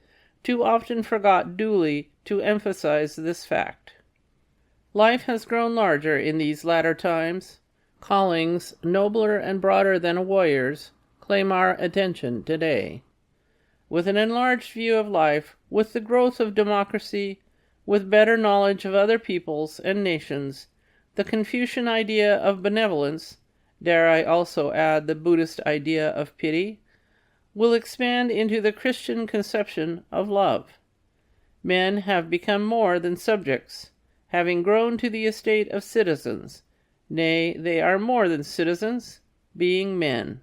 too often forgot duly to emphasize this fact. Life has grown larger in these latter times. Callings nobler and broader than a warrior's claim our attention today. With an enlarged view of life, with the growth of democracy, with better knowledge of other peoples and nations, the Confucian idea of benevolence, dare I also add the Buddhist idea of pity, will expand into the Christian conception of love. Men have become more than subjects, having grown to the estate of citizens. Nay, they are more than citizens, being men.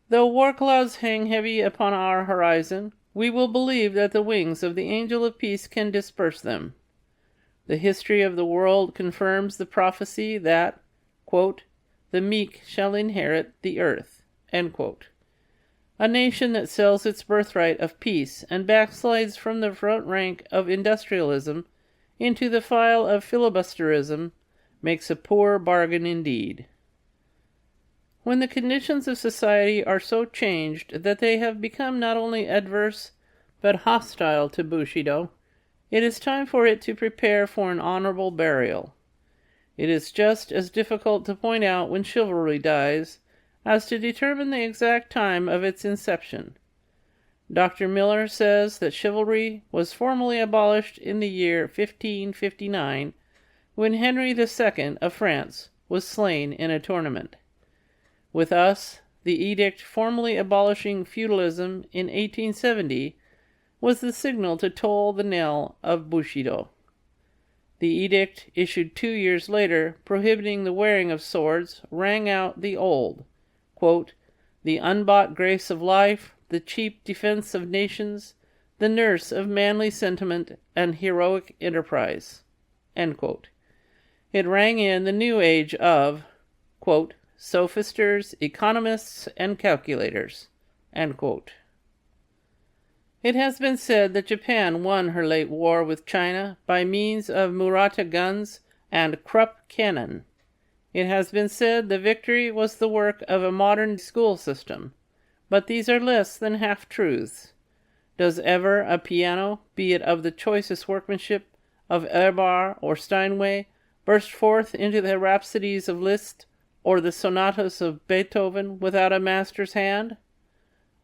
Though war clouds hang heavy upon our horizon, we will believe that the wings of the angel of peace can disperse them. The history of the world confirms the prophecy that, quote, the meek shall inherit the earth, end quote. A nation that sells its birthright of peace and backslides from the front rank of industrialism into the file of filibusterism makes a poor bargain indeed. When the conditions of society are so changed that they have become not only adverse but hostile to Bushido, it is time for it to prepare for an honorable burial. It is just as difficult to point out when chivalry dies as to determine the exact time of its inception. Dr. Miller says that chivalry was formally abolished in the year 1559, when Henry II of France was slain in a tournament. With us, the edict formally abolishing feudalism in 1870 was the signal to toll the knell of Bushido. The edict, issued 2 years later, prohibiting the wearing of swords, rang out the old, quote, the unbought grace of life, the cheap defense of nations, the nurse of manly sentiment and heroic enterprise, end quote. It rang in the new age of, quote, sophisters, economists, and calculators, end quote. It has been said that Japan won her late war with China by means of Murata guns and Krupp cannon. It has been said the victory was the work of a modern school system, but these are less than half-truths. Does ever a piano, be it of the choicest workmanship of Erbar or Steinway, burst forth into the rhapsodies of Liszt or the sonatas of Beethoven without a master's hand?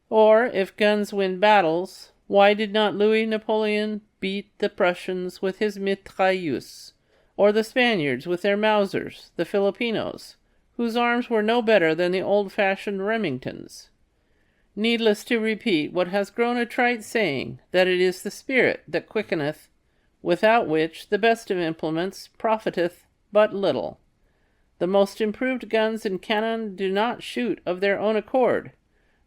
Or, if guns win battles, why did not Louis Napoleon beat the Prussians with his mitrailleuse, or the Spaniards with their Mausers, the Filipinos, whose arms were no better than the old-fashioned Remingtons? Needless to repeat what has grown a trite saying, that it is the spirit that quickeneth, without which the best of implements profiteth but little. The most improved guns and cannon do not shoot of their own accord.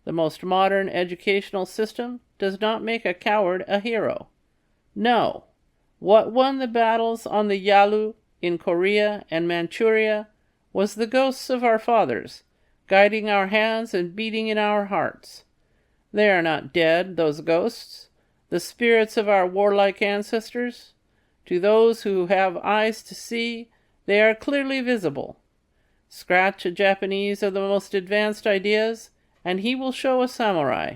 The most modern educational system does not make a coward a hero. No. What won the battles on the Yalu, in Korea and Manchuria, was the ghosts of our fathers, guiding our hands and beating in our hearts. They are not dead, those ghosts, the spirits of our warlike ancestors. To those who have eyes to see, they are clearly visible. Scratch a Japanese of the most advanced ideas, and he will show a samurai.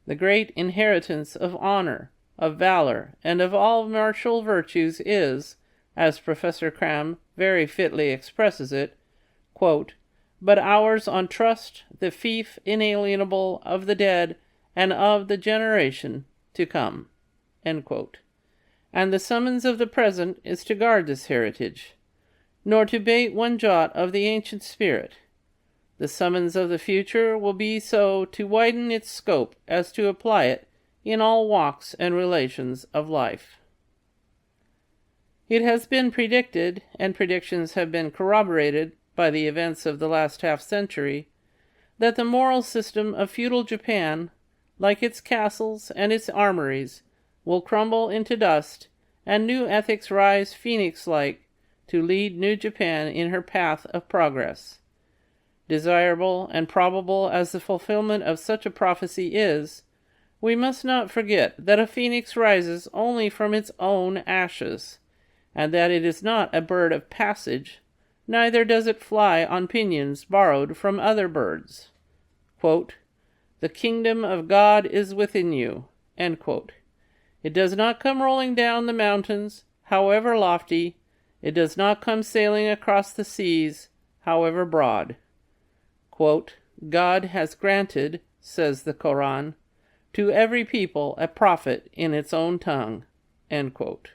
The great inheritance of honor, of valor, and of all martial virtues is, as Professor Cram very fitly expresses it, quote, but ours on trust, the fief inalienable of the dead and of the generation to come, end quote. And the summons of the present is to guard this heritage, nor to bate one jot of the ancient spirit. The summons of the future will be so to widen its scope as to apply it in all walks and relations of life. It has been predicted, and predictions have been corroborated by the events of the last half-century, that the moral system of feudal Japan, like its castles and its armories, will crumble into dust, and new ethics rise phoenix-like to lead New Japan in her path of progress. Desirable and probable as the fulfillment of such a prophecy is, we must not forget that a phoenix rises only from its own ashes, and that it is not a bird of passage, neither does it fly on pinions borrowed from other birds. Quote, the kingdom of God is within you, end quote. It does not come rolling down the mountains, however lofty. It does not come sailing across the seas, however broad. Quote, God has granted, says the Koran, to every people a prophet in its own tongue, end quote.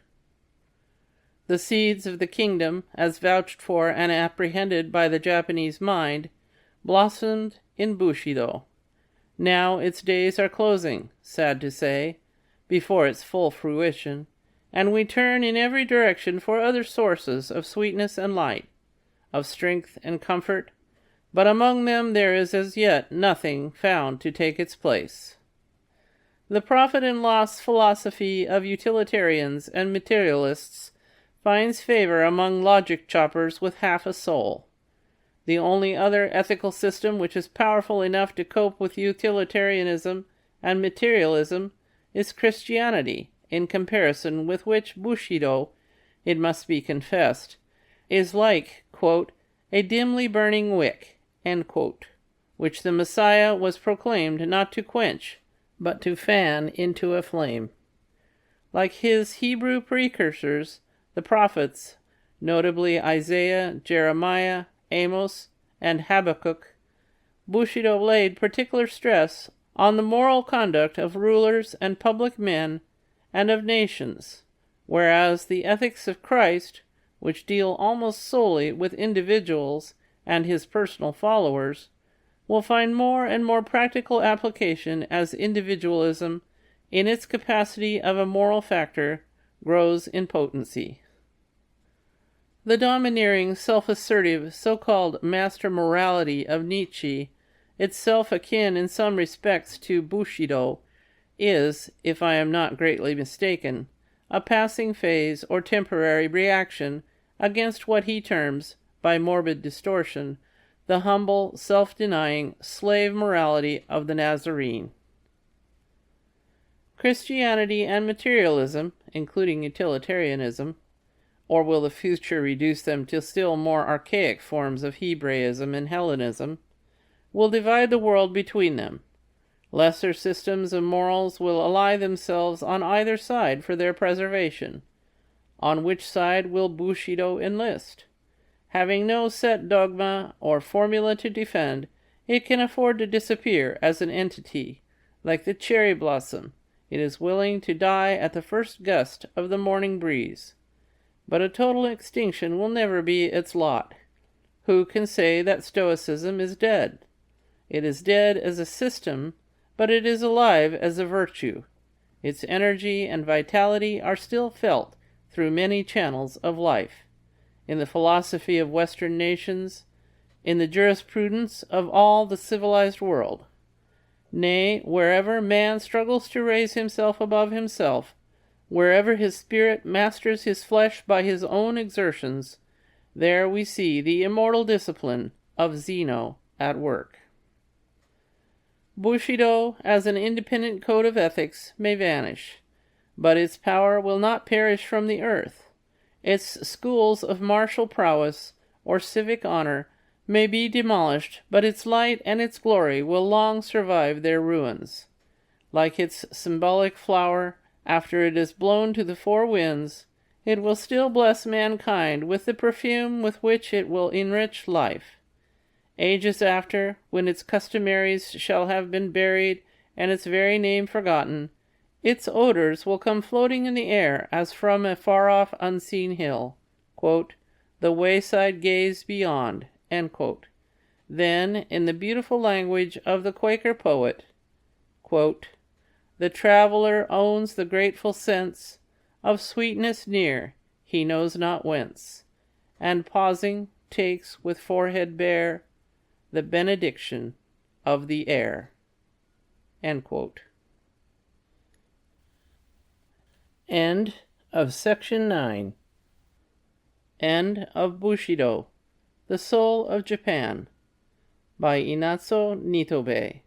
The seeds of the kingdom, as vouched for and apprehended by the Japanese mind, blossomed in Bushido. Now its days are closing, sad to say, before its full fruition, and we turn in every direction for other sources of sweetness and light, of strength and comfort, but among them there is as yet nothing found to take its place. The profit-and-loss philosophy of utilitarians and materialists finds favor among logic choppers with half a soul. The only other ethical system which is powerful enough to cope with utilitarianism and materialism is Christianity, in comparison with which Bushido, it must be confessed, is like, quote, a dimly burning wick, end quote, which the Messiah was proclaimed not to quench, but to fan into a flame. Like his Hebrew precursors, the prophets, notably Isaiah, Jeremiah, Amos, and Habakkuk, Bushido laid particular stress on the moral conduct of rulers and public men and of nations, whereas the ethics of Christ, which deal almost solely with individuals and his personal followers, will find more and more practical application as individualism, in its capacity of a moral factor, grows in potency. The domineering, self-assertive, so-called master morality of Nietzsche, itself akin in some respects to Bushido, is, if I am not greatly mistaken, a passing phase or temporary reaction against what he terms, by morbid distortion, the humble, self-denying, slave morality of the Nazarene. Christianity and materialism, including utilitarianism, or will the future reduce them to still more archaic forms of Hebraism and Hellenism, will divide the world between them. Lesser systems of morals will ally themselves on either side for their preservation. On which side will Bushido enlist? Having no set dogma or formula to defend, it can afford to disappear as an entity. Like the cherry blossom, it is willing to die at the first gust of the morning breeze. But a total extinction will never be its lot. Who can say that stoicism is dead? It is dead as a system, but it is alive as a virtue. Its energy and vitality are still felt through many channels of life. In the philosophy of Western nations, in the jurisprudence of all the civilized world. Nay, wherever man struggles to raise himself above himself, wherever his spirit masters his flesh by his own exertions, there we see the immortal discipline of Zeno at work. Bushido, as an independent code of ethics, may vanish, but its power will not perish from the earth. Its schools of martial prowess or civic honor may be demolished, but its light and its glory will long survive their ruins. Like its symbolic flower, after it is blown to the four winds, it will still bless mankind with the perfume with which it will enrich life. Ages after, when its customaries shall have been buried and its very name forgotten, its odors will come floating in the air as from a far-off unseen hill. Quote, the wayside gaze beyond. End quote. Then, in the beautiful language of the Quaker poet, quote, the traveler owns the grateful sense of sweetness near, he knows not whence, and pausing takes with forehead bare the benediction of the air. End quote. End of Section 9. End of Bushido, The Soul of Japan, by Inazo Nitobe.